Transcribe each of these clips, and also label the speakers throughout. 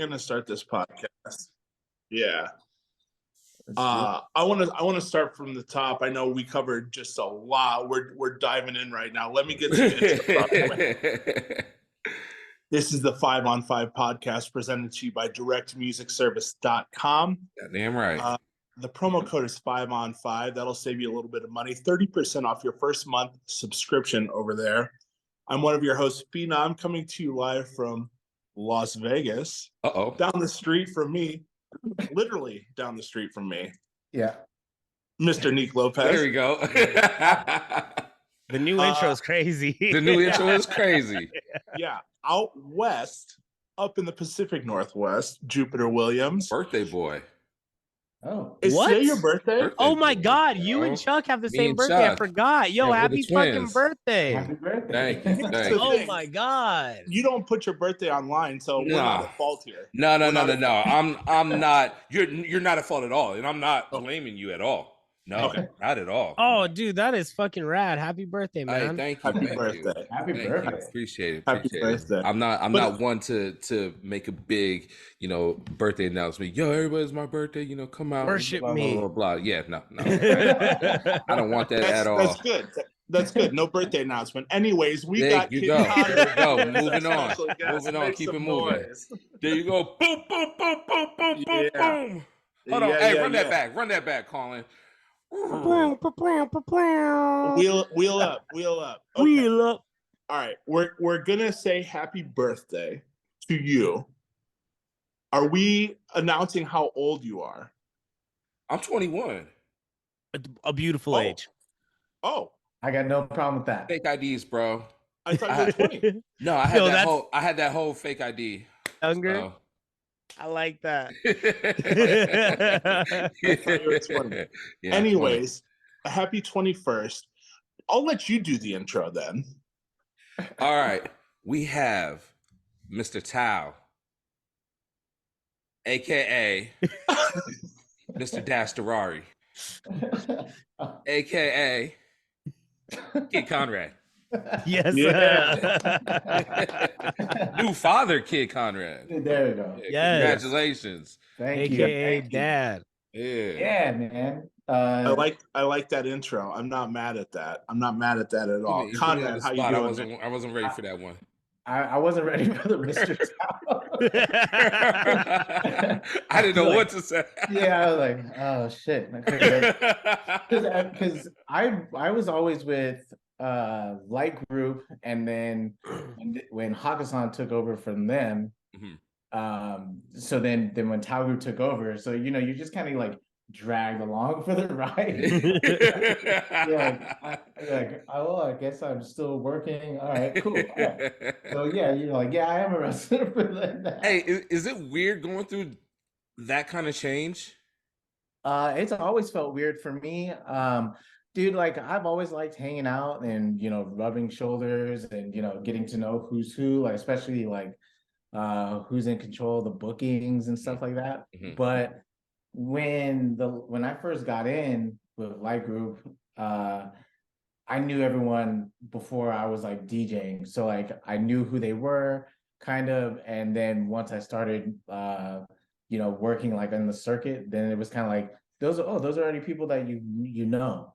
Speaker 1: Gonna start this podcast. Yeah. I want to start from the top. I know we covered just a lot. We're diving in right now. Let me get some intro out the way. This is the 5 on 5 podcast presented to you by directmusicservice.com.
Speaker 2: Damn right.
Speaker 1: The promo code is 5 on 5. That'll save you a little bit of money. 30% off your first month subscription over there. I'm one of your hosts, Phenom, coming to you live from Las Vegas. Down the street from me. Literally down the street from me.
Speaker 3: Yeah.
Speaker 1: Mr. Nick Lopez.
Speaker 2: There we go.
Speaker 4: The new intro is crazy.
Speaker 2: The new intro is crazy.
Speaker 1: Yeah. Out west, up in the Pacific Northwest, Jupiter Williams.
Speaker 2: Birthday boy.
Speaker 3: Oh.
Speaker 1: Is today your birthday?
Speaker 4: Oh my God. You and Chuck have the same birthday.
Speaker 2: Chuck.
Speaker 4: I forgot. Yo,
Speaker 2: Yeah,
Speaker 4: happy fucking birthday.
Speaker 3: Happy birthday.
Speaker 2: Thank you. Thank you.
Speaker 4: Oh my God.
Speaker 1: You don't put your birthday online, so we're not at fault here.
Speaker 2: No. I'm not. You're not at fault at all, and I'm not blaming you at all. No, not at all.
Speaker 4: Oh, dude, that is fucking rad. Happy birthday, man.
Speaker 2: Hey, thank you.
Speaker 1: Happy birthday.
Speaker 3: Happy birthday.
Speaker 2: Appreciate it.
Speaker 1: Happy birthday.
Speaker 2: I'm not one to make a big, birthday announcement. Yo, everybody's my birthday. Come out.
Speaker 4: Worship
Speaker 2: blah,
Speaker 4: me.
Speaker 2: Blah, blah, blah. Yeah, no. I don't want that at all.
Speaker 1: That's good. That's good. No birthday announcement. Anyways, we got
Speaker 2: you
Speaker 1: Kid
Speaker 2: go.
Speaker 1: Conrad.
Speaker 2: There we go. Moving on.
Speaker 1: Special guest.
Speaker 2: Moving on.
Speaker 1: Make
Speaker 2: Keep it
Speaker 1: some
Speaker 2: moving.
Speaker 1: noise.
Speaker 2: There you go. Boom, boom, boom, boom, boom, boom,
Speaker 1: Yeah.
Speaker 2: boom. Hold on.
Speaker 1: Yeah,
Speaker 2: Hey,
Speaker 1: yeah,
Speaker 2: run
Speaker 1: yeah.
Speaker 2: that back. Run that back, Colin.
Speaker 1: Wheel up. Okay.
Speaker 4: Wheel up.
Speaker 1: All right, we're gonna say happy birthday to you. Are we announcing how old you are?
Speaker 2: I'm 21.
Speaker 4: A beautiful age.
Speaker 1: Oh,
Speaker 3: I got no problem with that.
Speaker 2: Fake IDs, bro.
Speaker 1: I thought you were 20.
Speaker 2: No, I had that whole fake ID.
Speaker 4: Younger.
Speaker 2: So.
Speaker 4: I like that.
Speaker 1: I thought you were 20.
Speaker 2: Yeah,
Speaker 1: Anyways, happy 21st. I'll let you do the intro then.
Speaker 2: All right. We have Mr. Tao, a.k.a. Mr. Dastarari, a.k.a. Kid Conrad.
Speaker 4: Yes.
Speaker 2: New father, Kid Conrad.
Speaker 3: There we go.
Speaker 4: Yes.
Speaker 2: Congratulations.
Speaker 3: Thank you.
Speaker 4: AKA
Speaker 3: Thank you.
Speaker 4: Dad.
Speaker 3: Yeah, man.
Speaker 1: I like that intro. I'm not mad at that. I'm not mad at that at all.
Speaker 2: You put me
Speaker 1: Conrad,
Speaker 2: on the
Speaker 1: how you
Speaker 2: spot.
Speaker 1: doing?
Speaker 2: I wasn't ready for that one.
Speaker 3: I wasn't ready for the Mr. Tao.
Speaker 2: I didn't know what to say.
Speaker 3: Yeah, I was like, oh shit. Because I was always with Light Group, and then when Hakkasan took over from them, so then when Tao Group took over, so you're just kind of like dragged along for the ride. I guess I'm still working. All right, cool. All right. So yeah, you're like, yeah, I am a wrestler for that.
Speaker 2: Hey, is it weird going through that kind of change?
Speaker 3: It's always felt weird for me. Dude, like I've always liked hanging out and rubbing shoulders and getting to know who's who, like especially like who's in control of the bookings and stuff like that. But when I first got in with Light Group, I knew everyone before I was like DJing, so like I knew who they were kind of, and then once I started working like in the circuit, then it was kind of like those are already people that you know.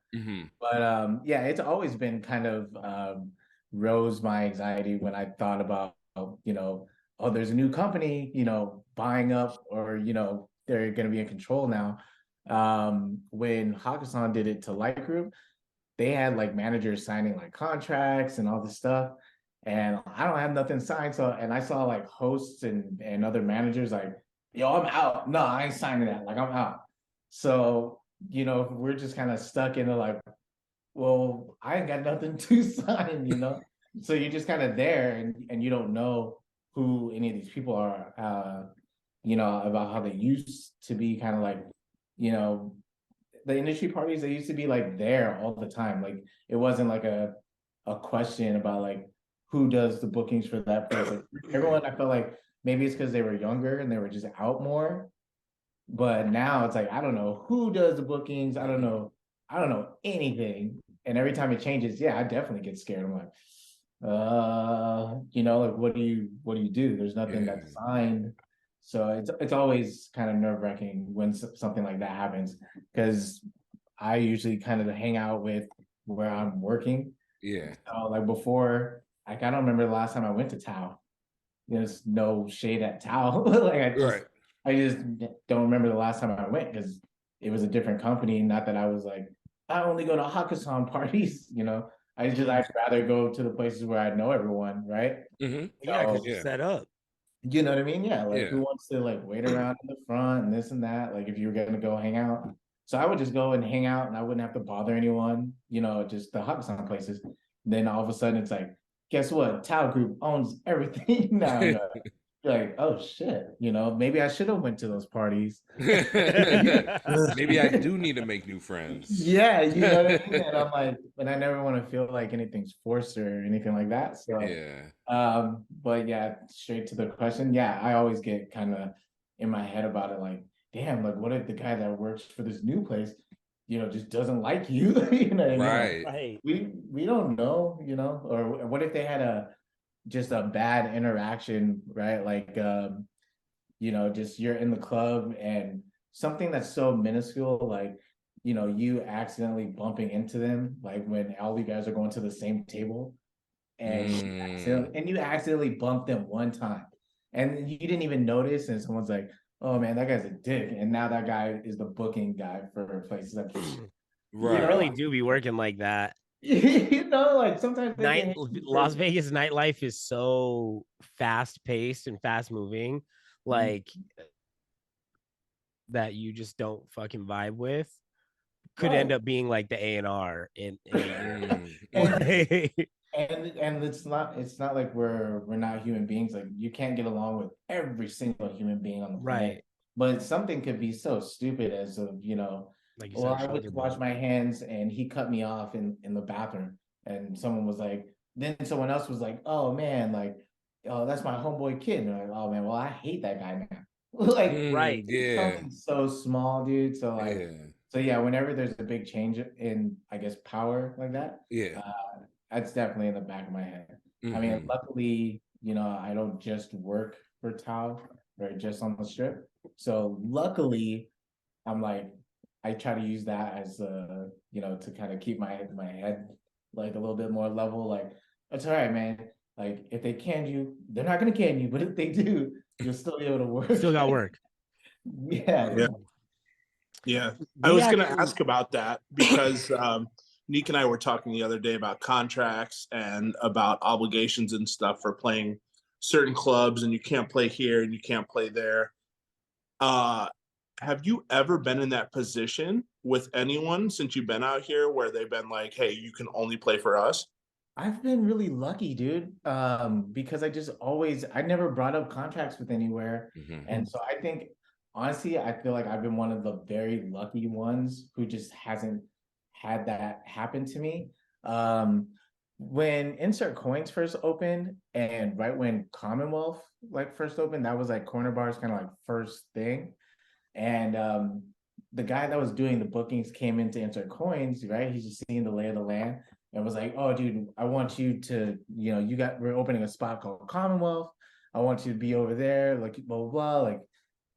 Speaker 3: But yeah, it's always been kind of rose my anxiety when I thought about there's a new company buying up, or they're going to be in control now. When Hakkasan did it to Light Group, they had like managers signing like contracts and all this stuff, and I don't have nothing signed. So, and I saw like hosts and other managers like, yo, I'm out. No, I ain't signing that. Like, I'm out. So, we're just kind of stuck into like, well, I ain't got nothing to sign, So you're just kind of there, and you don't know who any of these people are, about how they used to be kind of like, the industry parties, they used to be like there all the time. Like it wasn't like a question about like who does the bookings for that place. Like, everyone, I felt like maybe it's because they were younger and they were just out more. But now it's like, I don't know who does the bookings. I don't know anything. And every time it changes, yeah, I definitely get scared. I'm like, like what do you do? There's nothing that's signed. So it's always kind of nerve-wracking when something like that happens, because I usually kind of hang out with where I'm working.
Speaker 2: Yeah.
Speaker 3: So like before, like I don't remember the last time I went to Tao. There's no shade at Tao. Like
Speaker 2: Right.
Speaker 3: I just don't remember the last time I went, because it was a different company. Not that I was like, I only go to Hakkasan parties, you know. I'd rather go to the places where I know everyone, right?
Speaker 2: Mm-hmm.
Speaker 4: Yeah, because
Speaker 3: So,
Speaker 4: you're set up.
Speaker 3: you know what I mean? Yeah, like
Speaker 2: Yeah.
Speaker 3: who wants to like wait around in the front and this and that? Like if you were gonna go hang out. So I would just go and hang out and I wouldn't have to bother anyone, you know, just the Hakkasan places. Then all of a sudden it's like, guess what? Tao Group owns everything now. You're like, oh shit, you know, maybe I should have went to those parties.
Speaker 2: Maybe I do need to make new friends.
Speaker 3: Yeah, you know what I mean? And I'm like, but I never want to feel like anything's forced or anything like that. So
Speaker 2: Yeah.
Speaker 3: but yeah, straight to the question. Yeah, I always get kind of in my head about it, like, damn, like what if the guy that works for this new place, you know, just doesn't like you? You know what I mean? Like,
Speaker 2: Right.
Speaker 4: Right.
Speaker 3: we don't know, you know, or what if they had just a bad interaction, right? Like you know, just you're in the club and something that's so minuscule, like, you know, you accidentally bumping into them, like when all you guys are going to the same table, and you accidentally bump them one time, and you didn't even notice, and someone's like, "Oh man, that guy's a dick," and now that guy is the booking guy for places. That,
Speaker 2: Right.
Speaker 4: You really do be working like that.
Speaker 3: you know, like sometimes they
Speaker 4: Night
Speaker 3: can hate you
Speaker 4: Las
Speaker 3: for-
Speaker 4: Vegas nightlife is so fast paced and fast moving, like that you just don't fucking vibe with. Could end
Speaker 3: Right.
Speaker 4: up being like the A&R in
Speaker 3: And and it's not like we're not human beings. Like you can't get along with every single human being on the planet.
Speaker 4: Right.
Speaker 3: But something could be so stupid as of, you know,
Speaker 4: Like you
Speaker 3: well,
Speaker 4: said,
Speaker 3: I went
Speaker 4: shoulder
Speaker 3: to wash
Speaker 4: bump.
Speaker 3: my hands and he cut me off in the bathroom, and someone was like, then someone else was like, oh man, like, oh, that's my homeboy Kid. And they're like, oh man, well, I hate that guy now. Like
Speaker 4: Right.
Speaker 2: Yeah.
Speaker 3: something so small, dude. So like,
Speaker 2: Yeah.
Speaker 3: so yeah, whenever there's a big change in, I guess, power like that,
Speaker 2: Yeah.
Speaker 3: that's definitely in the back of my head. I mean,
Speaker 2: Mhm.
Speaker 3: luckily, you know, I don't just work for Tao or just on the strip. So luckily, I'm like, I try to use that as you know, to kind of keep my head like a little bit more level. Like, it's all right, man. Like, if they can you, they're not gonna can you, but if they do, you'll still be able to work.
Speaker 4: Still got work.
Speaker 3: Yeah.
Speaker 1: Yeah. I
Speaker 4: We
Speaker 1: was going to
Speaker 4: actually,
Speaker 1: ask about that because Nick and I were talking the other day about contracts and about obligations and stuff for playing certain clubs, and you can't play here and you can't play there. Have you ever been in that position with anyone since you've been out here where they've been like, hey, you can only play for us?
Speaker 3: I've been really lucky, dude. Because I never brought up contracts with anywhere.
Speaker 2: Mhm.
Speaker 3: And so I think honestly, I feel like I've been one of the very lucky ones who just hasn't had that happen to me. When Insert Coins first opened and right when Commonwealth like first opened, that was like Corner Bar's kind of like first thing. And the guy that was doing the bookings came into Insert Coins, right? He's just seeing the lay of the land and was like, oh, dude, I want you to, you know, we're opening a spot called Commonwealth. I want you to be over there, like blah, blah, blah. Like,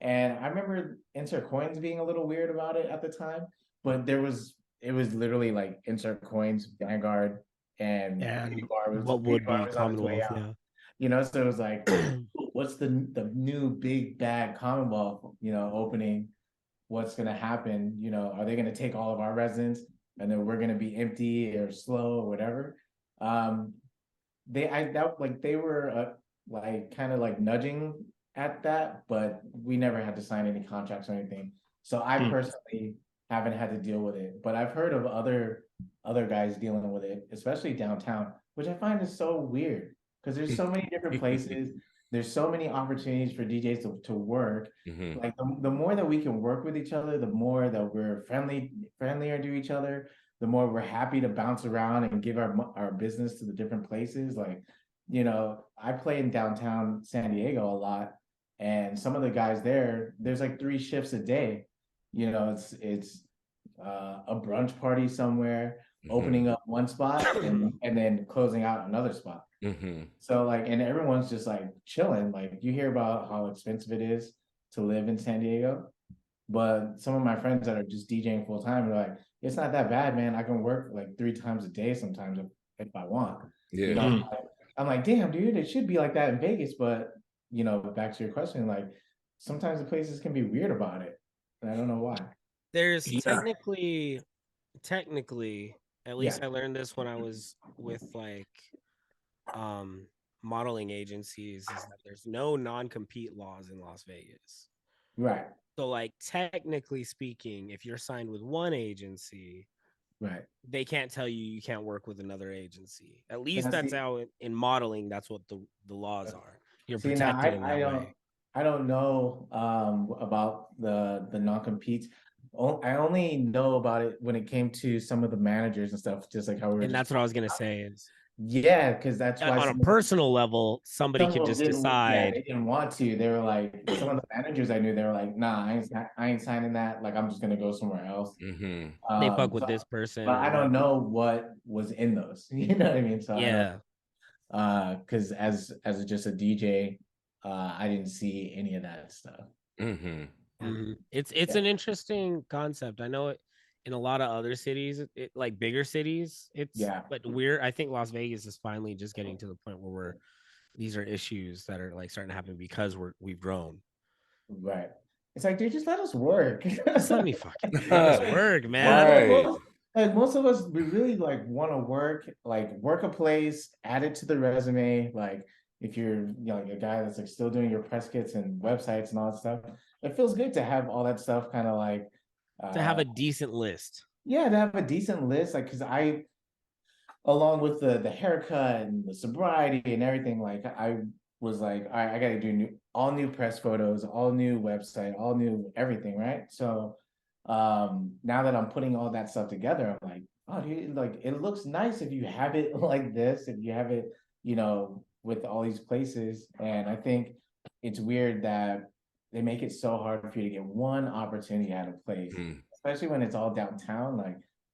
Speaker 3: and I remember Insert Coins being a little weird about it at the time, but it was literally like Insert Coins, Vanguard, and
Speaker 4: and
Speaker 3: Beauty Bar
Speaker 4: what would be
Speaker 3: was on its way
Speaker 4: Commonwealth?
Speaker 3: out. You know, so it was like, what's the new big bad Commonwealth, you know, opening? What's gonna happen? You know, are they gonna take all of our residents and then we're gonna be empty or slow or whatever? They were like kind of like nudging at that, but we never had to sign any contracts or anything. So I personally haven't had to deal with it, but I've heard of other guys dealing with it, especially downtown, which I find is so weird because there's so many different places. There's so many opportunities for DJs to work.
Speaker 2: Mhm.
Speaker 3: Like the more that we can work with each other, the more that we're friendlier to each other, the more we're happy to bounce around and give our business to the different places. Like, you know, I play in downtown San Diego a lot, and some of the guys there's like 3 shifts a day. You know, it's a brunch party somewhere, opening up one spot and then closing out another spot.
Speaker 2: Mhm.
Speaker 3: So like, and everyone's just like chilling. Like you hear about how expensive it is to live in San Diego. But some of my friends that are just DJing full time are like, it's not that bad, man. I can work like 3 times a day sometimes if I want.
Speaker 2: Yeah.
Speaker 3: You know, I'm like, damn, dude, it should be like that in Vegas. But you know, back to your question, like sometimes the places can be weird about it. And I don't know why.
Speaker 4: There's
Speaker 1: Yeah.
Speaker 4: technically, at least
Speaker 3: Yeah.
Speaker 4: I learned this when I was with like modeling agencies, is that there's no non-compete laws in Las Vegas.
Speaker 3: Right.
Speaker 4: So like technically speaking, if you're signed with one agency,
Speaker 3: Right.
Speaker 4: they can't tell you can't work with another agency. At least
Speaker 3: Now,
Speaker 4: that's
Speaker 3: see-
Speaker 4: how in modeling, that's what the laws are. You're
Speaker 3: See, now
Speaker 4: protected in that way.
Speaker 3: I don't know about the non-competes. I only know about it when it came to some of the managers and stuff, just like how we were
Speaker 4: And
Speaker 3: just
Speaker 4: that's what I was gonna say is
Speaker 3: yeah, because that's why
Speaker 4: on a personal level, somebody
Speaker 3: some
Speaker 4: could
Speaker 3: of them
Speaker 4: just
Speaker 3: didn't, yeah,
Speaker 4: decide.
Speaker 3: they didn't want to. They were like, some of the managers I knew, they were like, nah, I ain't signing that. Like, I'm just gonna go somewhere else.
Speaker 2: Mm-hmm.
Speaker 4: They fuck with
Speaker 3: So,
Speaker 4: this person.
Speaker 3: but I don't know what was in those. You know what I mean? So
Speaker 4: Yeah.
Speaker 3: because as just a DJ, I didn't see any of that stuff.
Speaker 2: Mm-hmm.
Speaker 4: It's
Speaker 3: Yeah.
Speaker 4: an interesting concept. I know it in a lot of other cities, like bigger cities,
Speaker 3: Yeah.
Speaker 4: but I think Las Vegas is finally just getting to the point where these are issues that are like starting to happen because we've grown.
Speaker 3: Right. It's like, dude, just let us work.
Speaker 4: Just let me fucking let us work,
Speaker 2: Right.
Speaker 4: man.
Speaker 3: Like most of us, we really like want to work a place, add it to the resume. Like if you're, you know, like a guy that's like still doing your press kits and websites and all that stuff, it feels good to have all that stuff kind of like
Speaker 4: To have a decent list.
Speaker 3: yeah, to have a decent list. Like, cause I, along with the haircut and the sobriety and everything, like I was like, all right, I gotta do all new press photos, all new website, all new everything, right? So now that I'm putting all that stuff together, I'm like, oh dude, like it looks nice if you have it like this, if you have it, you know, with all these places. And I think it's weird that they make it so hard for you to get one opportunity at a place, especially when it's all downtown.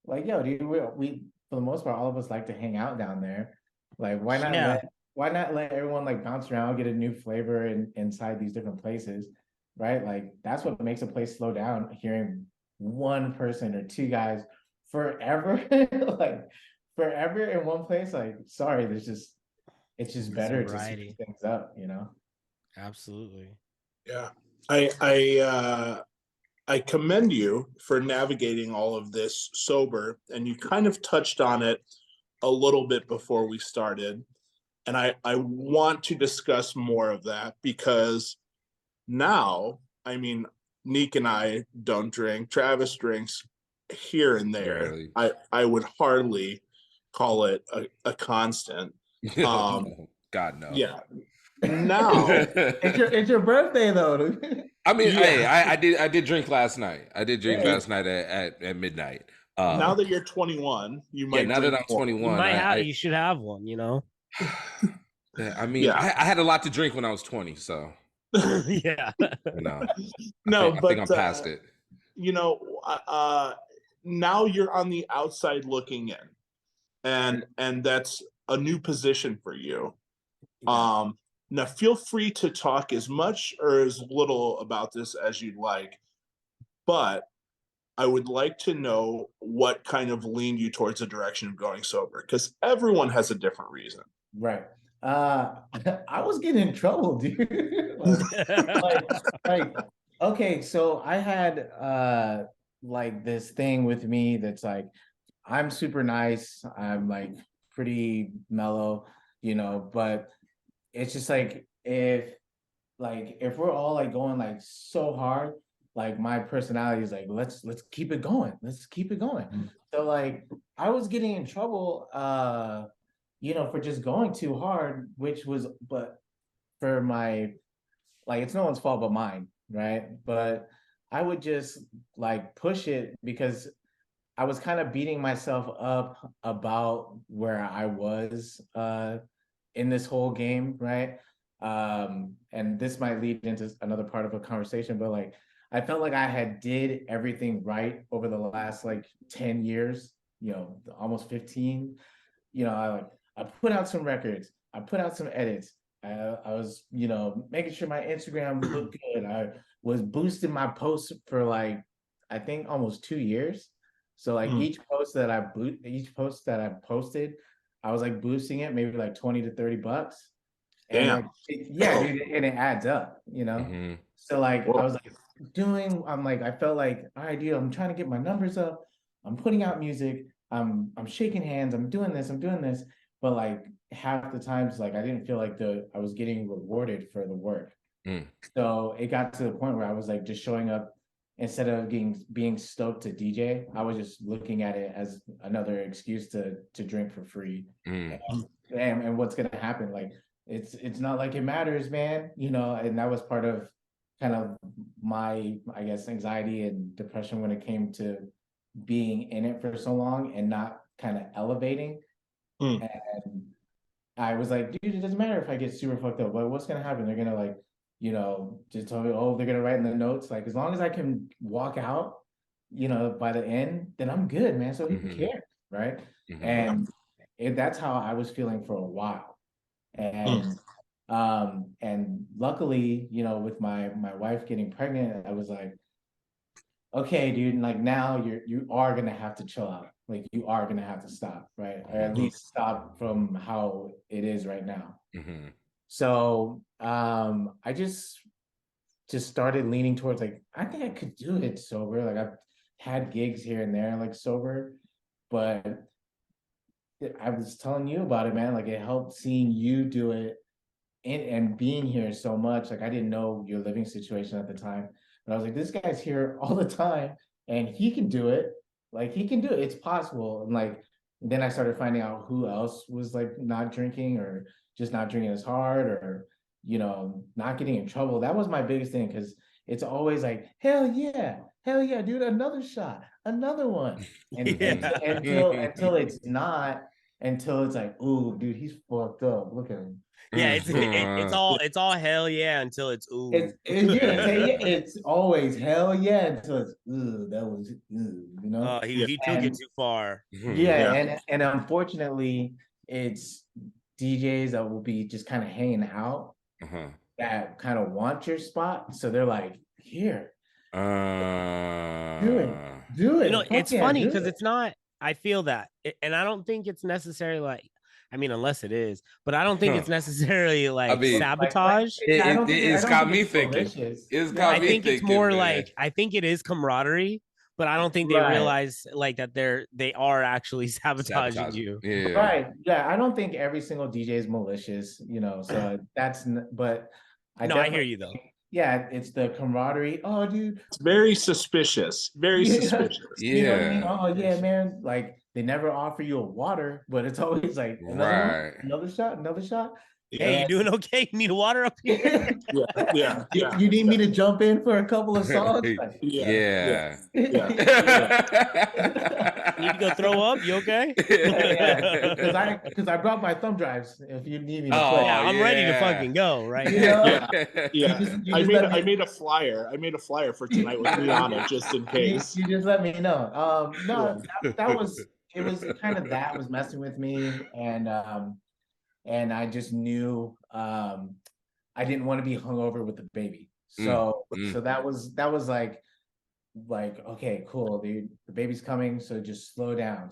Speaker 3: Like yo, dude, we for the most part, all of us like to hang out down there. Like, why not let everyone like bounce around, get a new flavor inside these different places, right? Like that's what makes a place slow down. Hearing one person or two guys forever, like forever in one place. Like, sorry, it's just better to switch things up, you know?
Speaker 4: Absolutely.
Speaker 1: Yeah. I commend you for navigating all of this sober, and you kind of touched on it a little bit before we started. And I want to discuss more of that because now, I mean, Neek and I don't drink. Travis drinks here and there.
Speaker 2: Rarely.
Speaker 1: I would hardly call it a constant.
Speaker 2: No. God no.
Speaker 1: Yeah. Now
Speaker 3: it's your birthday though.
Speaker 2: I mean,
Speaker 1: Yeah.
Speaker 2: hey, I did drink last night. I did drink last night at midnight.
Speaker 1: Now that you're 21, you might.
Speaker 2: Yeah, now that I'm 21,
Speaker 4: you should have one. You know.
Speaker 2: I mean, I had a lot to drink when I was 20, so
Speaker 4: yeah.
Speaker 2: no,
Speaker 1: no,
Speaker 2: I
Speaker 1: but
Speaker 2: think I'm past it.
Speaker 1: You know, now you're on the outside looking in, and that's a new position for you. Now feel free to talk as much or as little about this as you'd like, but I would like to know what kind of leaned you towards the direction of going sober, because everyone has a different reason.
Speaker 3: Right. I was getting in trouble, dude. like, okay, so I had like this thing with me that's like, I'm super nice, I'm like pretty mellow, you know, but it's just like if we're all like going like so hard, like my personality is like, let's keep it going. Let's keep it going. So like I was getting in trouble you know, for just going too hard, but for my, like, it's no one's fault but mine, right? But I would just like push it because I was kind of beating myself up about where I was in this whole game, right? And this might lead into another part of a conversation, but like I felt like I had did everything right over the last like 10 years, you know, almost 15. You know, I put out some records, I put out some edits. I was, you know, making sure my Instagram looked good. I was boosting my posts for like I think almost 2 years. So like each post that I posted, I was like boosting it maybe like 20 to 30 bucks. And
Speaker 1: Damn.
Speaker 3: like yeah, dude, and it adds up, you know. So like I was like I felt like, all right, dude, I'm trying to get my numbers up. I'm putting out music. I'm shaking hands. I'm doing this. But like half the times, like I didn't feel like I was getting rewarded for the work. So it got to the point where I was like just showing up instead of being stoked to DJ. I was just looking at it as another excuse to drink for free. And what's gonna happen? Like it's not like it matters, man. You know, and that was part of kind of my, I guess, anxiety and depression when it came to being in it for so long and not kind of elevating. And I was like, dude, it doesn't matter if I get super fucked up. But what's gonna happen? They're gonna like, you know, just tell me, oh, they're gonna write in the notes. Like, as long as I can walk out, you know, by the end, then I'm good, man. So who cares, right? And that's how I was feeling for a while. And luckily, you know, with my wife getting pregnant, I was like, okay, dude, and like now you are gonna have to chill out. Like you are gonna have to stop, right? Or at least stop from how it is right now. So I just started leaning towards like, I think I could do it sober. Like I've had gigs here and there like sober, but I was telling you about it, man. Like it helped seeing you do it and being here so much. Like I didn't know your living situation at the time, but I was like, this guy's here all the time and he can do it. Like he can do it. It's possible. And like then I started finding out who else was like not drinking or just not drinking as hard or, you know, not getting in trouble. That was my biggest thing because it's always like, hell yeah, dude, another shot, another one. And until it's not, until it's like, ooh, dude, he's fucked up. Look at him.
Speaker 4: Yeah, it's all hell yeah until it's ooh.
Speaker 3: It's always hell yeah until it's that was you know.
Speaker 4: He took it too far.
Speaker 3: Yeah, and unfortunately, it's DJs that will be just kind of hanging out that kind of want your spot, so they're like, here, do it.
Speaker 4: You know, it's funny because it's not. I feel that, and I don't think it's necessarily like. I mean, unless it is, but I don't think it's necessarily like sabotage.
Speaker 2: It's got me thinking.
Speaker 4: I think it's more like I think it is camaraderie, but I don't think they realize like that they are actually sabotaging you.
Speaker 2: Yeah.
Speaker 3: Right. Yeah. I don't think every single DJ is malicious, you know. So but
Speaker 4: I hear you though.
Speaker 3: Yeah, it's the camaraderie. Oh, dude,
Speaker 1: it's very suspicious. Very suspicious.
Speaker 3: You know what I mean? Oh yeah, man. Like they never offer you a water, but it's always like another shot.
Speaker 4: Hey, you doing okay? You need water up here?
Speaker 1: Yeah.
Speaker 3: You need me to jump in for a couple of songs? Like,
Speaker 2: yeah.
Speaker 4: You need to go throw up? You okay?
Speaker 3: Because I brought my thumb drives. If you need me to play,
Speaker 4: I'm ready to fucking go. Right?
Speaker 3: You know?
Speaker 1: I made a flyer. I made a flyer for tonight with Rihanna just in case.
Speaker 3: You just let me know. No, that was kind of that was messing with me, and I just knew I didn't want to be hungover with the baby. So that was like okay, cool, dude. The baby's coming, so just slow down,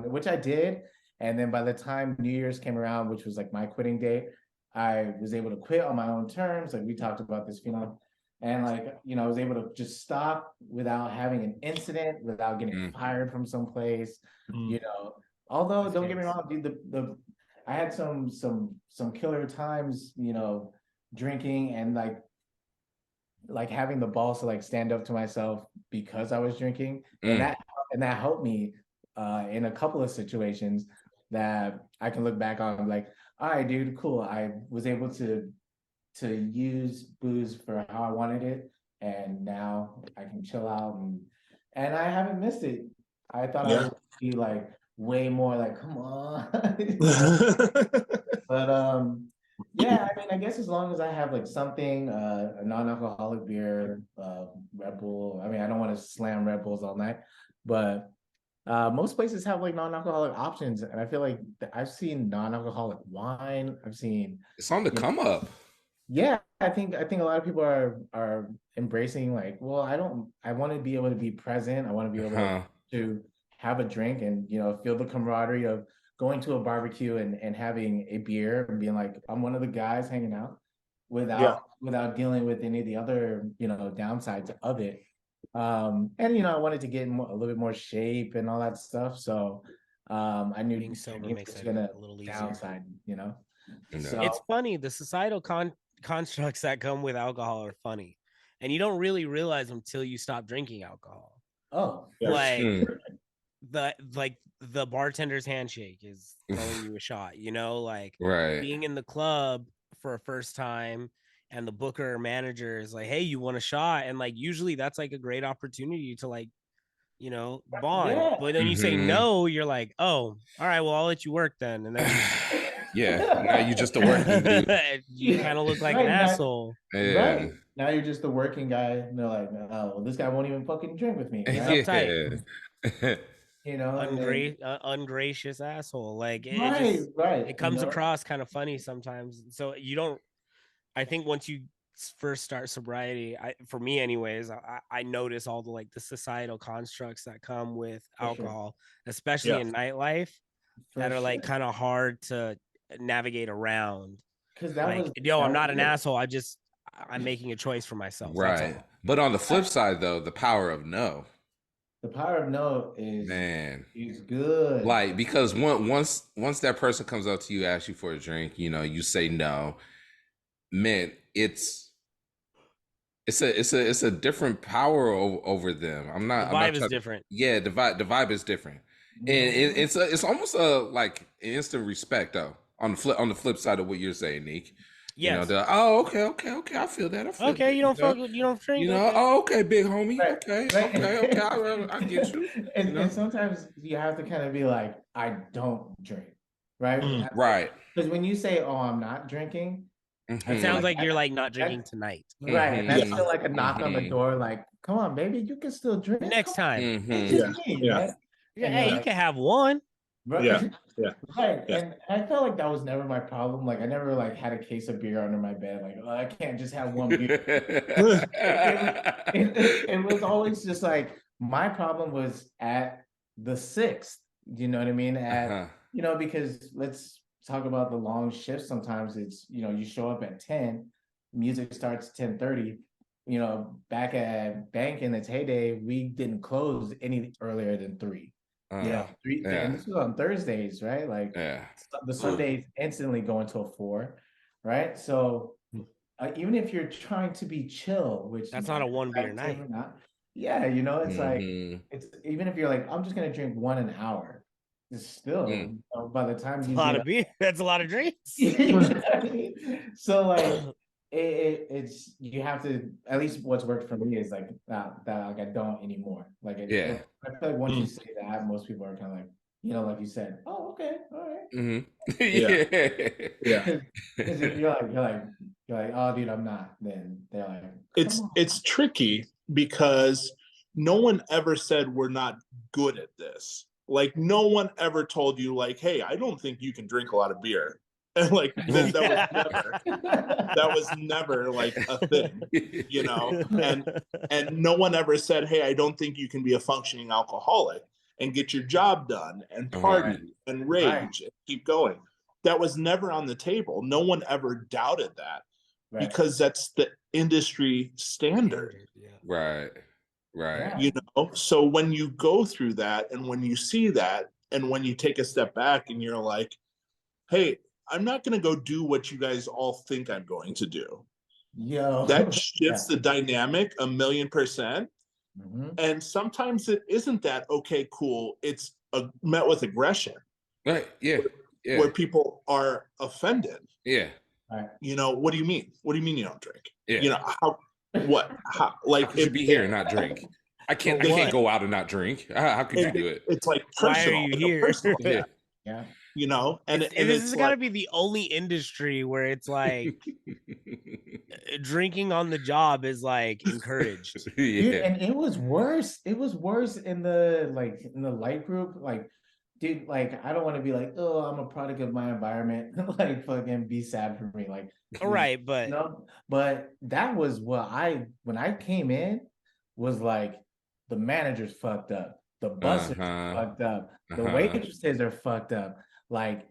Speaker 3: which I did. And then by the time New Year's came around, which was like my quitting day, I was able to quit on my own terms. Like we talked about this, you know, and like, you know, I was able to just stop without having an incident, without getting fired from someplace, you know. Although don't get me wrong, dude, I had some killer times, you know, drinking and like having the balls to like stand up to myself because I was drinking, and that helped me in a couple of situations that I can look back on like, all right, dude, cool. I was able to use booze for how I wanted it, and now I can chill out and I haven't missed it. I thought I would be like way more like, come on. But yeah, I mean, I guess as long as I have like something, a non-alcoholic beer, Red Bull. I mean, I don't want to slam Red Bulls all night, but most places have like non-alcoholic options, and I feel like I've seen non-alcoholic wine. I've seen
Speaker 2: it's on the come up.
Speaker 3: Yeah, I think a lot of people are embracing like, well, I want to be able to be present. I want to be able to have a drink and, you know, feel the camaraderie of going to a barbecue and having a beer and being like, I'm one of the guys hanging out without dealing with any of the other, you know, downsides of it. And you know, I wanted to get in a little bit more shape and all that stuff. So I knew
Speaker 4: being sober makes it
Speaker 3: gonna
Speaker 4: a little easier.
Speaker 3: downside, you know.
Speaker 4: So it's funny, the societal constructs that come with alcohol are funny, and you don't really realize them until you stop drinking alcohol.
Speaker 3: Oh,
Speaker 4: like the bartender's handshake is throwing you a shot, you know, like being in the club for a first time and the booker or manager is like, hey, you want a shot? And like usually that's like a great opportunity to like, you know, bond. Yeah. But then you say no, you're like, oh, all right, well, I'll let you work then. And then
Speaker 2: now you're just a working dude.
Speaker 4: You kind of look like an asshole.
Speaker 3: Right. Now you're just a working guy. And they're like, oh, well, this guy won't even fucking drink with me.
Speaker 4: He's uptight.
Speaker 3: You know,
Speaker 4: ungracious asshole. Like
Speaker 3: it
Speaker 4: comes across kind of funny sometimes. So you don't. I think once you first start sobriety, for me anyways, I notice all the like the societal constructs that come with alcohol, especially in nightlife, that are like kind of hard to navigate around. Because I'm not an asshole. I'm making a choice for myself.
Speaker 2: Right. But on the flip side, though, the power of no.
Speaker 3: The power of no is good.
Speaker 2: Like, because once that person comes up to you, asks you for a drink, you know, you say no. Man, it's a different power over them. The
Speaker 4: vibe is different.
Speaker 2: Yeah, the vibe is different, and it's almost like instant respect though. On the flip side of what you're saying, Nick.
Speaker 4: Yes.
Speaker 2: You know, okay. I feel that.
Speaker 4: Okay, you don't drink.
Speaker 2: You know, okay, big homie. Right. Okay. I get you.
Speaker 3: And sometimes you have to kind of be like, I don't drink, right?
Speaker 2: Right.
Speaker 3: Because when you say, "Oh, I'm not drinking,"
Speaker 4: it sounds like you're like not drinking tonight,
Speaker 3: right? And that's still like a knock on the door. Like, come on, baby, you can still drink
Speaker 4: next time.
Speaker 3: Right?
Speaker 4: Hey, you can have one.
Speaker 3: Right. Yeah. Right. Yeah. And I felt like that was never my problem. Like I never like had a case of beer under my bed. Like, oh, I can't just have one beer. it was always just like my problem was at the 6th. You know what I mean? You know, because let's talk about the long shifts. Sometimes it's, you know, you show up at 10, music starts 10:30. You know, back at Bank in its heyday, we didn't close any earlier than 3. And this was on Thursdays, right? Like the Sundays instantly go until 4, right? So even if you're trying to be chill, which
Speaker 4: that's not a one beer night.
Speaker 3: You know, it's like it's even if you're like, I'm just gonna drink one an hour, it's still you know, by the time
Speaker 4: you a lot of beer, that's a lot of drinks.
Speaker 3: So like it's you have to, at least what's worked for me is like that like I don't anymore. Like I feel like once you say that, most people are kind of like, you know, like you said, oh, okay, all right. Because if you're like, oh, dude, I'm not, then they're like,
Speaker 1: it's tricky because no one ever said we're not good at this. Like no one ever told you like, hey, I don't think you can drink a lot of beer. And like that was never like a thing, you know, and no one ever said, hey, I don't think you can be a functioning alcoholic and get your job done and party and rage and keep going. That was never on the table. No one ever doubted that because that's the industry standard.
Speaker 2: Right.
Speaker 1: You know, so when you go through that and when you see that and when you take a step back and you're like, hey, I'm not going to go do what you guys all think I'm going to do. That shifts the dynamic 1,000,000%. And sometimes it isn't that, okay, cool. It's met with aggression.
Speaker 2: Right.
Speaker 1: Where people are offended.
Speaker 2: Yeah.
Speaker 1: You know, what do you mean? What do you mean you don't drink?
Speaker 2: Yeah.
Speaker 1: You know, how like
Speaker 2: how could you be here and not drink? I can't go out and not drink. How could you do it?
Speaker 1: It's like personal.
Speaker 4: Why are you here?
Speaker 1: Personal. You know, and
Speaker 4: this has got to be the only industry where it's like drinking on the job is like encouraged.
Speaker 3: Dude, and it was worse. It was worse in the light group. Like dude, like I don't want to be like, oh, I'm a product of my environment. Like fucking be sad for me. Like
Speaker 4: All right, but
Speaker 3: no, but that was what when I came in was like the managers fucked up, the bussers are
Speaker 2: Uh-huh.
Speaker 3: fucked up, the
Speaker 2: Uh-huh.
Speaker 3: waitresses are fucked up. Like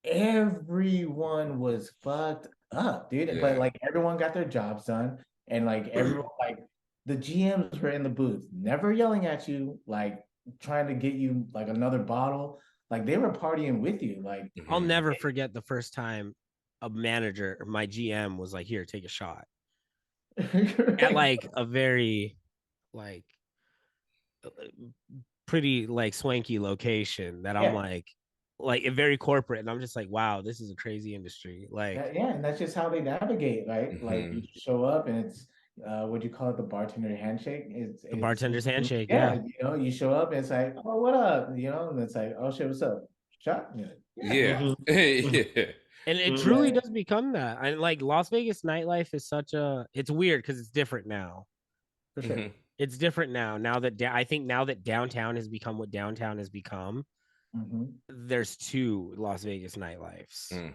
Speaker 3: everyone was fucked up, dude. But
Speaker 2: Yeah.
Speaker 3: like everyone got their jobs done, and like everyone, like the GMs were in the booth, never yelling at you, like trying to get you like another bottle. Like they were partying with you. Like
Speaker 4: I'll
Speaker 2: Mhm.
Speaker 4: never forget the first time a manager or my GM was like, "Here, take a shot." At like a very like pretty like swanky location that I'm
Speaker 3: yeah,
Speaker 4: like a very corporate, and I'm just like, wow, this is a crazy industry. Like
Speaker 3: yeah, and that's just how they navigate, right? Like you
Speaker 2: Mhm.
Speaker 3: show up and it's what do you call it, the bartender handshake?
Speaker 4: the
Speaker 3: It's
Speaker 4: bartender's handshake,
Speaker 3: yeah,
Speaker 4: yeah.
Speaker 3: you know, you show up and it's like, oh, what up? You know, and it's like, oh shit, what's up? Shot? Yeah, yeah,
Speaker 2: Yeah.
Speaker 1: Mhm.
Speaker 2: Yeah.
Speaker 4: And it
Speaker 1: Mhm.
Speaker 4: truly does become that. And like Las Vegas nightlife is such a it's weird because it's different now.
Speaker 3: for sure.
Speaker 2: Mhm.
Speaker 4: It's different now. Now that I think now that downtown has become what downtown has become,
Speaker 3: Hmm.
Speaker 4: there's two Las Vegas nightlifes.
Speaker 2: Mm.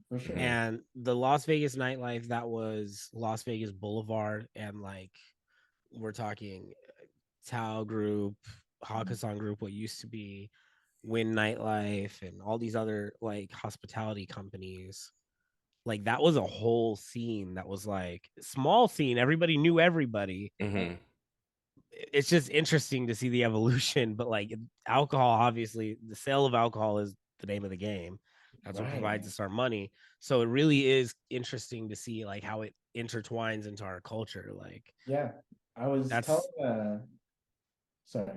Speaker 3: For sure.
Speaker 2: Mhm.
Speaker 4: And the Las Vegas nightlife that was Las Vegas Boulevard and like we're talking Tao Group, Hakkasan Group, what used to be Win Nightlife, and all these other like hospitality companies. Like that was a whole scene that was like small scene. Everybody knew everybody.
Speaker 2: Mhm.
Speaker 4: It's just interesting to see the evolution, but like alcohol, obviously, the sale of alcohol is the name of the game. That's what
Speaker 3: Right.
Speaker 4: provides us our money. So it really is interesting to see like how it intertwines into our culture. Like
Speaker 3: Yeah. I was telling
Speaker 4: that's
Speaker 3: sorry.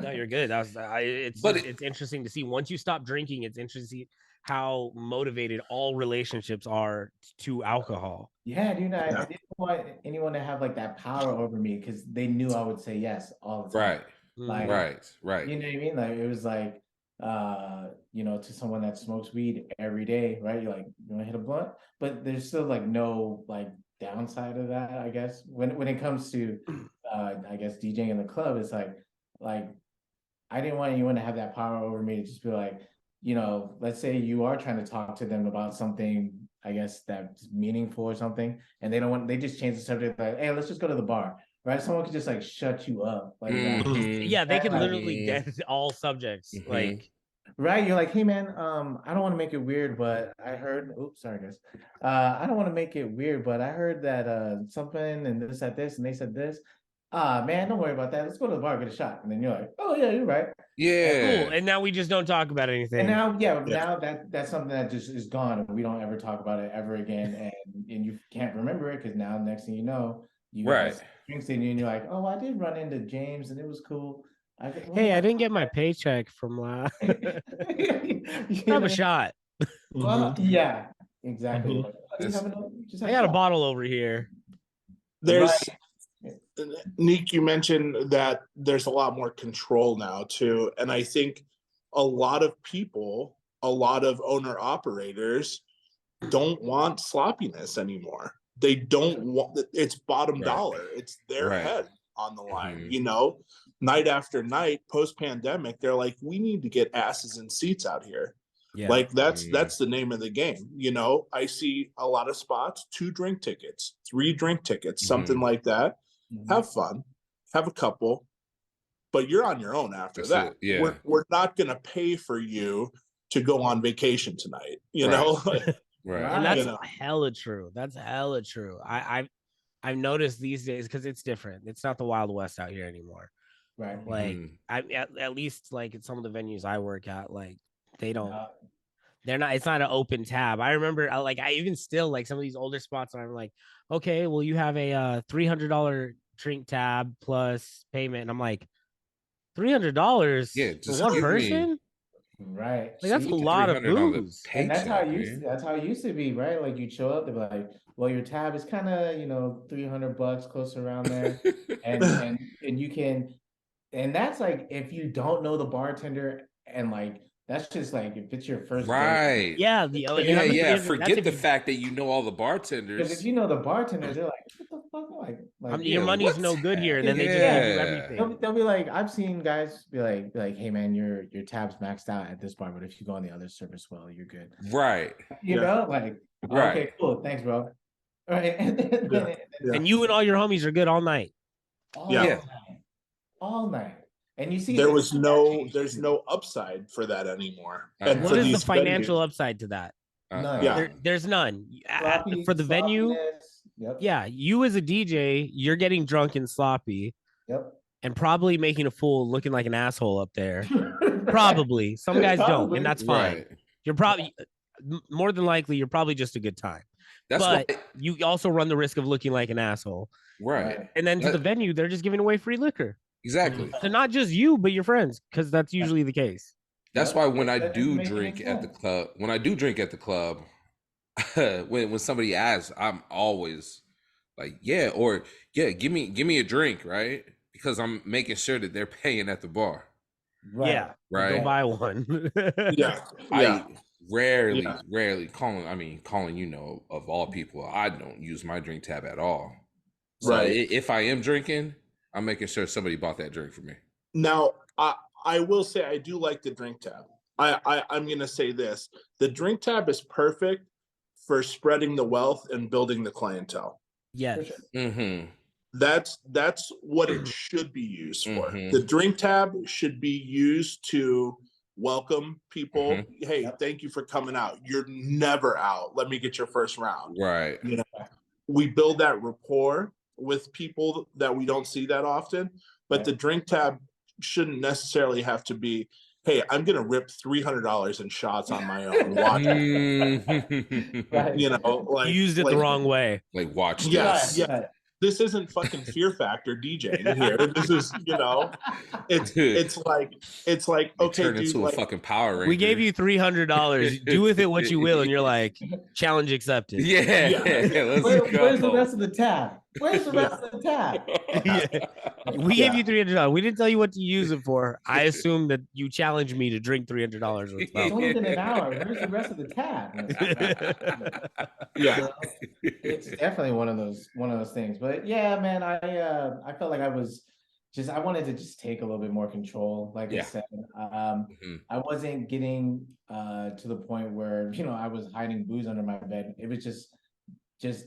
Speaker 4: no, you're good. It's
Speaker 2: But
Speaker 4: just it's interesting to see once you stop drinking. It's interesting to see how motivated all relationships are to alcohol.
Speaker 3: Yeah, dude, I
Speaker 1: Yeah.
Speaker 3: didn't want anyone to have like that power over me because they knew I would say yes all the time.
Speaker 2: right.
Speaker 4: Mhm.
Speaker 3: Like,
Speaker 2: Right. Right.
Speaker 3: you know what I mean? Like it was like you know, to someone that smokes weed every day, right? You're like, you wanna hit a blunt? But there's still like no like downside of that, I guess. When it comes to I guess DJing in the club, it's like I didn't want anyone to have that power over me to just be like, you know, let's say you are trying to talk to them about something, I guess that's meaningful or something, and they don't want, they just change the subject, like, hey, let's just go to the bar, right? Someone could just like shut you up like that.
Speaker 2: Mhm.
Speaker 4: Yeah, they could
Speaker 3: Like,
Speaker 4: literally dead all subjects.
Speaker 2: Mhm.
Speaker 4: Like
Speaker 3: right? You're like, hey man, I don't want to make it weird, but I heard, oops, sorry guys. I don't want to make it weird, but I heard that something and this at this and they said this. Man, don't worry about that. Let's go to the bar, get a shot. And then you're like, oh yeah, you're right.
Speaker 4: cool.
Speaker 2: Yeah.
Speaker 4: And now we just don't talk about
Speaker 3: And
Speaker 4: anything.
Speaker 3: now, yeah,
Speaker 1: Yeah.
Speaker 3: now that's something that just is gone. And we don't ever talk about it ever again. And you can't remember it because now next thing you know, you
Speaker 2: Right.
Speaker 3: guys drinks in you and you're like, oh, I did run into James and it was cool.
Speaker 4: Hey, I
Speaker 3: Well,
Speaker 4: didn't get my paycheck from last.
Speaker 3: you
Speaker 4: Have a
Speaker 3: know,
Speaker 4: shot.
Speaker 3: well,
Speaker 1: Mhm.
Speaker 3: yeah, exactly.
Speaker 1: Mhm.
Speaker 3: Like, oh, do you
Speaker 2: It's
Speaker 3: have enough? Just
Speaker 4: I
Speaker 3: have a
Speaker 4: got a
Speaker 3: shot.
Speaker 4: bottle over here.
Speaker 3: Right.
Speaker 1: There's Nick, you mentioned that there's a lot more control now too, and I think a lot of people, a lot of owner operators don't want sloppiness anymore. They don't want, it's bottom
Speaker 2: right.
Speaker 1: dollar. It's their
Speaker 2: Right.
Speaker 1: head on the line,
Speaker 2: Mhm.
Speaker 1: you know, night after night, post pandemic, they're like, we need to get asses in seats out here.
Speaker 4: Yeah.
Speaker 1: Like
Speaker 2: Mhm.
Speaker 1: that's the name of the game. You know, I see a lot of spots, 2 drink tickets, 3 drink tickets, something
Speaker 2: Mhm.
Speaker 1: like that.
Speaker 3: Mhm.
Speaker 1: Have fun, have a couple, but you're on your own after
Speaker 2: That's
Speaker 1: that.
Speaker 2: it. Yeah.
Speaker 1: We're not gonna pay for you to go on vacation tonight, you
Speaker 2: Right.
Speaker 1: know?
Speaker 2: Right.
Speaker 4: And
Speaker 1: You
Speaker 4: that's
Speaker 1: know.
Speaker 4: hella true. That's hella true. I've noticed these days because it's different. It's not the Wild West out here anymore.
Speaker 3: Right.
Speaker 4: Like
Speaker 2: Mhm.
Speaker 4: I at least like at some of the venues I work at, like they don't
Speaker 3: Uh,
Speaker 4: they're not it's not an open tab. I remember like I even still like some of these older spots and I'm like, okay, well you have a $300 drink tab plus payment. And I'm like,
Speaker 2: Yeah.
Speaker 4: $300 for
Speaker 2: Just
Speaker 4: one
Speaker 2: give me
Speaker 4: person?
Speaker 3: right.
Speaker 4: Like
Speaker 2: just
Speaker 4: that's
Speaker 2: give
Speaker 4: a
Speaker 2: me
Speaker 4: lot of
Speaker 2: 300 on the
Speaker 4: booze.
Speaker 3: And that's how
Speaker 2: paycheck, man.
Speaker 3: that's how it used to be, right? Like you'd show up, they'd be like, well, your tab is kind of, you know, $300 close around there. And you can, and that's like if you don't know the bartender and like that's just like if it's your first day.
Speaker 2: Right.
Speaker 4: Yeah, you
Speaker 2: Yeah,
Speaker 4: have the
Speaker 2: yeah.
Speaker 4: 300. That's
Speaker 2: Forget
Speaker 4: if
Speaker 2: the
Speaker 4: you
Speaker 2: fact that you know all the
Speaker 3: Because if
Speaker 2: bartenders.
Speaker 3: you know the bartender, they're like, what the motherfucker?
Speaker 4: I mean,
Speaker 2: Yeah,
Speaker 4: your money's
Speaker 2: what's
Speaker 4: no good here, and then they just
Speaker 3: Yeah.
Speaker 4: give you
Speaker 2: Yeah.
Speaker 4: everything.
Speaker 3: They'll be like, I've seen guys be like, hey man, your tab's maxed out at this bar, but if you go on the other service well, you're good.
Speaker 2: Right.
Speaker 3: You
Speaker 1: Yeah.
Speaker 3: know, like,
Speaker 2: Right.
Speaker 3: okay, cool, thanks, bro. All right, and then,
Speaker 1: Yeah.
Speaker 4: And you and all your homies are good all night.
Speaker 3: all
Speaker 1: Yeah.
Speaker 3: night, all night, and you see,
Speaker 1: There's no upside for that anymore. And
Speaker 2: Uh-huh.
Speaker 1: for
Speaker 4: What is the
Speaker 1: these
Speaker 4: financial
Speaker 1: venues,
Speaker 4: upside to that?
Speaker 3: None.
Speaker 1: Yeah.
Speaker 4: There's none.
Speaker 3: Sloppy,
Speaker 4: For the venue,
Speaker 3: sloppiness. Yep.
Speaker 4: yeah, you as a DJ, you're getting drunk and sloppy
Speaker 3: Yep.
Speaker 4: and probably making a fool, looking like an asshole up there. Probably. Some guys don't,
Speaker 3: Probably.
Speaker 4: and that's fine.
Speaker 2: Right.
Speaker 4: You're probably more than likely you're probably just a good time.
Speaker 2: That's
Speaker 4: but
Speaker 2: why.
Speaker 4: you also run the risk of looking like an asshole.
Speaker 2: Right.
Speaker 4: And then to the
Speaker 2: That-
Speaker 4: venue, they're just giving away free liquor.
Speaker 2: Exactly.
Speaker 4: So not just you, but your friends, because that's usually the case.
Speaker 2: That's
Speaker 3: Yep.
Speaker 2: why when I
Speaker 3: That
Speaker 2: do
Speaker 3: doesn't make
Speaker 2: drink
Speaker 3: any
Speaker 2: at the
Speaker 3: sense.
Speaker 2: club, when somebody asks, I'm always like, yeah, or yeah, give me a drink, right? Because I'm making sure that they're paying at the bar.
Speaker 3: Right.
Speaker 4: Yeah.
Speaker 2: Right.
Speaker 4: Go buy one.
Speaker 1: yeah,
Speaker 2: I rarely,
Speaker 1: Yeah.
Speaker 2: rarely calling, you know, of all people, I don't use my drink tab at all. So
Speaker 1: Right.
Speaker 2: if I am drinking, I'm making sure somebody bought that drink for me.
Speaker 1: Now, I will say I do like the drink tab. I'm going to say this. The drink tab is perfect for spreading the wealth and building the clientele.
Speaker 4: Yes.
Speaker 2: Mm-hmm.
Speaker 1: That's what it should be used for.
Speaker 2: Mhm.
Speaker 1: The drink tab should be used to welcome people. Hey,
Speaker 3: Yep.
Speaker 1: thank you for coming out. You're never out. Let me get your first round.
Speaker 2: Right.
Speaker 1: You know, we build that rapport with people that we don't see that often, but
Speaker 3: Right.
Speaker 1: the drink tab shouldn't necessarily have to be, hey, I'm going to rip $300 in shots on my own. Watch,
Speaker 2: Mhm.
Speaker 3: Right.
Speaker 1: you know, like
Speaker 4: You used it the wrong way.
Speaker 2: Like watch
Speaker 1: Yeah,
Speaker 2: this.
Speaker 1: yeah. This isn't fucking Fear Factor DJing here. This is, you know, it's like
Speaker 2: You
Speaker 1: okay,
Speaker 2: turn
Speaker 1: dude,
Speaker 2: into a
Speaker 1: like
Speaker 2: fucking Power Ranger.
Speaker 4: We gave you $300. Do with it what you will. And you're like, challenge accepted.
Speaker 2: Yeah,
Speaker 1: Yeah.
Speaker 2: let's go.
Speaker 3: Where's the rest of the tab? Where's the rest of the tab?
Speaker 4: We gave
Speaker 1: Yeah.
Speaker 4: you $300. We didn't tell you what to use it for. I assume that you challenged me to drink $300 worth
Speaker 3: It's
Speaker 4: of
Speaker 3: only been an hour. Where's the rest of the tab?
Speaker 1: yeah,
Speaker 3: So, it's definitely one of those things. But yeah, man, I felt like I wanted to just take a little bit more control. Like I
Speaker 2: Yeah.
Speaker 3: said,
Speaker 2: Mhm.
Speaker 3: I wasn't getting to the point where, you know, I was hiding booze under my bed. It was just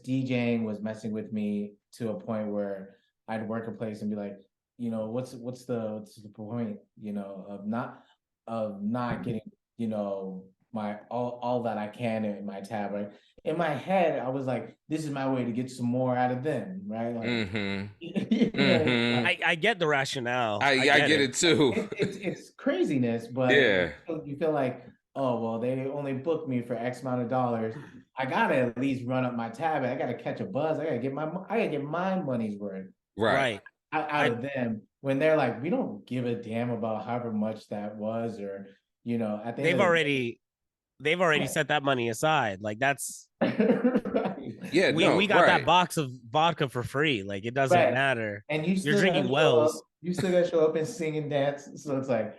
Speaker 3: DJing was messing with me to a point where I'd work a place and be like, you know, what's the point, you know, of not getting, you know, my all that I can in my tab, right? In my head, I was like, this is my way to get some more out of them, right? Like,
Speaker 2: Mhm.
Speaker 3: you know,
Speaker 2: Mhm.
Speaker 4: I get the rationale.
Speaker 2: I get it too.
Speaker 3: it's craziness, but
Speaker 2: Yeah.
Speaker 3: you feel like, oh well, they only booked me for X amount of dollars. I gotta at least run up my tab. I gotta catch a buzz. I gotta get my money's worth
Speaker 2: Right.
Speaker 3: out of them. When they're like, we don't give a damn about however much that was, or you know, at the end
Speaker 4: They've
Speaker 3: of the
Speaker 4: already
Speaker 3: Right.
Speaker 4: set that money aside. Like that's
Speaker 3: right.
Speaker 2: Yeah,
Speaker 4: we got that
Speaker 2: right.
Speaker 4: box of vodka for free. Like it doesn't
Speaker 3: Right.
Speaker 4: matter.
Speaker 3: And you still
Speaker 4: You're
Speaker 3: gotta
Speaker 4: drinking
Speaker 3: show
Speaker 4: Wells.
Speaker 3: up. You still gotta show up and sing and dance. So it's like,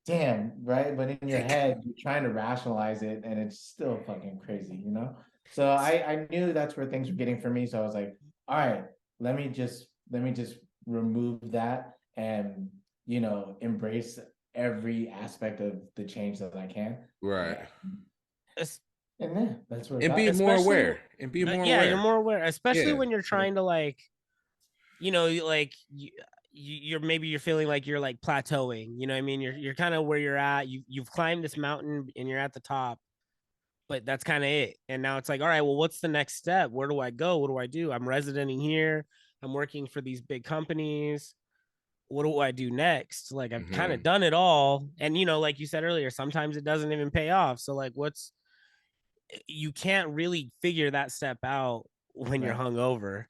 Speaker 3: damn, right? But in your head, you're trying to rationalize it, and it's still fucking crazy, you know? So I knew that's where things were getting for me. So I was like, all right, let me just remove that and, you know, embrace every aspect of the change that I can.
Speaker 2: Right.
Speaker 4: Es-
Speaker 3: And then that's where it
Speaker 2: And
Speaker 3: got.
Speaker 2: be more
Speaker 4: Especially-
Speaker 2: aware. And be more
Speaker 4: yeah,
Speaker 2: aware.
Speaker 4: you're more aware, especially
Speaker 2: Yeah.
Speaker 4: when you're trying to like, you know, like you're maybe you're feeling like you're like plateauing. You know what I mean? You're kind of where you're at. You've climbed this mountain and you're at the top, but that's kind of it. And now it's like, all right, well, what's the next step? Where do I go? What do I do? I'm residenting here. I'm working for these big companies. What do I do next? Like I've kind of done it all. And you know, like you said earlier, sometimes it doesn't even pay off. So like you can't really figure that step out when you're
Speaker 3: Right.
Speaker 4: hungover.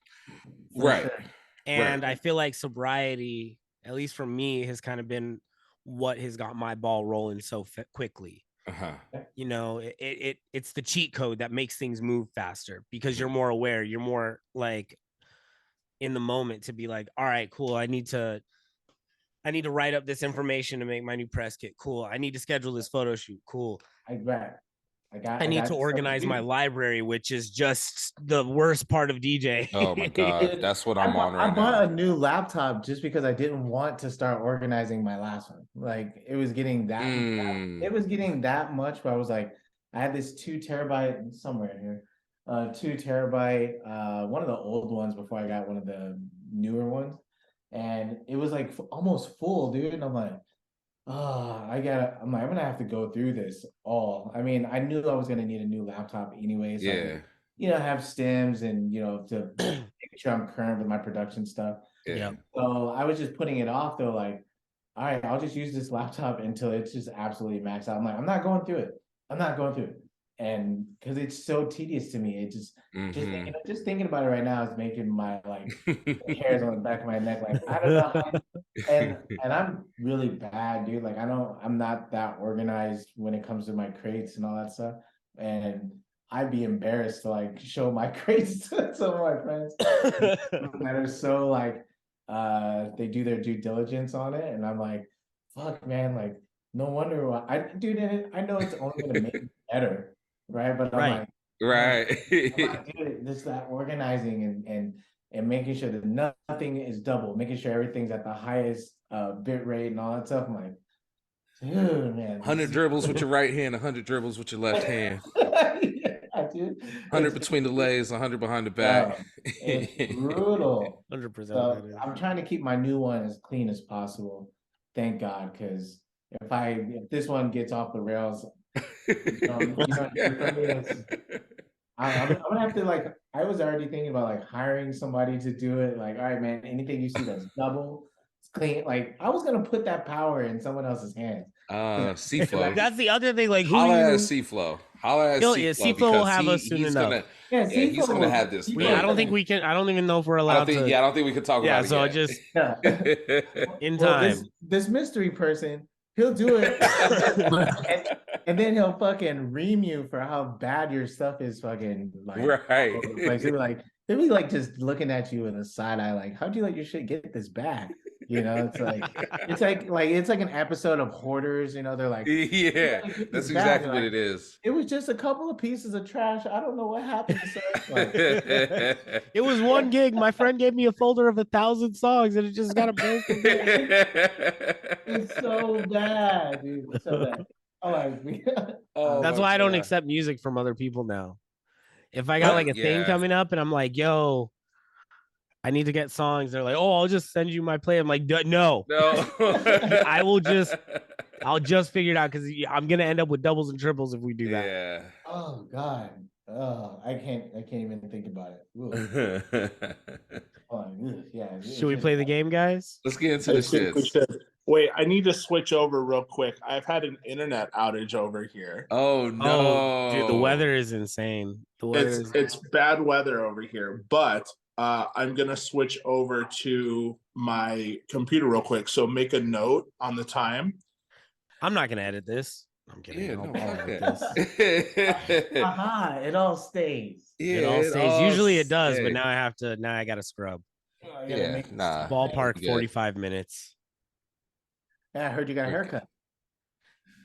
Speaker 3: For
Speaker 2: Right.
Speaker 3: sure.
Speaker 4: And I feel like sobriety, at least for me, has kind of been what has got my ball rolling so quickly.
Speaker 2: Uh-huh.
Speaker 4: You know, it's the cheat code that makes things move faster because you're more aware. You're more like in the moment to be like, all right, cool. I need to write up this information to make my new press kit. Cool. I need to schedule this photo shoot. Cool.
Speaker 3: Right.
Speaker 4: I need to organize my library, which is just the worst part of DJ.
Speaker 2: Oh my god, that's what I'm on
Speaker 3: I
Speaker 2: right
Speaker 3: bought
Speaker 2: now.
Speaker 3: a new laptop just because I didn't want to start organizing my last one. Like it was getting it was getting that much where I was like, I had this 2 terabyte somewhere here, 2 terabyte, one of the old ones before I got one of the newer ones, and it was like almost full, dude. And I'm like, oh, I'm like, I'm gonna have to go through this all. I mean, I knew I was gonna need a new laptop anyway, so I
Speaker 2: Yeah.
Speaker 3: could, have stems and to make sure I'm current with my production stuff.
Speaker 2: Yeah.
Speaker 3: So I was just putting it off though, like, all right, I'll just use this laptop until it's just absolutely maxed out. I'm like, I'm not going through it. I'm not going through it. And because it's so tedious to me, it just thinking about it right now is making my hairs on the back of my neck. Like, I don't know. And I'm really bad, dude. Like, I'm not that organized when it comes to my crates and all that stuff. And I'd be embarrassed to like show my crates to some of my friends that are so they do their due diligence on it. And I'm like, fuck, man, like, no wonder why I know it's only gonna make it better, right? But I'm like,
Speaker 2: right.
Speaker 3: Dude, this that organizing and making sure that nothing is double, making sure everything's at the highest bit rate and all that stuff. I'm like, dude, man,
Speaker 2: 100 dribbles with your right hand, 100 dribbles with your left hand.
Speaker 3: Yeah, dude.
Speaker 2: 100 between the legs, 100 behind the back.
Speaker 3: It's brutal.
Speaker 4: 100%.
Speaker 3: So I'm trying to keep my new one as clean as possible. Thank God, because if this one gets off the rails, I'm gonna have to I was already thinking about hiring somebody to do it. Like, all right, man, anything you see that's double, it's clean. Like, I was gonna put that power in someone else's hands.
Speaker 2: C-Flow.
Speaker 4: That's the other thing. Like,
Speaker 2: Holla at C-Flow. Holla at C-Flow.
Speaker 4: C-Flow will have us soon enough.
Speaker 2: He's gonna have this.
Speaker 4: I don't think we can. I don't even know if we're allowed to.
Speaker 2: Yeah, I don't think we can talk about it.
Speaker 4: So
Speaker 2: yet.
Speaker 4: In time.
Speaker 3: This mystery person, he'll do it, and then he'll fucking ream you for how bad your stuff is. Fucking
Speaker 2: right.
Speaker 3: He'll be like just looking at you with a side eye, like, how'd you let your shit get this bad? It's like an episode of Hoarders. They're like,
Speaker 2: yeah, that's exactly what it is.
Speaker 3: It was just a couple of pieces of trash. I don't know what happened, sir.
Speaker 4: It was one gig. My friend gave me a folder of 1,000 songs, and it just got a break. It's so bad, dude. It's so bad. That's why I don't accept music from other people now. If I got a thing coming up and I'm like, yo, I need to get songs, they're like, oh, I'll just send you my play. I'm like, no. I'll just figure it out because I'm gonna end up with doubles and triples if we do that.
Speaker 2: Yeah.
Speaker 3: Oh God. Oh, I can't even think about it. Yeah.
Speaker 4: Should we play the game, guys?
Speaker 2: Let's get into this shit.
Speaker 1: Wait, I need to switch over real quick. I've had an internet outage over here.
Speaker 2: Oh no,
Speaker 4: dude, the weather is insane.
Speaker 1: It's bad weather over here, but I'm gonna switch over to my computer real quick. So make a note on the time.
Speaker 4: I'm not gonna edit this. I'm kidding.
Speaker 3: It all stays.
Speaker 4: Yeah, it all stays. Usually it does, but now I gotta scrub. Ballpark 45 minutes.
Speaker 3: Yeah, I heard you got a haircut.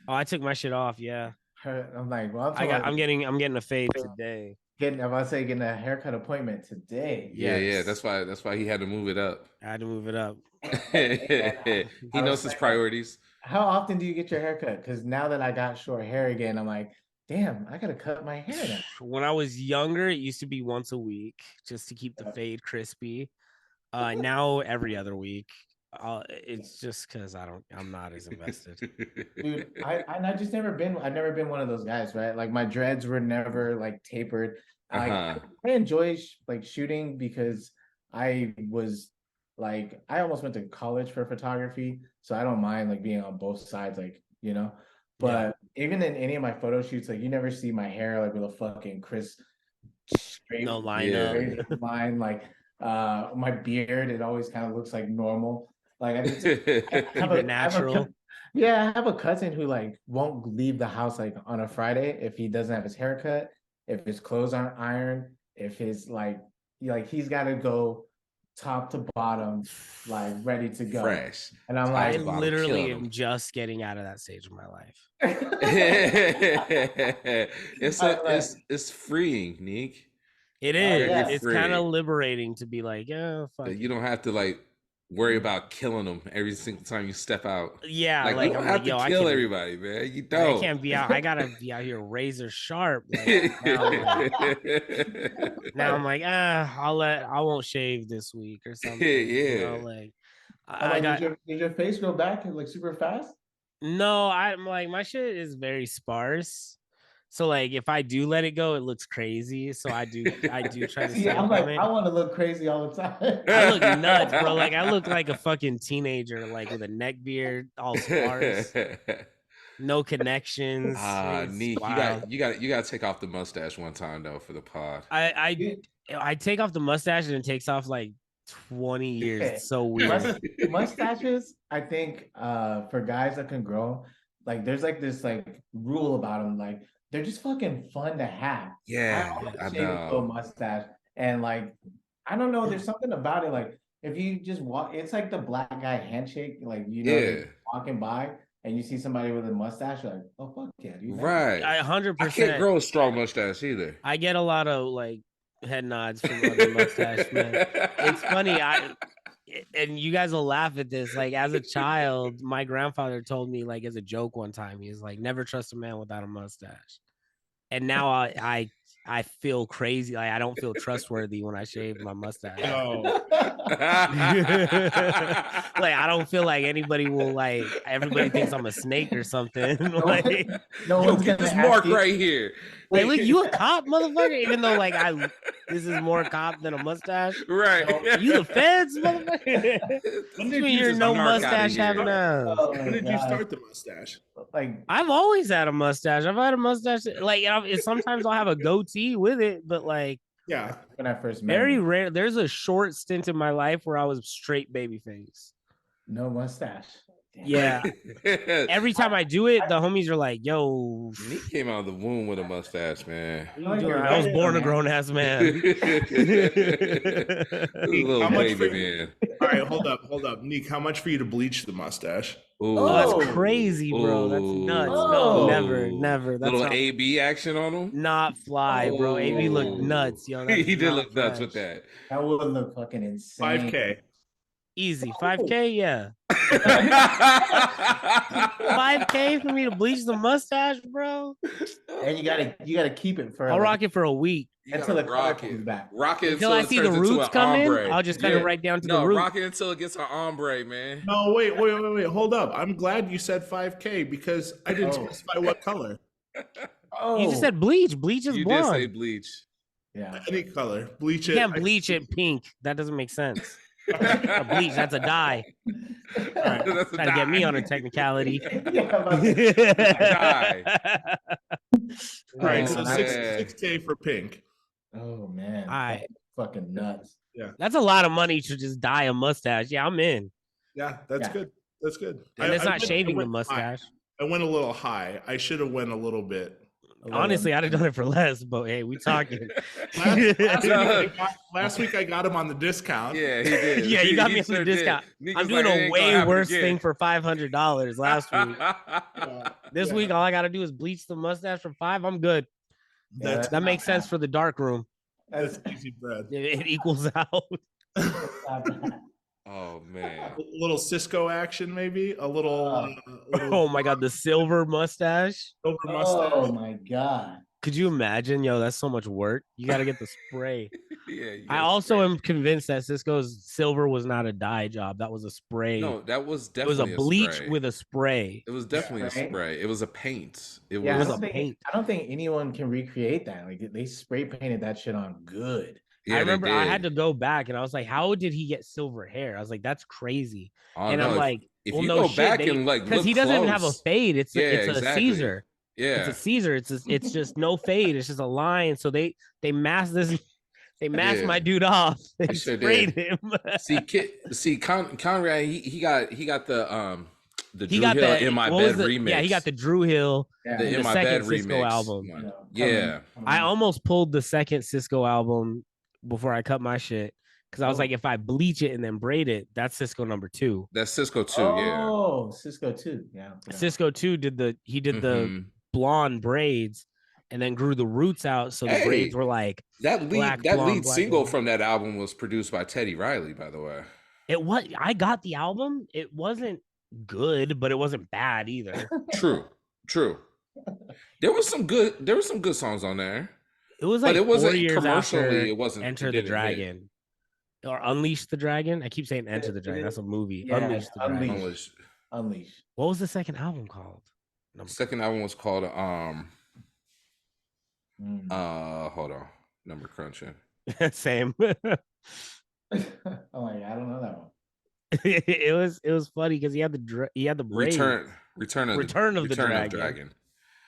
Speaker 4: Oh, I took my shit off. Yeah.
Speaker 3: I'm like, well,
Speaker 4: I'm getting a fade today.
Speaker 3: Getting a haircut appointment today.
Speaker 2: Yeah. That's why he had to move it up.
Speaker 4: I had to move it up.
Speaker 2: He knows his priorities.
Speaker 3: How often do you get your haircut? Because now that I got short hair again, I'm like, damn, I gotta cut my hair now.
Speaker 4: When I was younger, it used to be once a week just to keep the fade crispy. Now every other week. It's just because I'm not as invested.
Speaker 3: Dude, I've never been one of those guys, right? Like my dreads were never tapered. I enjoy shooting because I was I almost went to college for photography, so I don't mind being on both sides, but even in any of my photo shoots, you never see my hair with a fucking crisp straight line. My beard, it always kind of looks like normal. I have I have a cousin who won't leave the house on a Friday if he doesn't have his haircut, if his clothes aren't ironed, if his he's got to go top to bottom, like ready to go.
Speaker 2: Fresh.
Speaker 3: And I'm
Speaker 2: Top
Speaker 4: I
Speaker 2: to
Speaker 3: like,
Speaker 2: bottom,
Speaker 4: literally
Speaker 2: killing
Speaker 4: am
Speaker 2: 'em.
Speaker 4: just getting out of that stage of my life.
Speaker 2: It's freeing, Nick.
Speaker 4: It
Speaker 2: Very
Speaker 4: is.
Speaker 3: yeah.
Speaker 4: It's kind of
Speaker 2: freeing.
Speaker 4: liberating to be like, yeah, fuck
Speaker 2: You
Speaker 4: it.
Speaker 2: don't have to like worry about killing them every single time you step out.
Speaker 4: Yeah,
Speaker 2: Like,
Speaker 4: like
Speaker 2: you don't
Speaker 4: I'm
Speaker 2: have
Speaker 4: like,
Speaker 2: to
Speaker 4: yo, I
Speaker 2: kill
Speaker 4: can.
Speaker 2: everybody, man. You
Speaker 4: I
Speaker 2: don't.
Speaker 4: can't be out. I gotta be out here razor sharp. Like now, I'm like, I won't shave this week or something. You know,
Speaker 2: Yeah.
Speaker 4: like
Speaker 3: I'm
Speaker 4: I
Speaker 3: like,
Speaker 4: got
Speaker 3: did your face go back like super fast?
Speaker 4: no. I'm like, my shit is very sparse. So like, if I do let it go, it looks crazy. So I do try to
Speaker 3: See,
Speaker 4: stay
Speaker 3: I'm
Speaker 4: from
Speaker 3: like,
Speaker 4: it.
Speaker 3: I want to look crazy all the time.
Speaker 4: I look nuts, bro. Like I look like a fucking teenager, like with a neck beard, all sparse, no connections. It's
Speaker 2: Neek,
Speaker 4: wild.
Speaker 2: you got to take off the mustache one time though for the pod.
Speaker 4: I take off the mustache and it takes off like 20 years.
Speaker 3: Okay.
Speaker 4: It's so weird.
Speaker 3: Mustaches, I think, for guys that can grow, like there's like this like rule about them, like they're just fucking fun to have.
Speaker 2: Yeah,
Speaker 3: I
Speaker 2: I
Speaker 3: shave a little
Speaker 2: know.
Speaker 3: mustache, and like I don't know, there's something about it. Like if you just walk, it's like the black guy handshake. Like
Speaker 2: Yeah.
Speaker 3: you're walking by and you see somebody with a mustache, you're like, oh fuck yeah, dude.
Speaker 2: Right.
Speaker 4: I 100%.
Speaker 2: I can't grow a strong mustache either.
Speaker 4: I get a lot of like head nods from other mustache men. It's funny. And you guys will laugh at this. Like as a child, my grandfather told me like as a joke one time, he's like, never trust a man without a mustache. And now I feel crazy. Like I don't feel trustworthy when I shave my mustache.
Speaker 1: Oh,
Speaker 4: Like I don't feel like anybody will like. Everybody thinks I'm a snake or something. Like,
Speaker 3: No
Speaker 2: Yo,
Speaker 3: one's
Speaker 2: get
Speaker 3: gonna
Speaker 2: this
Speaker 3: ask
Speaker 2: mark
Speaker 3: you-
Speaker 2: right here.
Speaker 4: like, look, you a cop, motherfucker? Even though like this is more cop than a mustache.
Speaker 2: Right.
Speaker 4: You the feds, motherfucker?
Speaker 1: when did
Speaker 4: You're
Speaker 1: you
Speaker 4: no
Speaker 2: narc outta
Speaker 4: mustache
Speaker 2: here.
Speaker 4: having ass.
Speaker 3: Oh
Speaker 1: when
Speaker 3: my
Speaker 1: did you
Speaker 3: God.
Speaker 1: start the mustache?
Speaker 3: Like
Speaker 4: I've always had a mustache. I've had a mustache. Like sometimes I'll have a goatee with it, but like
Speaker 1: Yeah.
Speaker 3: when I first met
Speaker 4: very
Speaker 3: him,
Speaker 4: rare. There's a short stint in my life where I was straight baby face.
Speaker 3: no mustache. Damn.
Speaker 4: Yeah. Every time I do it, the homies are like, "Yo,
Speaker 2: Nick came out of the womb with a mustache, man.
Speaker 4: what you doing? I was born a grown ass man."
Speaker 2: Little
Speaker 1: How much
Speaker 2: baby
Speaker 1: for-
Speaker 2: man.
Speaker 1: All right, hold up. Neek, how much for you to bleach the mustache?
Speaker 2: Ooh.
Speaker 4: Oh, that's
Speaker 3: Oh.
Speaker 4: crazy, bro. That's nuts.
Speaker 3: Oh.
Speaker 4: No, never. That's
Speaker 2: Little
Speaker 4: not,
Speaker 2: AB action on him.
Speaker 4: not fly, bro. AB looked
Speaker 2: Ooh.
Speaker 4: nuts, yo. That's
Speaker 2: He did
Speaker 4: not
Speaker 2: look nuts with
Speaker 4: fresh.
Speaker 2: that.
Speaker 3: That would look fucking insane.
Speaker 1: 5K.
Speaker 4: Easy. 5K, yeah. 5K for me to bleach the mustache, bro.
Speaker 3: And you gotta keep it for
Speaker 4: I'll rock it for a week.
Speaker 2: You
Speaker 3: Until
Speaker 2: gotta
Speaker 3: the color
Speaker 2: rock
Speaker 3: comes
Speaker 2: it.
Speaker 3: back.
Speaker 2: Rock it
Speaker 4: Until I
Speaker 2: it
Speaker 4: see the
Speaker 2: turns into
Speaker 4: roots
Speaker 2: an
Speaker 4: come in,
Speaker 2: ombre.
Speaker 4: I'll just cut it right down to the root.
Speaker 2: rock it until it gets an ombre, man.
Speaker 1: No, wait. Hold up. I'm glad you said 5K because I didn't
Speaker 3: Oh.
Speaker 1: specify what color.
Speaker 3: Oh,
Speaker 4: You just said bleach. Bleach is
Speaker 2: You did say
Speaker 4: blonde.
Speaker 2: bleach.
Speaker 3: yeah.
Speaker 1: Any color. Bleach
Speaker 4: You
Speaker 1: it.
Speaker 4: can't bleach it pink. That doesn't make sense. A bleach, that's a dye.
Speaker 2: That's a
Speaker 4: Try to get me
Speaker 2: dye.
Speaker 4: on a technicality.
Speaker 3: Yeah, but-
Speaker 2: Dye.
Speaker 1: All right, so
Speaker 2: Oh,
Speaker 1: six,
Speaker 2: man.
Speaker 1: 6K for pink.
Speaker 3: oh man,
Speaker 4: Alright.
Speaker 3: that's fucking nuts.
Speaker 4: That's a lot of money to just dye a mustache. Yeah, I'm in.
Speaker 1: Yeah, that's
Speaker 3: Yeah.
Speaker 1: good. That's good.
Speaker 4: And it's not
Speaker 1: went-
Speaker 4: shaving the
Speaker 1: I went high.
Speaker 4: mustache.
Speaker 1: I went a little high. I should have went a little bit.
Speaker 4: Honestly, I'd have done it for less, but hey, we talking.
Speaker 1: Last week I got him on the discount.
Speaker 2: Yeah, he did.
Speaker 4: Yeah, you got me on the
Speaker 2: sure
Speaker 4: discount.
Speaker 2: did.
Speaker 4: I'm
Speaker 2: Niggas
Speaker 4: doing
Speaker 2: like, it
Speaker 4: a
Speaker 2: ain't gonna
Speaker 4: way
Speaker 2: happen
Speaker 4: worse
Speaker 2: again.
Speaker 4: thing for $500 last week. This
Speaker 1: Yeah.
Speaker 4: week, all I got to do is bleach the mustache for $5. I'm good.
Speaker 1: That's
Speaker 4: That makes sense for the dark room.
Speaker 1: that's easy bread.
Speaker 4: It equals out.
Speaker 2: Oh man.
Speaker 1: A little Cisco action, maybe a little.
Speaker 4: Oh my god, the silver mustache.
Speaker 1: silver mustache.
Speaker 3: Oh my god.
Speaker 4: Could you imagine? Yo, that's so much work. You got to get the spray.
Speaker 2: Yeah. you
Speaker 4: I
Speaker 2: gotta
Speaker 4: also
Speaker 2: spray.
Speaker 4: am convinced that Cisco's silver was not a dye job. That was a spray.
Speaker 2: No, that was
Speaker 4: it was
Speaker 2: definitely
Speaker 4: a bleach
Speaker 2: spray.
Speaker 4: with a spray.
Speaker 2: It was definitely a
Speaker 3: Spray?
Speaker 2: spray. It was a paint. It
Speaker 3: Yeah,
Speaker 2: was.
Speaker 4: was a paint.
Speaker 3: I don't think anyone can recreate that. Like they spray painted that shit on good.
Speaker 2: Yeah,
Speaker 4: I
Speaker 2: they
Speaker 4: remember I had to
Speaker 2: did.
Speaker 4: go back and I was like, how did he get silver hair? I was like, that's crazy.
Speaker 2: Oh,
Speaker 4: And
Speaker 2: no,
Speaker 4: I'm like,
Speaker 2: if
Speaker 4: well,
Speaker 2: you
Speaker 4: no
Speaker 2: go
Speaker 4: shit,
Speaker 2: back and like
Speaker 4: because
Speaker 2: look
Speaker 4: he doesn't even have a
Speaker 2: close,
Speaker 4: fade. It's
Speaker 2: Yeah,
Speaker 4: a
Speaker 2: exactly.
Speaker 4: Caesar.
Speaker 2: yeah,
Speaker 4: It's a Caesar. It's just no fade. It's just a line. So they masked this. They masked
Speaker 2: Yeah.
Speaker 4: my dude off. They
Speaker 2: sure
Speaker 4: sprayed
Speaker 2: did.
Speaker 4: him.
Speaker 2: Conrad, he got the
Speaker 4: He
Speaker 2: Drew
Speaker 4: got
Speaker 2: Hill
Speaker 4: that
Speaker 2: in my
Speaker 4: what was
Speaker 2: bed
Speaker 4: the-
Speaker 2: remix.
Speaker 4: Yeah, he got the Drew Hill.
Speaker 3: Yeah.
Speaker 2: the
Speaker 4: the
Speaker 2: in my
Speaker 4: second
Speaker 2: bed
Speaker 4: Cisco
Speaker 2: remix.
Speaker 4: album.
Speaker 3: You know,
Speaker 2: Yeah.
Speaker 3: coming
Speaker 4: I
Speaker 3: up.
Speaker 4: almost pulled the second Cisco album before I cut my shit Because I was
Speaker 3: Oh.
Speaker 4: like, if I bleach it and then braid it, that's Cisco number 2.
Speaker 2: That's Cisco too. Yeah.
Speaker 3: Oh, Cisco too. Yeah. I forgot.
Speaker 4: Cisco 2 did the
Speaker 2: Mhm.
Speaker 4: blonde braids and then grew the roots out so the
Speaker 2: Hey,
Speaker 4: braids were like
Speaker 2: That
Speaker 4: black,
Speaker 2: lead
Speaker 4: blonde, black,
Speaker 2: single
Speaker 4: blonde.
Speaker 2: from that album was produced by Teddy Riley, by the way.
Speaker 4: It was I got the album. It wasn't good, but it wasn't bad either.
Speaker 2: True. There was some good songs on there.
Speaker 4: It was
Speaker 2: But
Speaker 4: like
Speaker 2: it
Speaker 4: 4
Speaker 2: wasn't
Speaker 4: years
Speaker 2: commercially,
Speaker 4: after
Speaker 2: it wasn't it
Speaker 4: Enter the
Speaker 2: didn't hit.
Speaker 4: Dragon or Unleash the Dragon. I keep saying Enter the Dragon. That's a movie.
Speaker 3: Yeah,
Speaker 4: Unleash the Dragon.
Speaker 2: Unleash.
Speaker 3: Unleash.
Speaker 4: What was the second album called?
Speaker 2: Second album was called
Speaker 3: Mm.
Speaker 2: hold on. Number crunching.
Speaker 4: Same.
Speaker 3: Oh my God, I don't know that one.
Speaker 4: it was funny because he had the braids.
Speaker 2: Return of
Speaker 4: the Dragon.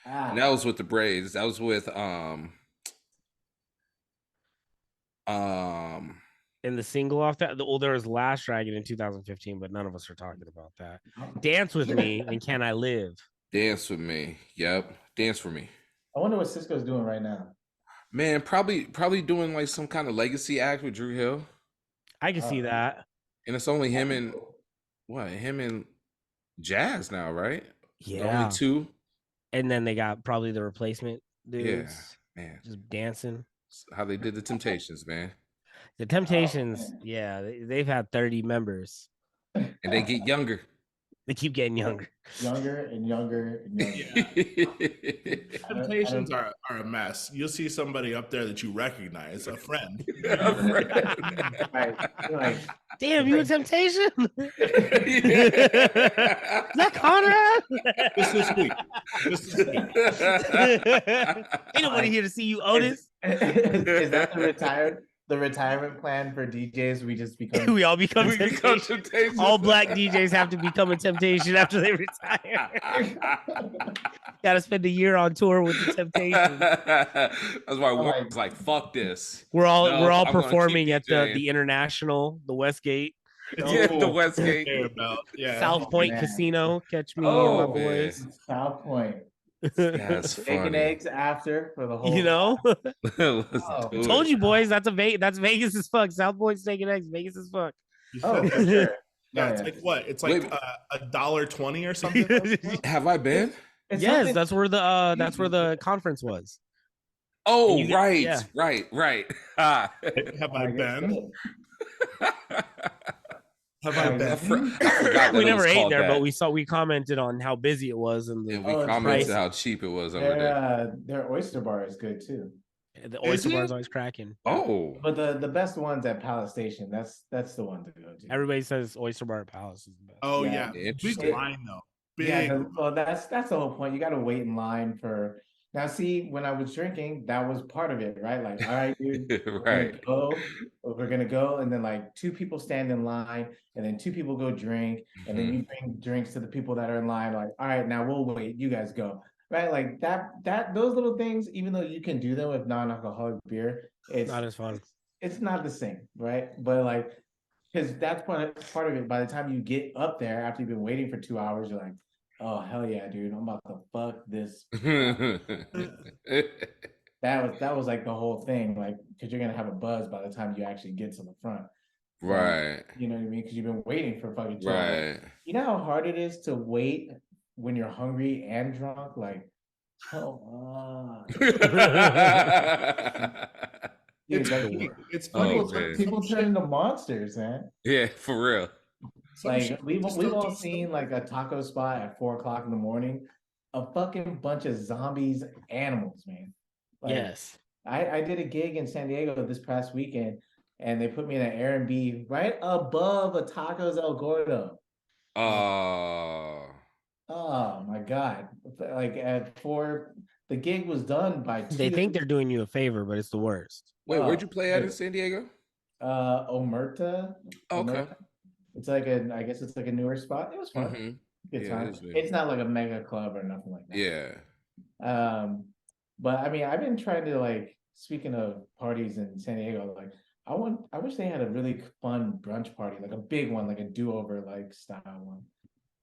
Speaker 2: And that was with the braids. That was with
Speaker 4: And the single off that, there was Last Dragon in 2015, but none of us are talking about that. Dance with Me and Can I Live?
Speaker 2: Dance with Me. Yep. Dance for Me.
Speaker 3: I wonder what Cisco's doing right now.
Speaker 2: Man, probably doing like some kind of legacy act with Drew Hill.
Speaker 4: I can see that.
Speaker 2: And it's only him and Jazz now, right?
Speaker 4: Yeah.
Speaker 2: Only 2.
Speaker 4: And then they got probably the replacement dudes.
Speaker 2: Yeah, man.
Speaker 4: Just dancing.
Speaker 2: How they did the Temptations, man.
Speaker 4: The Temptations, they've had 30 members.
Speaker 2: And they get younger.
Speaker 4: They keep getting younger.
Speaker 3: Younger and younger and younger.
Speaker 1: Temptations are a mess. You'll see somebody up there that you recognize, a friend.
Speaker 3: Like,
Speaker 4: damn, you a Temptation? Is that Conrad?
Speaker 1: This is sweet.
Speaker 4: Ain't nobody here to see you, Otis.
Speaker 3: Is that the retirement plan for DJs? We just become
Speaker 4: we all become Temptation. All black DJs have to become a Temptation after they retire. Got to spend a year on tour with the Temptation.
Speaker 2: That's why Warren's like, fuck this.
Speaker 4: We're all performing at the International, the Westgate.
Speaker 2: Yeah, the Westgate.
Speaker 4: South Point Casino. Catch me and my boys.
Speaker 3: South Point.
Speaker 2: That's funny.
Speaker 3: Bacon eggs after for the whole.
Speaker 4: You know,
Speaker 2: Told
Speaker 4: you boys. That's Vegas as fuck. South Point steak and eggs. Vegas as fuck.
Speaker 3: Oh, for sure.
Speaker 1: Yeah, it's like what? It's like $1.20 or something.
Speaker 2: Have I been?
Speaker 4: Yes, that's where the conference was.
Speaker 2: Oh, right.
Speaker 1: Have I been? Have I been?
Speaker 4: We never ate there, but we commented on how busy it was and
Speaker 2: we commented how cheap it was over there.
Speaker 3: Their oyster bar is good too.
Speaker 4: The oyster bar is always cracking.
Speaker 2: Oh,
Speaker 3: but the best ones at Palace Station. That's the one to go to.
Speaker 4: Everybody says oyster bar at Palace is the best.
Speaker 1: Oh yeah, big line though. Big.
Speaker 3: Yeah, well that's the whole point. You got to wait in line for. Now, see, when I was drinking, that was part of it, right? Like, all right, dude, we're gonna go, and then like 2 people stand in line, and then 2 people go drink, and then you bring drinks to the people that are in line. Like, all right, now we'll wait. You guys go, right? Like those little things, even though you can do them with non-alcoholic beer, it's
Speaker 4: not as fun.
Speaker 3: It's not the same, right? But like, because that's part of it. By the time you get up there, after you've been waiting for 2 hours, you're like, oh hell yeah, dude! I'm about to fuck this. That was like the whole thing, like because you're gonna have a buzz by the time you actually get to the front,
Speaker 2: right?
Speaker 3: You know what I mean? Because you've been waiting for fucking 2 hours. You know how hard it is to wait when you're hungry and drunk? Like,
Speaker 1: it's funny.
Speaker 3: People turn into monsters, man.
Speaker 2: Yeah, for real.
Speaker 3: Like we've all seen like a taco spot at 4:00 in the morning, a fucking bunch of zombies, animals, man. Like,
Speaker 4: yes,
Speaker 3: I did a gig in San Diego this past weekend, and they put me in an Airbnb right above a Tacos El Gordo. Oh my god! Like at 4, the gig was done by 2.
Speaker 4: They think they're doing you a favor, but it's the worst.
Speaker 2: Wait, where'd you play at in San Diego?
Speaker 3: Omerta.
Speaker 2: Okay.
Speaker 3: Omerta. It's like I guess it's like a newer spot. It was fun. Good time. It's not like a mega club or nothing like that.
Speaker 2: Yeah.
Speaker 3: But I mean, I've been trying to like. Speaking of parties in San Diego, like I wish they had a really fun brunch party, like a big one, like a do-over like style one.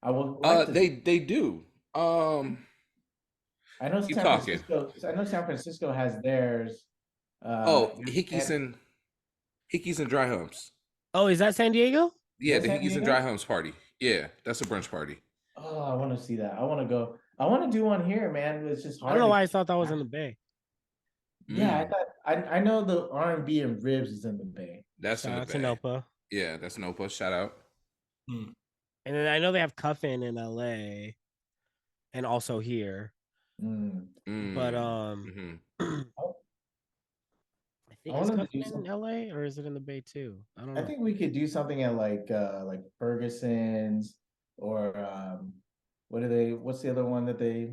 Speaker 3: I will.
Speaker 2: They do.
Speaker 3: I know San Francisco has theirs.
Speaker 2: Hickey's and Hickeys and Dry Humps.
Speaker 4: Oh, is that San Diego?
Speaker 2: Yeah,
Speaker 3: Is
Speaker 2: the
Speaker 3: that San
Speaker 2: Hickeys and
Speaker 3: Diego?
Speaker 2: Dry Humps party. Yeah, that's a brunch party.
Speaker 3: Oh, I want to see that. I want to go. I want to do one here, man. It's just hard.
Speaker 4: I don't know
Speaker 3: to-
Speaker 4: why I thought that was in the Bay.
Speaker 3: Yeah, I
Speaker 2: Mm,
Speaker 3: thought I know the R&B and ribs is in the Bay.
Speaker 2: that's in
Speaker 4: Shout
Speaker 2: the
Speaker 4: out to
Speaker 2: Bay.
Speaker 4: Nopa.
Speaker 2: Yeah, that's Nopa. Shout out.
Speaker 1: Hmm.
Speaker 4: And then I know they have Cuffin in LA and also here.
Speaker 3: Mm.
Speaker 4: But
Speaker 2: Mhm.
Speaker 4: I think
Speaker 3: I
Speaker 4: it's
Speaker 3: wanted to
Speaker 4: Cuffin
Speaker 3: do
Speaker 4: in
Speaker 3: some.
Speaker 4: LA or is it in the Bay too? I don't
Speaker 3: I
Speaker 4: know.
Speaker 3: think we could do something at like Ferguson's or what's the other one that they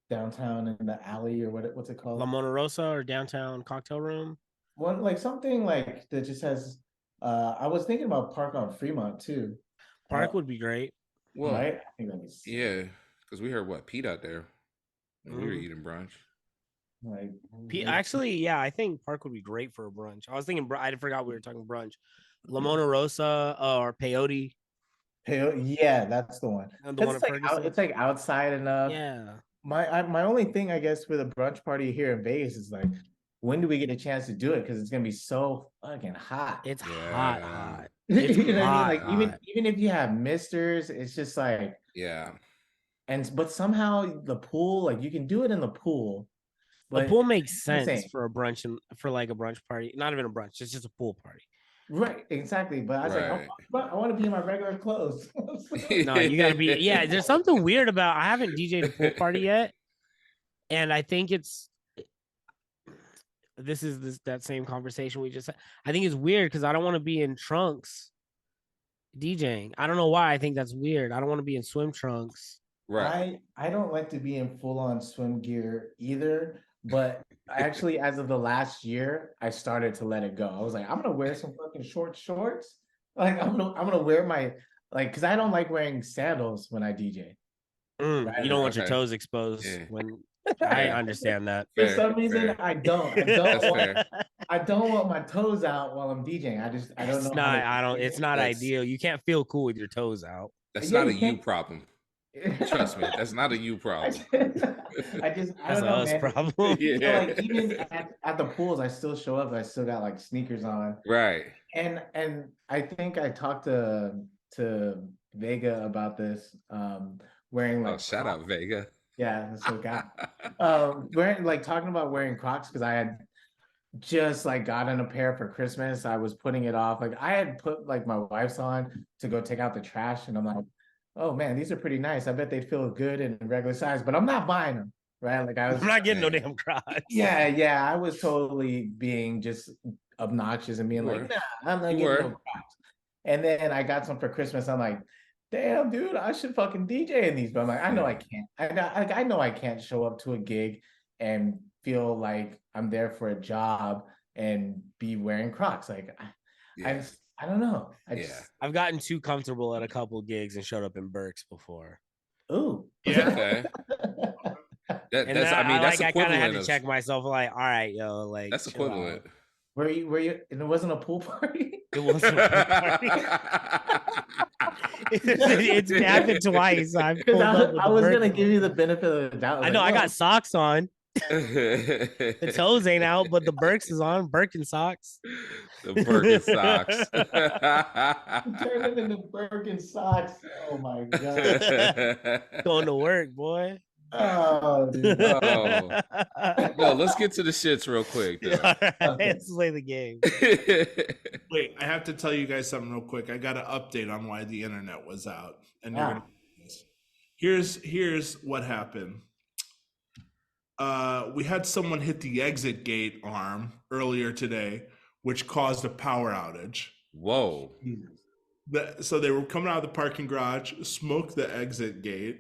Speaker 3: downtown in the alley or what's it
Speaker 4: La
Speaker 3: called?
Speaker 4: Mona Rosa or downtown cocktail room.
Speaker 3: One like something like that just has I was thinking about Park on Fremont too.
Speaker 4: Park would be great.
Speaker 2: Well,
Speaker 3: Right? I think that'd be sick.
Speaker 2: yeah, because we heard what Pete out there, and we were
Speaker 4: Mhm.
Speaker 2: eating brunch.
Speaker 3: Like
Speaker 4: Actually, yeah, I think Park would be great for a brunch. I was thinking, I forgot we were talking brunch. La Mona Rosa or Peyote,
Speaker 3: yeah, that's the one.
Speaker 4: and the
Speaker 3: 'Cause
Speaker 4: one at Ferguson.
Speaker 3: it's like outside enough.
Speaker 4: Yeah,
Speaker 3: My only thing I guess for the brunch party here in Vegas is like, when do we get a chance to do it? Because it's gonna be so fucking hot.
Speaker 4: it's
Speaker 2: Yeah.
Speaker 4: hot.
Speaker 3: You
Speaker 4: It's
Speaker 3: know what I mean?
Speaker 4: hot,
Speaker 3: Like
Speaker 4: hot.
Speaker 3: even if you have misters, it's just like
Speaker 2: Yeah,
Speaker 3: but somehow the pool, like you can do it in the pool,
Speaker 4: The
Speaker 3: but
Speaker 4: pool makes
Speaker 3: it's the
Speaker 4: sense
Speaker 3: same.
Speaker 4: for a brunch and for like a brunch party. Not even a brunch; it's just a pool party.
Speaker 3: Right, exactly. But I was like,
Speaker 2: Right.
Speaker 3: I want to be in my regular clothes.
Speaker 4: No, you gotta be. Yeah, there's something weird about. I haven't DJ'd a pool party yet, and I think it's. This is that same conversation we just had. I think it's weird because I don't want to be in trunks DJing. I don't know why I think that's weird. I don't want to be in swim trunks.
Speaker 2: Right.
Speaker 3: I don't like to be in full on swim gear either, but actually as of the last year, I started to let it go. I was like, I'm gonna wear some fucking shorts. Like I'm gonna wear my like because I don't like wearing sandals when I DJ. Right.
Speaker 4: You don't want your
Speaker 2: Okay.
Speaker 4: toes exposed
Speaker 2: Yeah.
Speaker 4: when I
Speaker 2: Fair.
Speaker 4: understand that.
Speaker 3: For
Speaker 2: Fair,
Speaker 3: some reason,
Speaker 2: fair.
Speaker 3: I don't.
Speaker 2: That's fair.
Speaker 3: I don't want my toes out while I'm DJing. I don't
Speaker 4: It's
Speaker 3: know.
Speaker 4: not.
Speaker 3: How to
Speaker 4: It's not
Speaker 2: That's-
Speaker 4: ideal. You can't feel cool with your toes out.
Speaker 2: That's
Speaker 3: Yeah,
Speaker 2: not a
Speaker 3: you
Speaker 2: you
Speaker 3: can't-
Speaker 2: problem. Trust me, that's not a you
Speaker 3: I
Speaker 2: problem.
Speaker 3: just I
Speaker 4: That's
Speaker 3: don't
Speaker 4: a
Speaker 3: know,
Speaker 4: us
Speaker 3: man.
Speaker 4: problem.
Speaker 3: So,
Speaker 2: Yeah.
Speaker 3: like even at the pools, I still show up. I still got like sneakers on,
Speaker 2: Right.
Speaker 3: and I think I talked to Vega about this. Wearing
Speaker 2: Oh,
Speaker 3: like
Speaker 2: shout out Vega.
Speaker 3: yeah, that's so guy. Wearing like talking about wearing Crocs because I had just like gotten a pair for Christmas. I was putting it off. Like I had put like my wife's on to go take out the trash, and I'm like, oh man, these are pretty nice. I bet they'd feel good in regular size, but I'm not buying them. Right. Like I was
Speaker 4: I'm not getting no
Speaker 2: Yeah.
Speaker 4: damn Crocs.
Speaker 3: yeah, I was totally being just obnoxious and being
Speaker 2: You
Speaker 3: like,
Speaker 2: were.
Speaker 3: nah, I'm not
Speaker 2: You
Speaker 3: getting
Speaker 2: were.
Speaker 3: no Crocs. And then I got some for Christmas. I'm like, damn, dude, I should fucking DJ in these. But I'm like, I know I can't. I know I can't show up to a gig and feel like I'm there for a job and be wearing Crocs. Like,
Speaker 2: Yeah.
Speaker 3: I don't know.
Speaker 2: Yeah.
Speaker 4: I've gotten too comfortable at a couple gigs and showed up in Burks before.
Speaker 3: Ooh.
Speaker 1: Yeah.
Speaker 2: Okay.
Speaker 4: And
Speaker 2: That's. I mean, that's
Speaker 4: I kind of had
Speaker 2: equivalent
Speaker 4: to
Speaker 2: of.
Speaker 4: check myself. Like, all right, yo, like
Speaker 2: That's
Speaker 4: chill out.
Speaker 2: equivalent.
Speaker 3: Were you? And it wasn't a pool party.
Speaker 4: It wasn't a pool party. It's happened twice. I
Speaker 3: Because
Speaker 4: pulled up with
Speaker 3: I
Speaker 4: the
Speaker 3: was
Speaker 4: Birks
Speaker 3: gonna give you
Speaker 4: on.
Speaker 3: the benefit of the doubt.
Speaker 4: I know I got socks on.
Speaker 2: The
Speaker 4: The toes ain't out, but the Birks is on. Birkin socks.
Speaker 2: Birkenstocks.
Speaker 3: Turn it into Birkin socks. Oh my god.
Speaker 4: Going to work, boy.
Speaker 3: Oh, dude.
Speaker 2: Oh. No, let's get to the shits real quick, though.
Speaker 4: All right,
Speaker 3: Okay.
Speaker 4: let's play the game.
Speaker 1: Wait, I have to tell you guys something real quick. I got an update on why the internet was out, and you're
Speaker 3: Ah.
Speaker 1: gonna. Here's what happened. We had someone hit the exit gate arm earlier today, which caused a power outage.
Speaker 2: Whoa.
Speaker 1: So they were coming out of the parking garage, smoked the exit gate.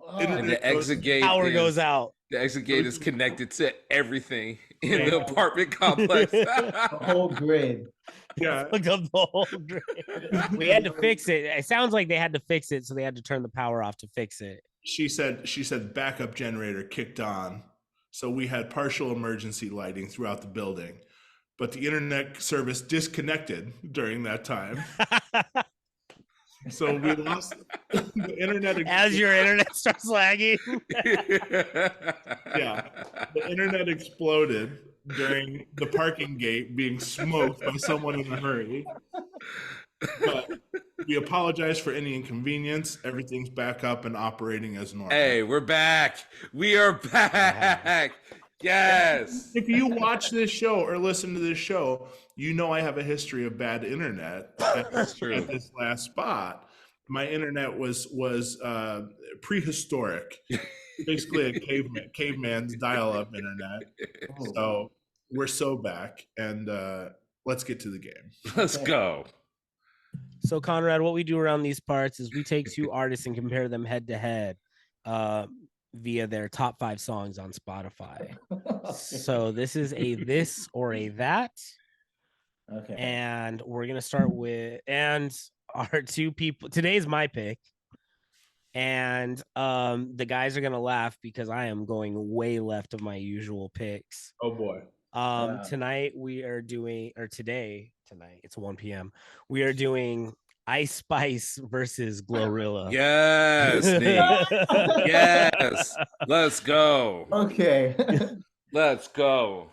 Speaker 3: Oh,
Speaker 2: And the exit gate
Speaker 4: Power
Speaker 2: is,
Speaker 4: goes out.
Speaker 2: The exit gate is connected to everything in the apartment complex.
Speaker 3: the whole grid.
Speaker 1: Yeah,
Speaker 4: Looked up the whole grid. We had to fix it. It sounds like they had to fix it, so they had to turn the power off to fix it.
Speaker 1: she said backup generator kicked on, so we had partial emergency lighting throughout the building, but the internet service disconnected during that time. So we lost the internet.
Speaker 4: As your internet starts lagging.
Speaker 1: Yeah, the internet exploded, during the parking gate being smoked by someone in a hurry. But we apologize for any inconvenience. Everything's back up and operating as normal.
Speaker 2: Hey, we're back. We are back. Yes.
Speaker 1: If you watch this show or listen to this show, you know I have a history of bad internet
Speaker 2: That's true.
Speaker 1: at this last spot. My internet was prehistoric, basically a caveman's dial-up internet. So we're so back, and let's get to the game.
Speaker 2: Let's go.
Speaker 4: So Conrad, what we do around these parts is we take two artists and compare them head to head via their top 5 songs on Spotify. So this is a this or a that.
Speaker 3: Okay.
Speaker 4: And we're gonna start with our two people. Today's my pick. And the guys are gonna laugh because I am going way left of my usual picks.
Speaker 1: Oh boy.
Speaker 4: Tonight it's 1 p.m. We are doing Ice Spice versus Glorilla.
Speaker 2: Yes, Nate. Yes. Let's go.
Speaker 3: Okay.
Speaker 2: Let's go.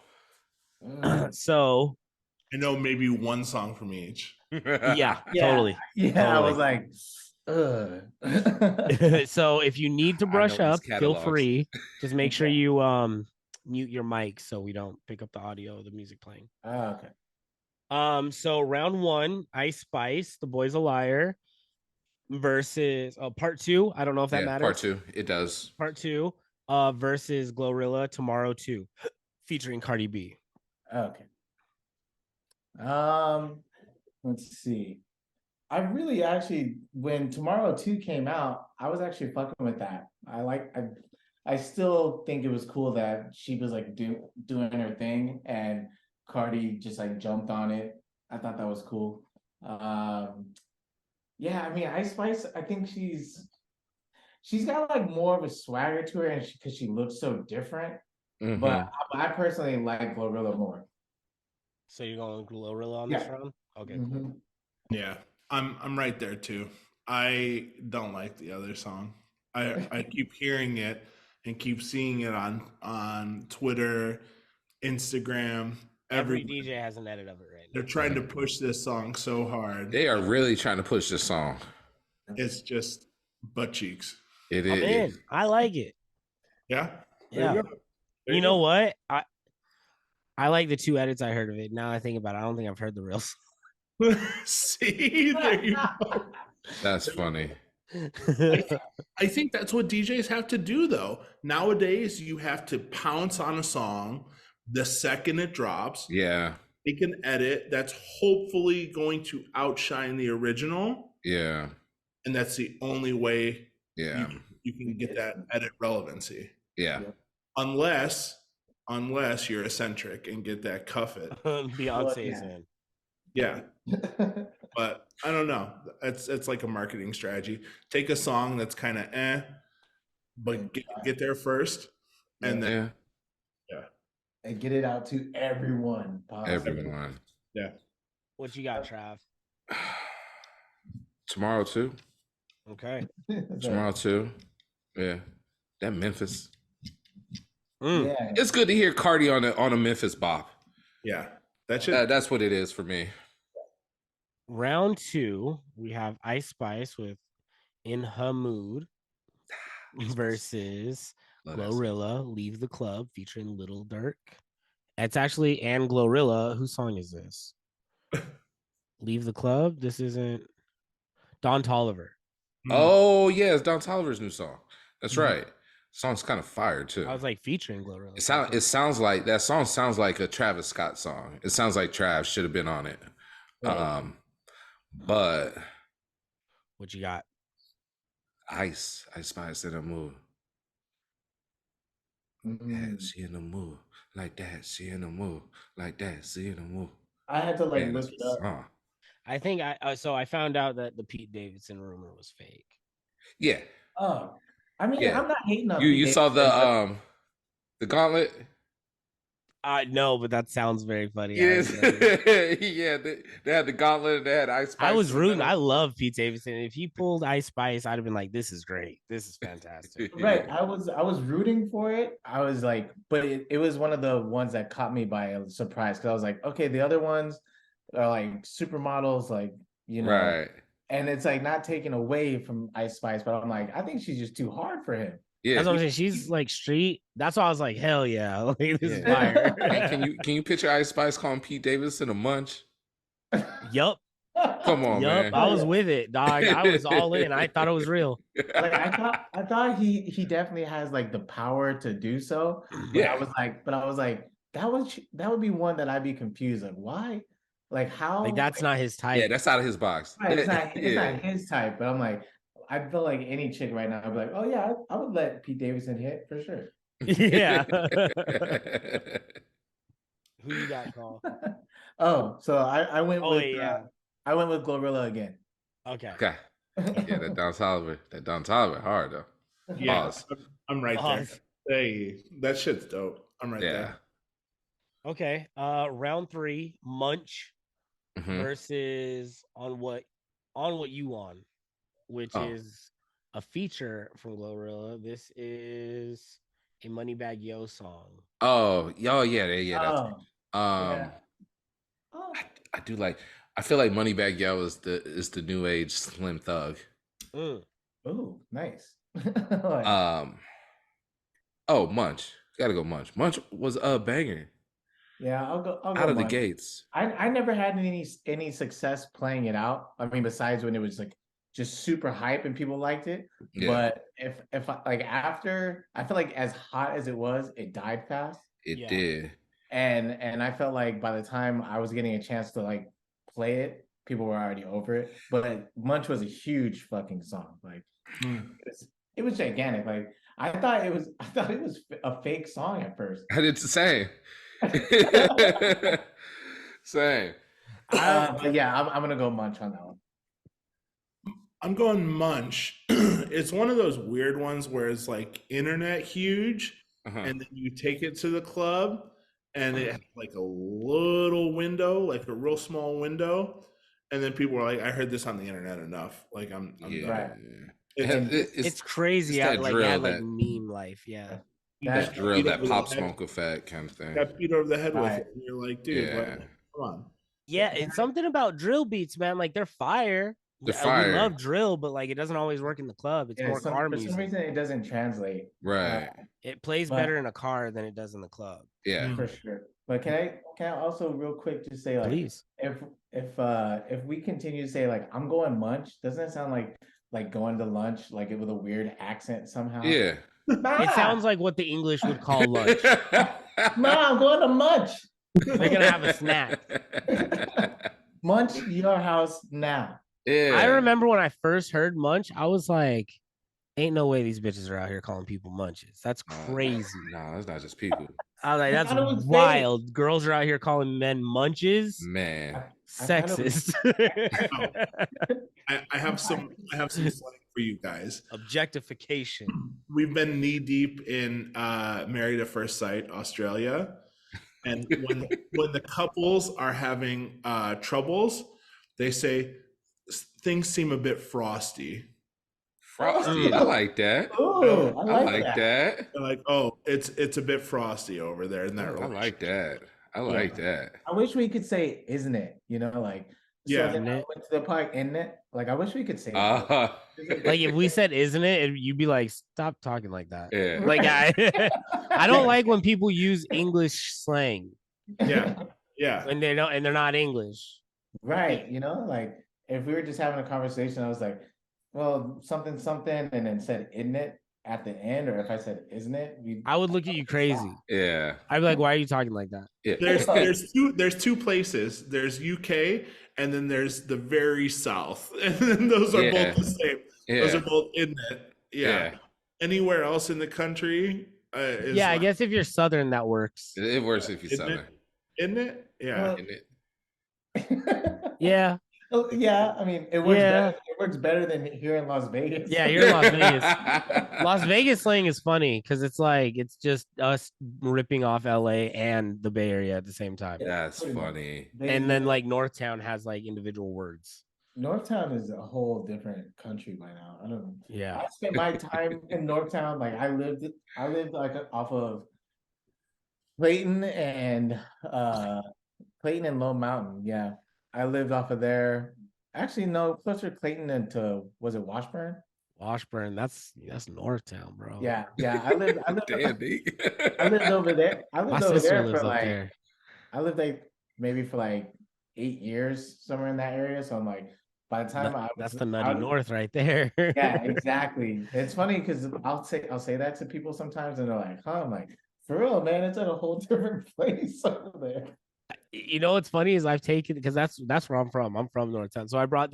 Speaker 4: So
Speaker 1: I know maybe one song from each.
Speaker 4: yeah,
Speaker 3: Yeah.
Speaker 4: totally.
Speaker 3: Yeah, I
Speaker 4: Totally.
Speaker 3: was like, ugh.
Speaker 4: So if you need to
Speaker 2: I
Speaker 4: brush
Speaker 2: know these
Speaker 4: up, feel
Speaker 2: catalogs.
Speaker 4: free. Just make sure you mute your mic so we don't pick up the audio of the music playing.
Speaker 3: Okay.
Speaker 4: So round 1, Ice Spice, The Boy's a Liar versus part 2. I don't know if that matters.
Speaker 2: Part 2. It does.
Speaker 4: Part 2 versus Glorilla Tomorrow 2 featuring Cardi B.
Speaker 3: Okay. Let's see. I really actually, when Tomorrow 2 came out, I was actually fucking with that. I still think it was cool that she was like doing her thing and Cardi just like jumped on it. I thought that was cool. Yeah, I mean, Ice Spice, I think she's got like more of a swagger to her, and because she looks so different.
Speaker 2: Mhm.
Speaker 3: But I personally like Glorilla more.
Speaker 4: So you're going Glorilla on this round? Okay, cool.
Speaker 3: Mhm.
Speaker 1: Yeah, I'm right there too. I don't like the other song. I keep hearing it and keep seeing it on Twitter, Instagram.
Speaker 4: Every DJ has an edit of it right now.
Speaker 1: They're trying to push this song so hard.
Speaker 2: They are really trying to push this song.
Speaker 1: It's just butt cheeks.
Speaker 2: It
Speaker 4: I'm
Speaker 2: is.
Speaker 4: in. I like it.
Speaker 1: Yeah.
Speaker 4: Yeah.
Speaker 1: There
Speaker 4: You
Speaker 1: you
Speaker 4: know
Speaker 1: go.
Speaker 4: what? I like the 2 edits I heard of it. Now I think about it, I don't think I've heard the real song.
Speaker 1: See, there you go.
Speaker 2: That's funny.
Speaker 1: I think that's what DJs have to do, though. Nowadays, you have to pounce on a song the second it drops.
Speaker 2: Yeah.
Speaker 1: Make an edit that's hopefully going to outshine the original,
Speaker 2: Yeah.
Speaker 1: and that's the only way
Speaker 2: Yeah.
Speaker 1: you can get that edit relevancy.
Speaker 2: Yeah.
Speaker 1: Unless you're eccentric and get that cuff it.
Speaker 4: Beyonce's
Speaker 3: yeah.
Speaker 4: in.
Speaker 1: Yeah. But I don't know. It's like a marketing strategy. Take a song that's kind of but get there first, and then
Speaker 2: Yeah.
Speaker 3: And get it out to everyone.
Speaker 2: Everyone.
Speaker 1: yeah.
Speaker 4: What you got, Trav?
Speaker 2: Tomorrow 2.
Speaker 4: Okay.
Speaker 2: Tomorrow 2. Yeah. That Memphis.
Speaker 3: Yeah.
Speaker 2: It's good to hear Cardi on a Memphis bop.
Speaker 1: Yeah. That's
Speaker 2: what it is for me.
Speaker 4: Round 2, we have Ice Spice with In Her Mood versus Glorilla Leave the Club featuring Little Durk. It's actually and Glorilla. Whose song is this? Leave the Club? This isn't Don Toliver.
Speaker 2: Oh yeah, it's Don Toliver's new song. That's right. Song's kind of fire too.
Speaker 4: I was like featuring Glorilla.
Speaker 2: It sounds like that song sounds like a Travis Scott song. It sounds like Trav should have been on it. But
Speaker 4: what you got?
Speaker 2: Ice Spice in the mood. Yeah, she in the mood. Like that, she in the mood. Like that, she in the mood.
Speaker 3: I had to like
Speaker 2: Man,
Speaker 3: look it up.
Speaker 4: I think I found out that the Pete Davidson rumor was fake.
Speaker 2: Yeah.
Speaker 3: I mean,
Speaker 2: Yeah.
Speaker 3: I'm not hating on
Speaker 2: You saw the gauntlet?
Speaker 4: No, but that sounds very funny.
Speaker 2: Yes. Yeah, they had the gauntlet. They had Ice Spice.
Speaker 4: I was
Speaker 2: in the
Speaker 4: rooting.
Speaker 2: middle.
Speaker 4: I love Pete Davidson. If he pulled Ice Spice, I'd have been like, "This is great. This is fantastic."
Speaker 3: Right. I was rooting for it. I was like, but it was one of the ones that caught me by a surprise because I was like, okay, the other ones are like supermodels, like,
Speaker 2: Right.
Speaker 3: and it's like not taken away from Ice Spice, but I'm like, I think she's just too hard for him.
Speaker 2: Yeah.
Speaker 4: That's what I'm saying. She's like street. That's why I was like, "Hell yeah!" Like this is
Speaker 2: Yeah.
Speaker 4: fire.
Speaker 2: Hey, can you picture Ice Spice calling Pete Davidson a munch?
Speaker 4: Yup.
Speaker 2: Come on,
Speaker 4: Yup.
Speaker 2: man.
Speaker 4: I was with it, dog. I was all in. I thought it was real.
Speaker 3: Like I thought he definitely has like the power to do so. But
Speaker 2: Yeah.
Speaker 3: I was like, that would be one that I'd be confused. Like, why? Like how
Speaker 4: Like that's not his type.
Speaker 2: Yeah, that's out of his box.
Speaker 3: right, it's
Speaker 2: Yeah.
Speaker 3: not his type, but I'm like, I feel like any chick right now, I'd be like, oh yeah, I would let Pete Davidson hit for sure.
Speaker 4: Yeah. Who you got, Call?
Speaker 3: Oh, so I went
Speaker 4: Oh
Speaker 3: with
Speaker 4: yeah.
Speaker 3: I went with Glorilla again.
Speaker 4: Okay.
Speaker 2: Okay. Yeah, that Don Toliver hard though.
Speaker 1: Yeah,
Speaker 2: Pause.
Speaker 1: I'm right there.
Speaker 4: Pause.
Speaker 1: Hey, that shit's dope. I'm right
Speaker 2: Yeah.
Speaker 1: there.
Speaker 4: Okay. Round 3, Munch
Speaker 2: Mhm.
Speaker 4: versus on what you want, which
Speaker 2: Oh.
Speaker 4: is a feature from Glorilla. This is a Moneybag Yo song.
Speaker 2: Oh, yeah, that's
Speaker 3: Oh, yeah. Oh.
Speaker 2: I do like. I feel like Moneybag Yo is the new age Slim Thug.
Speaker 4: Mm.
Speaker 3: Ooh, nice. Like,
Speaker 2: Oh, Munch, gotta go Munch. Munch was a banger
Speaker 3: yeah, I'll go
Speaker 2: out of the
Speaker 3: Munch.
Speaker 2: gates.
Speaker 3: I never had any success playing it out. I mean, besides when it was like just super hype and people liked it.
Speaker 2: Yeah.
Speaker 3: But if like after, I feel like as hot as it was, it died fast.
Speaker 2: It
Speaker 4: Yeah.
Speaker 2: did.
Speaker 3: And I felt like by the time I was getting a chance to like play it, people were already over it. But Munch was a huge fucking song. Like it was gigantic. Like I thought it was a fake song at first.
Speaker 2: I did the same. Same.
Speaker 3: But yeah, I'm gonna go Munch on that one.
Speaker 1: I'm going Munch. It's one of those weird ones where it's like internet huge,
Speaker 2: Uh-huh.
Speaker 1: and then you take it to the club, and it has like a little window, like a real small window, and then people are like, "I heard this on the internet enough." Like I'm
Speaker 2: Yeah.
Speaker 3: Right.
Speaker 4: It's crazy.
Speaker 2: it's
Speaker 4: I
Speaker 2: that
Speaker 4: like
Speaker 2: drill
Speaker 4: had like
Speaker 2: that-
Speaker 4: meme life. Yeah.
Speaker 2: that drill,
Speaker 1: beat
Speaker 2: that
Speaker 1: over the
Speaker 2: pop
Speaker 1: head-
Speaker 2: smoke effect kind of thing.
Speaker 1: got beat over the head with
Speaker 3: Right.
Speaker 1: it, and you're like, "Dude,
Speaker 2: Yeah.
Speaker 1: come on."
Speaker 4: Yeah, it's something about drill beats, man. Like they're fire.
Speaker 2: They're
Speaker 4: Yeah,
Speaker 2: fire.
Speaker 4: We love drill, but like it doesn't always work in the club. It's
Speaker 3: Yeah,
Speaker 4: more car
Speaker 3: for some
Speaker 4: music.
Speaker 3: reason it doesn't translate.
Speaker 2: Right.
Speaker 4: It plays
Speaker 3: But-
Speaker 4: better in a car than it does in the club.
Speaker 2: Yeah.
Speaker 3: For sure. But can I also real quick just say like
Speaker 4: Please.
Speaker 3: if we continue to say like I'm going Munch, doesn't it sound like going to lunch like it with a weird accent somehow?
Speaker 2: Yeah.
Speaker 3: Nah,
Speaker 4: It sounds like what the English would call lunch.
Speaker 3: nah, I'm going to Munch.
Speaker 4: They're gonna have a snack.
Speaker 3: Munch your house now.
Speaker 2: Yeah.
Speaker 4: I remember when I first heard Munch, I was like, "Ain't no way these bitches are out here calling people munches. That's crazy."
Speaker 2: No, it's not just people.
Speaker 4: I was like,
Speaker 3: I
Speaker 4: "That's
Speaker 3: thought it was fake.
Speaker 4: wild." Girls are out here calling men munches.
Speaker 2: Man.
Speaker 3: I thought it was-
Speaker 4: Sexist.
Speaker 1: I have some slang for you guys.
Speaker 4: Objectification.
Speaker 1: We've been knee deep in Married at First Sight, Australia, and when the couples are having troubles, they say things seem a bit frosty.
Speaker 2: Frosty. I like that.
Speaker 3: Ooh, I
Speaker 2: I
Speaker 3: like,
Speaker 2: like
Speaker 3: that.
Speaker 2: that.
Speaker 1: They're like, "Oh, it's a bit frosty over there in that
Speaker 2: I
Speaker 1: relationship."
Speaker 2: like that. I like that.
Speaker 3: I wish we could say, isn't it? You know, like
Speaker 1: Yeah.
Speaker 3: So then I went to the park, isn't it? Like I wish we could say that.
Speaker 4: Like if we said "isn't it," you'd be like, "Stop talking like that."
Speaker 2: Yeah.
Speaker 4: Like I don't like when people use English slang
Speaker 1: Yeah, yeah.
Speaker 4: when they don't and they're not English.
Speaker 3: Right, you know, like if we were just having a conversation, I was like, well, something, and then said, isn't it at the end, or if I said, isn't it?
Speaker 4: I would look at you crazy.
Speaker 2: Yeah.
Speaker 4: I'd be like, "Why are you talking like that?"
Speaker 2: Yeah.
Speaker 1: There's two places. There's UK, and then there's the very south, and then those are
Speaker 2: Yeah.
Speaker 1: both the same. Those
Speaker 2: Yeah.
Speaker 1: are both in it. Yeah.
Speaker 2: Yeah.
Speaker 1: Anywhere else in the country, is
Speaker 4: Yeah, I
Speaker 1: like,
Speaker 4: guess if you're Southern, that works.
Speaker 2: It works if you're
Speaker 1: Isn't it?
Speaker 2: Southern.
Speaker 1: Isn't it? Yeah.
Speaker 3: Well,
Speaker 2: Isn't it?
Speaker 4: Yeah,
Speaker 3: Oh, yeah, I mean, it works
Speaker 4: Yeah.
Speaker 3: better. It works better than here in Las Vegas.
Speaker 4: Yeah, you're in Las Vegas. Las Vegas slang is funny because it's like it's just us ripping off LA and the Bay Area at the same time.
Speaker 2: That's
Speaker 3: Pretty much.
Speaker 2: funny.
Speaker 4: And then like Northtown has like individual words.
Speaker 3: Northtown is a whole different country by now. I don't know.
Speaker 4: Yeah.
Speaker 3: I spent my time in Northtown. Like I lived like off of Clayton and Lone Mountain. Yeah. I lived off of there. Actually, no, closer to Clayton than to was it Washburn?
Speaker 4: Washburn, that's Northtown, bro.
Speaker 3: Yeah, yeah. I lived
Speaker 2: Damn, D.
Speaker 3: I lived over there. I
Speaker 4: My
Speaker 3: lived over
Speaker 4: sister
Speaker 3: there
Speaker 4: lives
Speaker 3: for
Speaker 4: up
Speaker 3: like
Speaker 4: there.
Speaker 3: I lived like maybe for like 8 years somewhere in that area. So I'm like, by the time
Speaker 4: That's the nutty north right there.
Speaker 3: Yeah, exactly. It's funny because I'll say that to people sometimes, and they're like, "Huh?" I'm like, "For real, man, it's at a whole different place over there."
Speaker 4: You know what's funny is I've taken because that's where I'm from. I'm from Northtown, so I've brought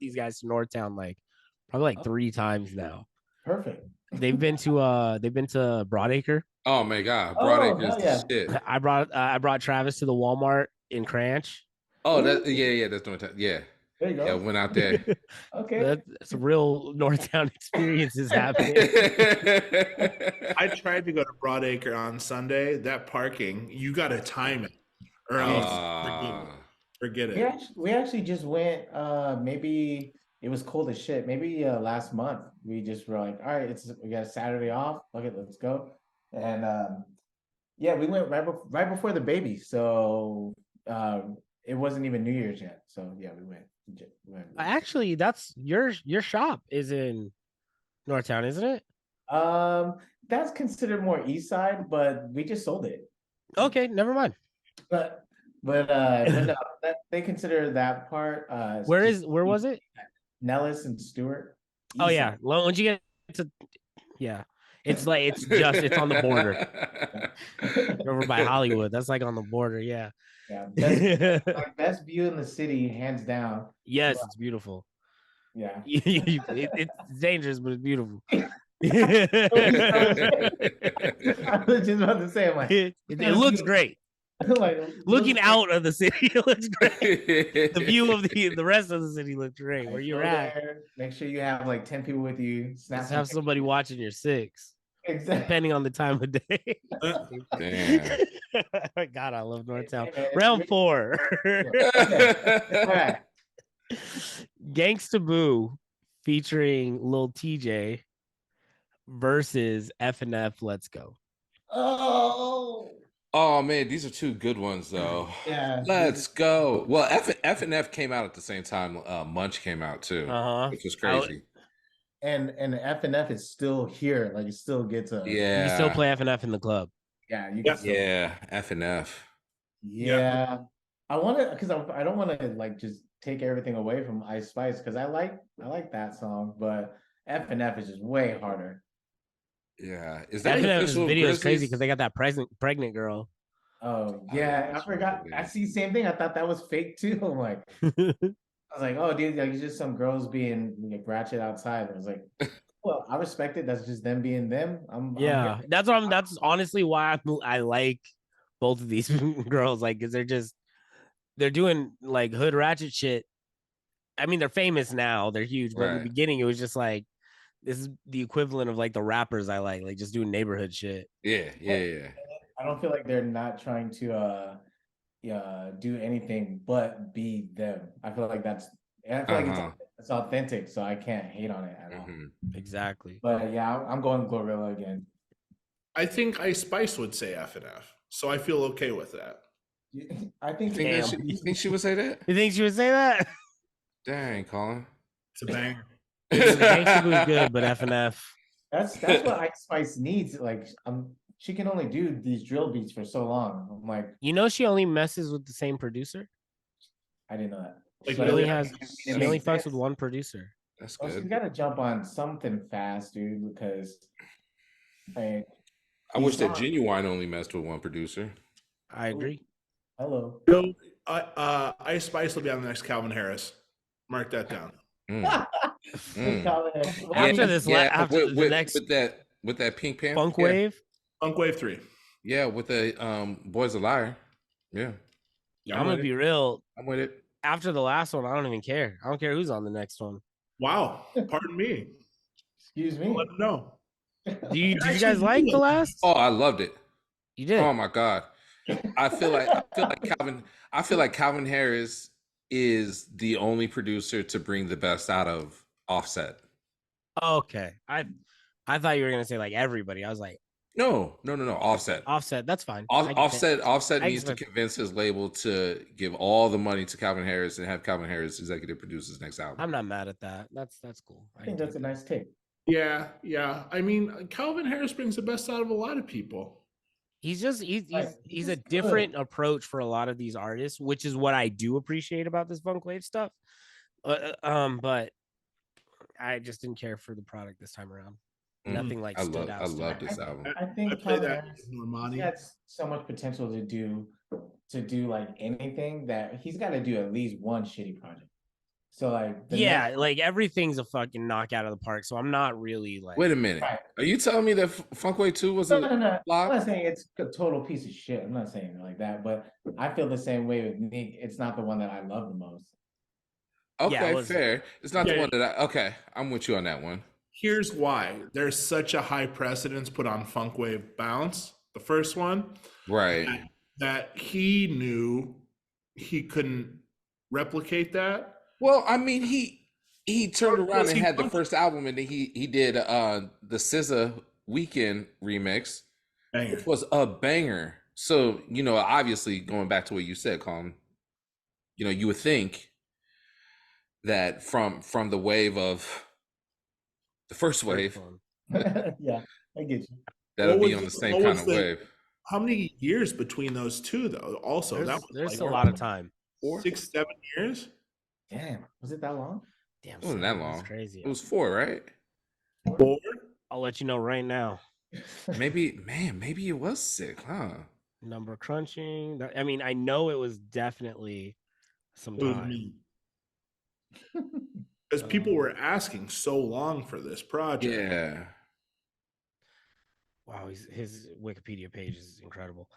Speaker 4: these guys to Northtown like probably like 3 times now.
Speaker 3: Perfect.
Speaker 4: They've been to Broadacre.
Speaker 2: Oh my God,
Speaker 3: Oh,
Speaker 2: Broadacre is
Speaker 3: hell
Speaker 2: the
Speaker 3: yeah.
Speaker 2: shit.
Speaker 4: I brought Travis to the Walmart in Cranch.
Speaker 2: Oh, that's Northtown. Yeah,
Speaker 3: There you go.
Speaker 2: yeah, went out there.
Speaker 3: Okay.
Speaker 4: That's a real Northtown experiences happening.
Speaker 1: I tried to go to Broadacre on Sunday. That parking, you got to time it, or else forget it.
Speaker 3: We actually just went. Maybe it was cold as shit. Maybe last month we just were like, all right, we got a Saturday off. Okay, let's go. And yeah, we went right before the baby, so it wasn't even New Year's yet. So yeah, we went.
Speaker 4: Actually, that's your shop is in Northtown, isn't it?
Speaker 3: That's considered more east side, but we just sold it.
Speaker 4: Okay, never mind.
Speaker 3: But no, they consider that part.
Speaker 4: Where was it?
Speaker 3: Nellis and Stewart.
Speaker 4: Oh yeah, once you get to it's like it's on the border. Over by Hollywood. That's like on the border. Yeah.
Speaker 3: Yeah. Best view in the city, hands down.
Speaker 4: Yes, it's beautiful.
Speaker 3: Yeah.
Speaker 4: It's dangerous, but it's beautiful.
Speaker 3: I was just about to say, I'm like,
Speaker 4: it looks great.
Speaker 3: Like
Speaker 4: Looking out of the city, it looks great. The view of the rest of the city looks great. Where you're at,
Speaker 3: make sure you have like 10 people with you.
Speaker 4: Just have somebody watching your 6.
Speaker 3: Exactly.
Speaker 4: Depending on the time of day.
Speaker 2: Damn.
Speaker 4: God, I love Northtown. Round 4.
Speaker 3: All right.
Speaker 4: Gangsta Boo featuring Lil TJ versus F&F Let's Go.
Speaker 2: Oh man, these are 2 good ones though.
Speaker 3: Yeah.
Speaker 2: Let's go. Well, F&F came out at the same time Munch came out too, which was crazy.
Speaker 3: And F&F is still here. Like it still gets a
Speaker 2: yeah.
Speaker 4: You still play F&F in the club.
Speaker 3: Yeah, you can still
Speaker 2: F&F.
Speaker 3: Yeah. I want to because I don't want to like just take everything away from Ice Spice because I like that song, but F&F is just way harder.
Speaker 2: Yeah, is that
Speaker 4: F&F's video is crazy because they got that pregnant girl.
Speaker 3: Oh yeah, I forgot. I see the same thing. I thought that was fake too. I'm like, I was like, oh dude, like it's just some girls being like ratchet outside. I was like, well, I respect it. That's just them being them.
Speaker 4: That's honestly why I like both of these girls. Like, cause they're doing like hood ratchet shit. I mean, they're famous now. They're huge, but in the beginning, it was just like. This is the equivalent of like the rappers I like just doing neighborhood shit.
Speaker 2: Yeah.
Speaker 3: I don't feel like they're not trying to do anything but be them. I feel like it's authentic, so I can't hate on it at all.
Speaker 4: Exactly.
Speaker 3: But yeah, I'm going Glorilla again.
Speaker 1: I think Ice Spice would say F&F, so I feel okay with that.
Speaker 3: I think.
Speaker 2: You think she would say that?
Speaker 4: You think she would say that?
Speaker 2: Dang, Colin.
Speaker 1: It's a banger.
Speaker 4: Gangsta Boo's good, but F&F.
Speaker 3: That's what Ice Spice needs. Like, she can only do these drill beats for so long. I'm like,
Speaker 4: she only messes with the same producer.
Speaker 3: I didn't know that.
Speaker 4: Like, she only fucks with one producer.
Speaker 2: That's good.
Speaker 3: So you gotta jump on something fast, dude. Because
Speaker 2: I wish that Genuine only messed with one producer.
Speaker 4: I agree.
Speaker 3: Hello.
Speaker 1: Ice Spice will be on the next Calvin Harris. Mark that down.
Speaker 4: After this, after the next
Speaker 2: with that Pink Panther
Speaker 4: Funk Wave,
Speaker 1: Funk Wave 3.
Speaker 2: Yeah, with the Boy's a Liar. Yeah,
Speaker 4: I'm gonna be real.
Speaker 2: I'm with it.
Speaker 4: after the last one, I don't even care. I don't care who's on the next one.
Speaker 1: Wow. Pardon me.
Speaker 3: Excuse
Speaker 1: Let
Speaker 3: me.
Speaker 1: them know.
Speaker 4: Did you
Speaker 1: Actually,
Speaker 4: guys like the last?
Speaker 2: Oh, I loved it.
Speaker 4: You did.
Speaker 2: Oh my god. I feel like Calvin Harris is the only producer to bring the best out of Offset.
Speaker 4: Okay. I thought you were gonna say like everybody. I was like,
Speaker 2: No. Offset.
Speaker 4: Offset. That's fine. I get it.
Speaker 2: Offset
Speaker 4: I
Speaker 2: needs to
Speaker 4: expect-
Speaker 2: convince his label to give all the money to Calvin Harris and have Calvin Harris executive produce his next album.
Speaker 4: I'm not mad at that. That's cool.
Speaker 3: I think that's a nice take.
Speaker 1: Yeah, yeah. I mean, Calvin Harris brings the best out of a lot of people.
Speaker 4: He's just
Speaker 3: Like,
Speaker 4: he's a
Speaker 3: just
Speaker 4: different approach for a lot of these artists, which is what I do appreciate about this funk wave stuff. But I just didn't care for the product this time around. Nothing like stood out.
Speaker 2: I love this album.
Speaker 3: I think
Speaker 1: I play
Speaker 3: Calvin
Speaker 1: that
Speaker 3: Harris,
Speaker 1: with Normani.
Speaker 3: he has so much potential to do like anything that he's got to do at least one shitty project. So like
Speaker 4: Yeah, like everything's a fucking knockout of the park. So I'm not really like.
Speaker 2: Wait a minute.
Speaker 3: Right.
Speaker 2: Are you telling me that Funkway 2 was
Speaker 3: No,
Speaker 2: a
Speaker 3: no, no. I'm
Speaker 2: flop?
Speaker 3: not saying it's a total piece of shit. I'm not saying it like that, but I feel the same way with Nick. It's not the one that I love the most.
Speaker 2: Okay,
Speaker 4: it was-
Speaker 2: fair. It's not the
Speaker 1: Yeah.
Speaker 2: one that okay, I'm with you on that one.
Speaker 1: Here's why. There's such a high precedence put on Funk Wave Bounce, the first one,
Speaker 2: Right.
Speaker 1: that he knew he couldn't replicate that.
Speaker 2: Well, I mean, he turned
Speaker 1: Or
Speaker 2: around
Speaker 1: was
Speaker 2: and
Speaker 1: he
Speaker 2: had the
Speaker 1: funk-
Speaker 2: first album, and then he did the SZA Weekend remix,
Speaker 1: Banger.
Speaker 2: which was a banger. So obviously, going back to what you said, Colin, you would think that from the wave of the first wave,
Speaker 3: Yeah, I get you.
Speaker 2: that'll
Speaker 1: What
Speaker 2: be
Speaker 1: was
Speaker 2: on the
Speaker 1: the-
Speaker 2: same
Speaker 1: what
Speaker 2: kind
Speaker 1: was
Speaker 2: of
Speaker 1: the-
Speaker 2: wave.
Speaker 1: How many years between those two, though? Also, that was
Speaker 4: There's
Speaker 1: like
Speaker 4: a lot of time.
Speaker 1: 6, 7 years.
Speaker 3: Damn, was it that long?
Speaker 4: Damn,
Speaker 2: It wasn't
Speaker 4: son,
Speaker 2: that long.
Speaker 4: That's crazy.
Speaker 2: It was 4, right?
Speaker 1: 4.
Speaker 4: I'll let you know right now.
Speaker 2: Maybe it was 6, huh?
Speaker 4: Number crunching. I mean, I know it was definitely some
Speaker 1: It was
Speaker 4: time.
Speaker 1: me. Because people were asking so long for this project.
Speaker 2: Yeah.
Speaker 4: Wow, his Wikipedia page is incredible.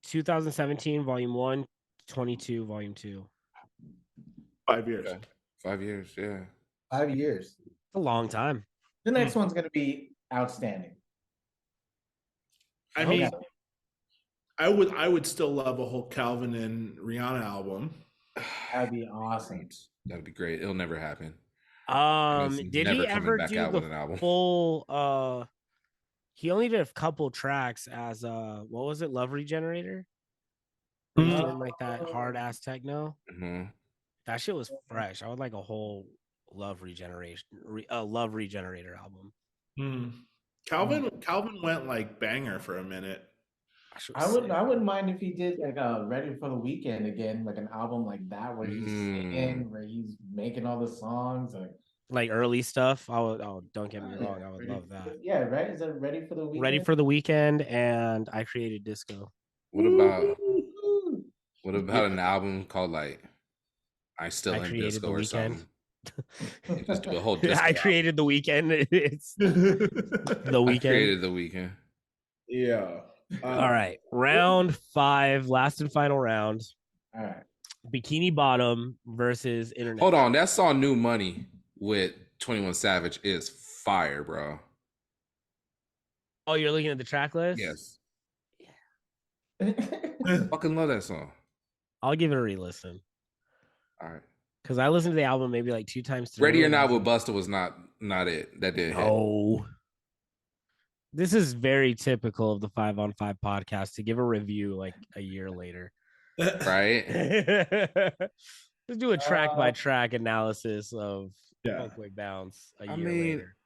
Speaker 4: 2017, Volume 1, 22, Volume 2.
Speaker 1: 5 years.
Speaker 2: Okay. 5 years, yeah.
Speaker 3: 5 years.
Speaker 4: It's a long time.
Speaker 3: The next one's gonna be outstanding.
Speaker 1: I mean, I would still love a whole Calvin and Rihanna album.
Speaker 3: That'd be awesome.
Speaker 2: That'd be great. It'll never happen.
Speaker 4: Did
Speaker 2: never
Speaker 4: he
Speaker 2: coming
Speaker 4: ever
Speaker 2: back
Speaker 4: do
Speaker 2: out
Speaker 4: the
Speaker 2: with an album.
Speaker 4: full he only did a couple tracks as what was it, Love Regenerator? He was doing like that hard ass techno.
Speaker 2: Mm-hmm.
Speaker 4: That shit was fresh. I would like a whole Love Regenerator album.
Speaker 1: Calvin went like banger for a minute.
Speaker 3: I wouldn't mind if he did like Ready for the Weekend again, like an album like that where he's singing, where he's making all the songs,
Speaker 4: like early stuff. Don't get me wrong, I would love that.
Speaker 3: Yeah, right. Is that Ready for the Weekend?
Speaker 4: Ready for the Weekend and I Created Disco.
Speaker 2: What about an album called like I Still Am Disco or something? And just do a whole disco
Speaker 4: I Created the Weekend. It's the Weekend.
Speaker 2: I Created the Weekend.
Speaker 1: Yeah.
Speaker 4: All right. Round 5, last and final round.
Speaker 3: All right.
Speaker 4: Bikini Bottom versus Internet.
Speaker 2: Hold on, that song New Money with 21 Savage is fire, bro.
Speaker 4: Oh, you're looking at the track list?
Speaker 2: Yes. Fucking love that song.
Speaker 4: I'll give it a re-listen.
Speaker 2: All right.
Speaker 4: Because I listened to the album maybe like 2 times through.
Speaker 2: Ready or Not with Busta was not it. That didn't hit.
Speaker 4: Oh. This is very typical of the 5 on 5 podcast to give a review like a year later.
Speaker 2: Right?
Speaker 4: Let's do a track by track analysis of
Speaker 1: Yeah.
Speaker 4: Funkway Bounce a year later.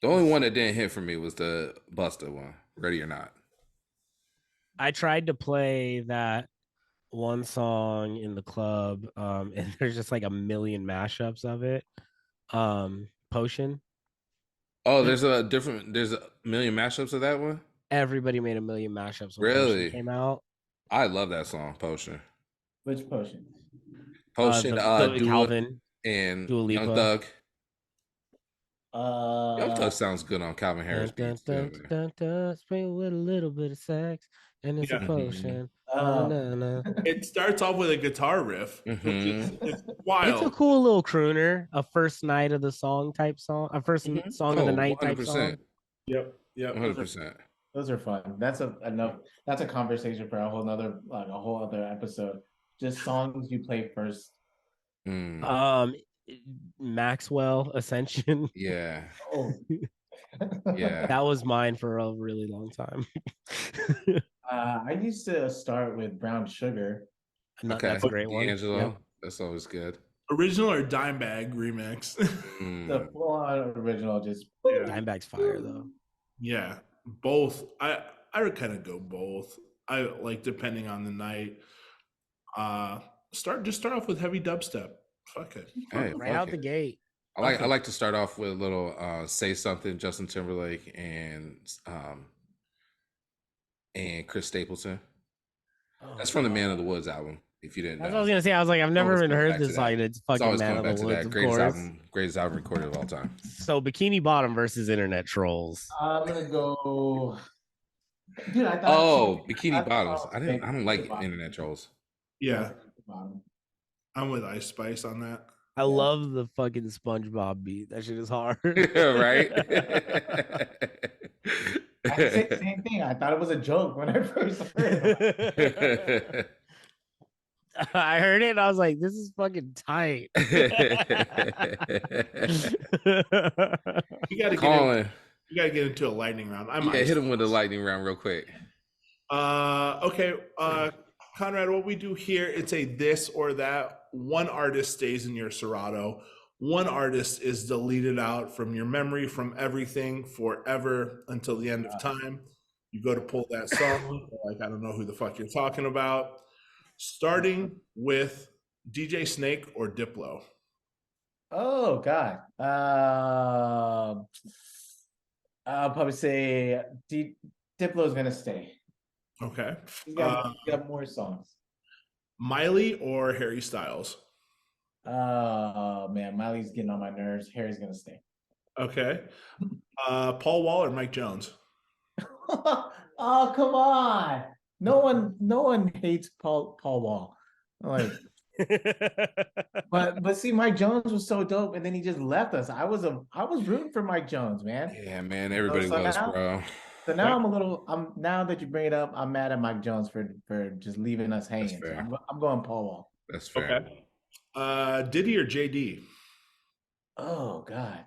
Speaker 2: The only one that didn't hit for me was the Busta one. Ready or Not.
Speaker 4: I tried to play that one song in the club, and there's just like a million mashups of it. Potion.
Speaker 2: Oh, there's a million mashups of that one?
Speaker 4: Everybody made a million mashups when
Speaker 2: Really?
Speaker 4: Potion came out.
Speaker 2: I love that song, Potion.
Speaker 3: Which potion?
Speaker 2: Potion,
Speaker 4: the
Speaker 2: Dua
Speaker 4: Calvin
Speaker 2: and
Speaker 4: Dua Lipa.
Speaker 2: Young Thug. Young
Speaker 3: Uh,
Speaker 2: Thug sounds good on Calvin Harris beats too, man.
Speaker 4: Spring with a little bit of sex. and it's a
Speaker 1: Yeah.
Speaker 4: potion.
Speaker 3: Um,
Speaker 4: Na-na-na.
Speaker 1: It starts off with a guitar riff, which is
Speaker 2: Mhm.
Speaker 1: it's
Speaker 4: It's a
Speaker 1: wild.
Speaker 4: cool little crooner, a first night of the song type song, a first
Speaker 2: Mhm.
Speaker 4: song of the
Speaker 2: Oh,
Speaker 4: night type song.
Speaker 2: 100%.
Speaker 1: Yep. Yep.
Speaker 2: 100%.
Speaker 3: those are fun. That's enough. That's a conversation for a whole nother, like a whole other episode. Just songs you play first.
Speaker 2: Mm.
Speaker 4: Um, Maxwell Ascension.
Speaker 2: Yeah.
Speaker 3: Oh,
Speaker 2: Yeah.
Speaker 4: That was mine for a really long time.
Speaker 3: I used to start with Brown Sugar.
Speaker 2: Okay.
Speaker 4: That's a great one.
Speaker 2: D'Angelo.
Speaker 3: Yep.
Speaker 2: That's always good.
Speaker 1: Original or dime bag remix?
Speaker 2: Mm.
Speaker 3: The full-on original, just
Speaker 1: Yeah.
Speaker 4: Dimebag's fire though.
Speaker 1: Yeah, both. I would kind of go both. I like depending on the night. Start off with heavy dubstep. Fuck it.
Speaker 2: Hey,
Speaker 4: Right
Speaker 2: fuck
Speaker 4: out
Speaker 2: it.
Speaker 4: the gate.
Speaker 2: I like to start off with a little "Say Something," Justin Timberlake and Chris Stapleton. That's from the Man of the Woods album. If you didn't
Speaker 4: That's
Speaker 2: know,
Speaker 4: what I was gonna say. I was like, I've never
Speaker 2: Always
Speaker 4: even
Speaker 2: going
Speaker 4: heard
Speaker 2: back to
Speaker 4: this
Speaker 2: that.
Speaker 4: song. And it's
Speaker 2: It's
Speaker 4: fucking
Speaker 2: always
Speaker 4: Man
Speaker 2: going
Speaker 4: of
Speaker 2: back
Speaker 4: the
Speaker 2: to
Speaker 4: Woods,
Speaker 2: that
Speaker 4: of
Speaker 2: greatest
Speaker 4: course.
Speaker 2: album recorded of all time.
Speaker 4: So Bikini Bottom versus Internet Trolls.
Speaker 3: I'm gonna go. Dude, I thought.
Speaker 2: Oh,
Speaker 3: I
Speaker 2: Bikini
Speaker 3: thought the
Speaker 2: Bottoms.
Speaker 3: song
Speaker 2: I
Speaker 3: was
Speaker 2: don't like
Speaker 3: Bottom.
Speaker 2: Internet Trolls.
Speaker 1: Yeah,
Speaker 3: Bottom.
Speaker 1: I'm with Ice Spice on that.
Speaker 4: I love the fucking SpongeBob beat. That shit is hard.
Speaker 2: Right?
Speaker 3: I said the same thing. I thought it was a joke when I first heard it.
Speaker 4: I heard it and I was like, this is fucking tight.
Speaker 1: You got to
Speaker 2: Colin.
Speaker 1: get into a lightning round. I'm
Speaker 2: Yeah,
Speaker 1: Ice
Speaker 2: hit him with the
Speaker 1: Spice.
Speaker 2: lightning round real quick.
Speaker 1: Okay. Conrad, what we do here, it's a this or that. One artist stays in your Serato. One artist is deleted out from your memory, from everything forever until the end of time. You go to pull that song, like, I don't know who the fuck you're talking about. Starting with DJ Snake or Diplo.
Speaker 3: Oh God. I'll probably say Diplo's gonna stay.
Speaker 1: Okay.
Speaker 3: He's got more songs.
Speaker 1: Miley or Harry Styles?
Speaker 3: Oh man, Miley's getting on my nerves. Harry's gonna stay.
Speaker 1: Okay. Paul Wall or Mike Jones?
Speaker 3: Oh come on! No one hates Paul Wall. Like, but see, Mike Jones was so dope, and then he just left us. I was rooting for Mike Jones, man.
Speaker 2: Yeah, man, everybody was, bro.
Speaker 3: So now now that you bring it up, I'm mad at Mike Jones for just leaving us hanging. So
Speaker 2: fair.
Speaker 3: I'm going Paul Wall.
Speaker 2: That's fair.
Speaker 1: Okay. Diddy or JD?
Speaker 3: Oh God,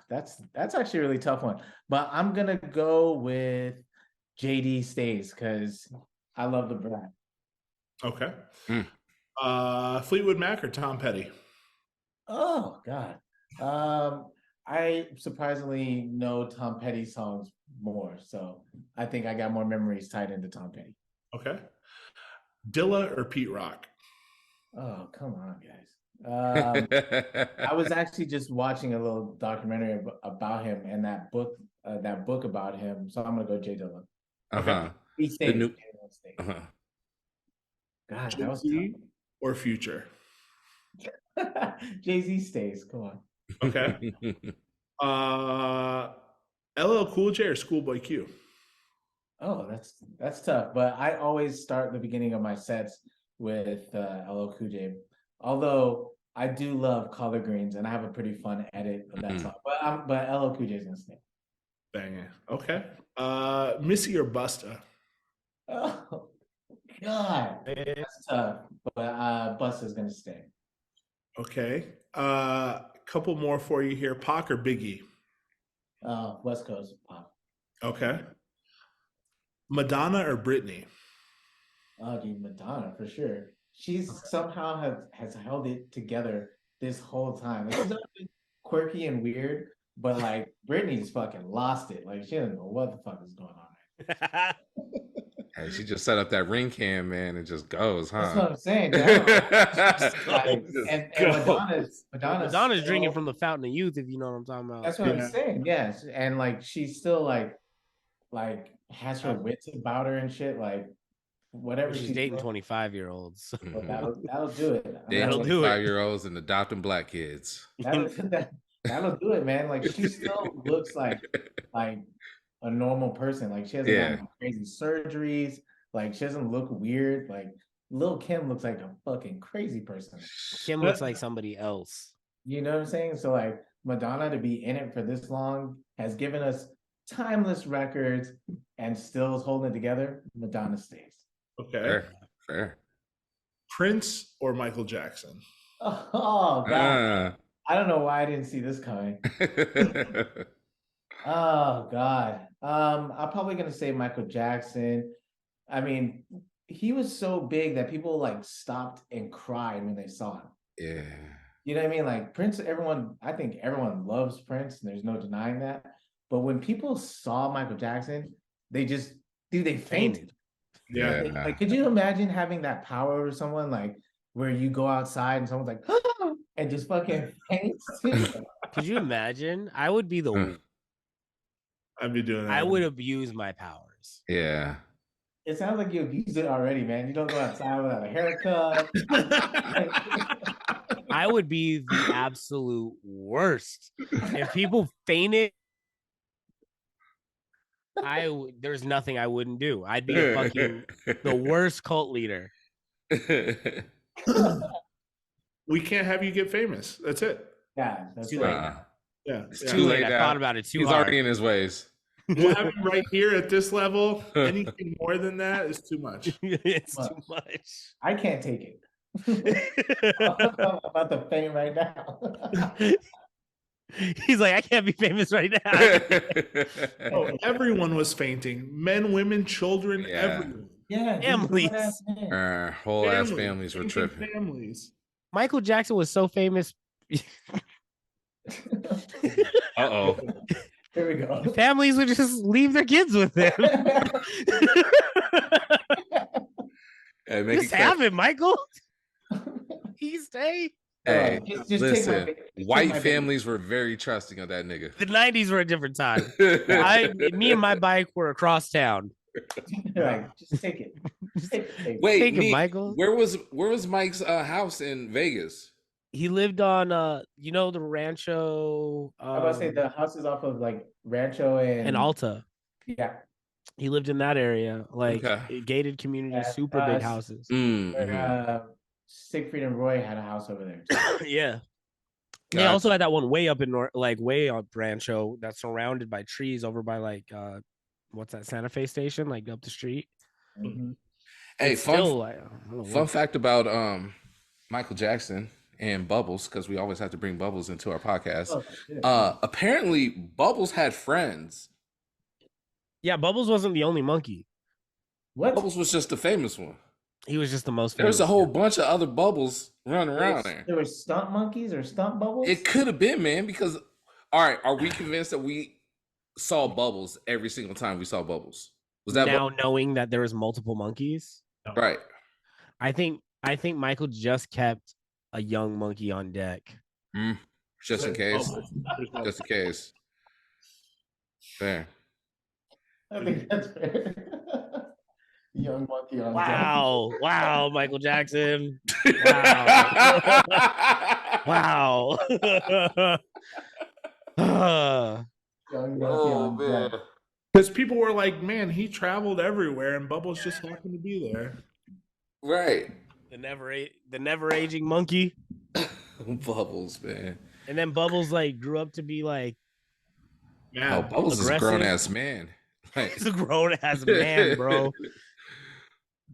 Speaker 3: that's actually a really tough one. But I'm gonna go with JD stays because I love the brand.
Speaker 1: Okay.
Speaker 2: Mm.
Speaker 1: Fleetwood Mac or Tom Petty?
Speaker 3: Oh God. I surprisingly know Tom Petty songs more, so I think I got more memories tied into Tom Petty.
Speaker 1: Okay. Dilla or Pete Rock?
Speaker 3: Oh, come on, guys. I was actually just watching a little documentary about him and that book about him. So I'm gonna go Jay Dilla.
Speaker 2: Uh-huh.
Speaker 3: He stayed.
Speaker 2: Uh-huh.
Speaker 3: God, that was
Speaker 1: Jay-Z
Speaker 3: tough.
Speaker 1: or Future?
Speaker 3: Jay-Z stays. Come on.
Speaker 1: Okay. LL Cool J or Schoolboy Q?
Speaker 3: Oh, that's tough. But I always start the beginning of my sets with LL Cool J. Although I do love Collard Greens, and I have a pretty fun edit of that song. But LL Cool J is gonna stay.
Speaker 1: Bang. Okay. Missy or Busta?
Speaker 3: Oh God, that's tough. But Busta's gonna stay.
Speaker 1: Okay. Couple more for you here. Pac or Biggie?
Speaker 3: West Coast pop.
Speaker 1: Okay. Madonna or Britney?
Speaker 3: Oh, dude, Madonna for sure. She's somehow has held it together this whole time. Like, she's always been quirky and weird, but like Britney's fucking lost it. Like she doesn't know what the fuck is going on.
Speaker 2: Hey, she just set up that ring cam, man, and just goes, huh?
Speaker 3: That's what I'm saying. Madonna's
Speaker 4: drinking from the fountain of youth, if you know what I'm talking about.
Speaker 3: That's what I'm saying. Yes, and like she's still like has her wits about her and shit. Like whatever
Speaker 4: she's dating 25-year-olds.
Speaker 3: That'll do it.
Speaker 2: That'll do it. 5-year-olds and adopting black kids.
Speaker 3: That'll do it, man. Like she still looks like a normal person. Like she hasn't gotten crazy surgeries. Like she doesn't look weird. Like Lil Kim looks like a fucking crazy person.
Speaker 4: Kim looks like somebody else.
Speaker 3: You know what I'm saying? So like Madonna to be in it for this long has given us timeless records and still is holding it together. Madonna stays.
Speaker 1: Okay.
Speaker 2: Fair.
Speaker 1: Prince or Michael Jackson?
Speaker 3: Oh God. I don't know why I didn't see this coming. Oh God. I'm probably gonna say Michael Jackson. I mean, he was so big that people like stopped and cried when they saw him.
Speaker 2: Yeah.
Speaker 3: You know what I mean? Like Prince, I think everyone loves Prince, and there's no denying that. But when people saw Michael Jackson, they fainted.
Speaker 1: Yeah.
Speaker 3: Like, could you imagine having that power over someone, like where you go outside and someone's like, and just fucking faints?
Speaker 4: Could you imagine? I would be the.
Speaker 1: I'd be doing that.
Speaker 4: I would abuse my powers.
Speaker 2: Yeah.
Speaker 3: It sounds like you abused it already, man. You don't go outside without a haircut.
Speaker 4: I would be the absolute worst. If people fainted, there's nothing I wouldn't do. I'd be the worst cult leader.
Speaker 1: We can't have you get famous. That's it.
Speaker 3: Yeah, that's
Speaker 4: too
Speaker 3: late.
Speaker 4: late.
Speaker 1: Yeah,
Speaker 4: it's too late. I thought about it too hard.
Speaker 2: He's already in his ways.
Speaker 1: We'll have you right here at this level. Anything more than that is too much.
Speaker 4: It's too much.
Speaker 3: I can't take it. I'm about to faint right now.
Speaker 4: He's like, I can't be famous right now.
Speaker 1: Oh, everyone was fainting. Men, women, children, everyone.
Speaker 3: Yeah,
Speaker 4: families.
Speaker 2: Whole ass families were tripping.
Speaker 1: Families.
Speaker 4: Michael Jackson was so famous.
Speaker 2: Uh-oh.
Speaker 3: Here we go.
Speaker 4: Families would just leave their kids with him.
Speaker 2: Hey,
Speaker 4: just have him, Michael. He stay.
Speaker 2: Hey,
Speaker 3: just
Speaker 2: listen. White families were very trusting of that nigga.
Speaker 4: The 90s were a different time. Me and my bike were across town.
Speaker 3: Like, just take it.
Speaker 2: Wait,
Speaker 4: take it, Michael.
Speaker 2: Where was Mike's house in Vegas?
Speaker 4: He lived on the Rancho.
Speaker 3: I was about to say the house is off of like Rancho and
Speaker 4: Alta.
Speaker 3: Yeah.
Speaker 4: He lived in that area, like gated community, super big houses.
Speaker 3: Siegfried and Roy had a house over there.
Speaker 4: Yeah. They also had that one way up in way up Rancho that's surrounded by trees over by like what's that, Santa Fe station, like up the street.
Speaker 3: Mm-hmm.
Speaker 2: Hey, fun fact about Michael Jackson and Bubbles, because we always have to bring Bubbles into our podcast. Apparently Bubbles had friends.
Speaker 4: Yeah, Bubbles wasn't the only monkey.
Speaker 3: What?
Speaker 2: Bubbles was just the famous one.
Speaker 4: He was just the most famous.
Speaker 2: There's a whole bunch of other Bubbles running around there.
Speaker 3: There were stunt monkeys or stunt Bubbles?
Speaker 2: It could have been, man, because all right, are we convinced that we saw Bubbles every single time we saw Bubbles? Was that
Speaker 4: now knowing that there was multiple monkeys?
Speaker 2: Right.
Speaker 4: I think Michael just kept a young monkey on deck.
Speaker 2: Just in case. Just in case. Fair.
Speaker 3: I think that's fair. Young monkey on
Speaker 4: deck. Wow, Michael Jackson. Wow. Wow.
Speaker 3: Young monkey on deck.
Speaker 1: Because people were like, man, he traveled everywhere and Bubbles just happened to be there.
Speaker 2: Right.
Speaker 4: The never aging monkey.
Speaker 2: Bubbles, man.
Speaker 4: And then Bubbles like grew up to be like,
Speaker 2: yeah, Bubbles is a grown ass man.
Speaker 4: Like, he's a grown ass man, bro.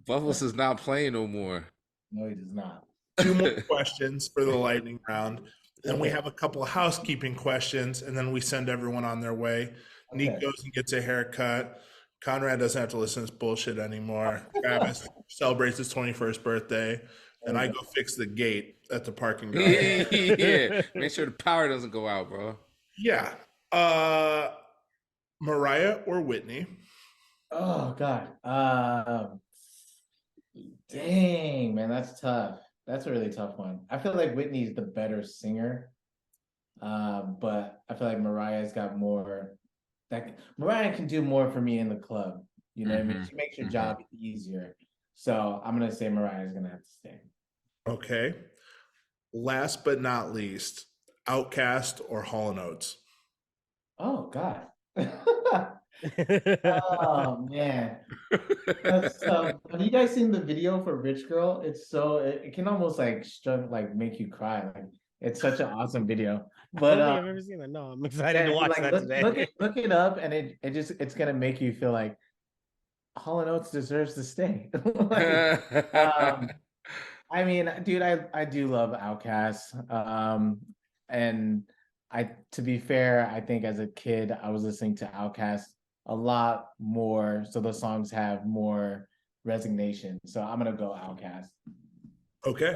Speaker 2: Bubbles is not playing no more.
Speaker 3: No, he does not.
Speaker 1: 2 more questions for the lightning round. Then we have a couple of housekeeping questions, and then we send everyone on their way. Okay. Nick goes and gets a haircut. Conrad doesn't have to listen to this bullshit anymore. Travis celebrates his 21st birthday. And I go fix the gate at the parking garage.
Speaker 2: Yeah, make sure the power doesn't go out, bro.
Speaker 1: Yeah. Mariah or Whitney?
Speaker 3: Oh, God. Dang, man, that's tough. That's a really tough one. I feel like Whitney's the better singer. But I feel like Mariah's got more. Mariah can do more for me in the club. You know what I mean? She makes your job easier. So I'm going to say Mariah's going to have to stay.
Speaker 1: Okay. Last but not least, Outkast or Hall & Oates?
Speaker 3: Oh, God. Oh man. Have you guys seen the video for Rich Girl? It's so it can almost like make you cry. Like it's such an awesome video.
Speaker 4: I
Speaker 3: But
Speaker 4: don't think I've ever seen that. No, I'm excited
Speaker 3: yeah,
Speaker 4: to watch
Speaker 3: like
Speaker 4: that today.
Speaker 3: look it up, and it's gonna make you feel like Hall and Oates deserves to stay. Like, I mean, dude, I do love Outkast. And to be fair, I think as a kid, I was listening to Outkast a lot more, so the songs have more resignation. So I'm gonna go Outkast.
Speaker 1: Okay.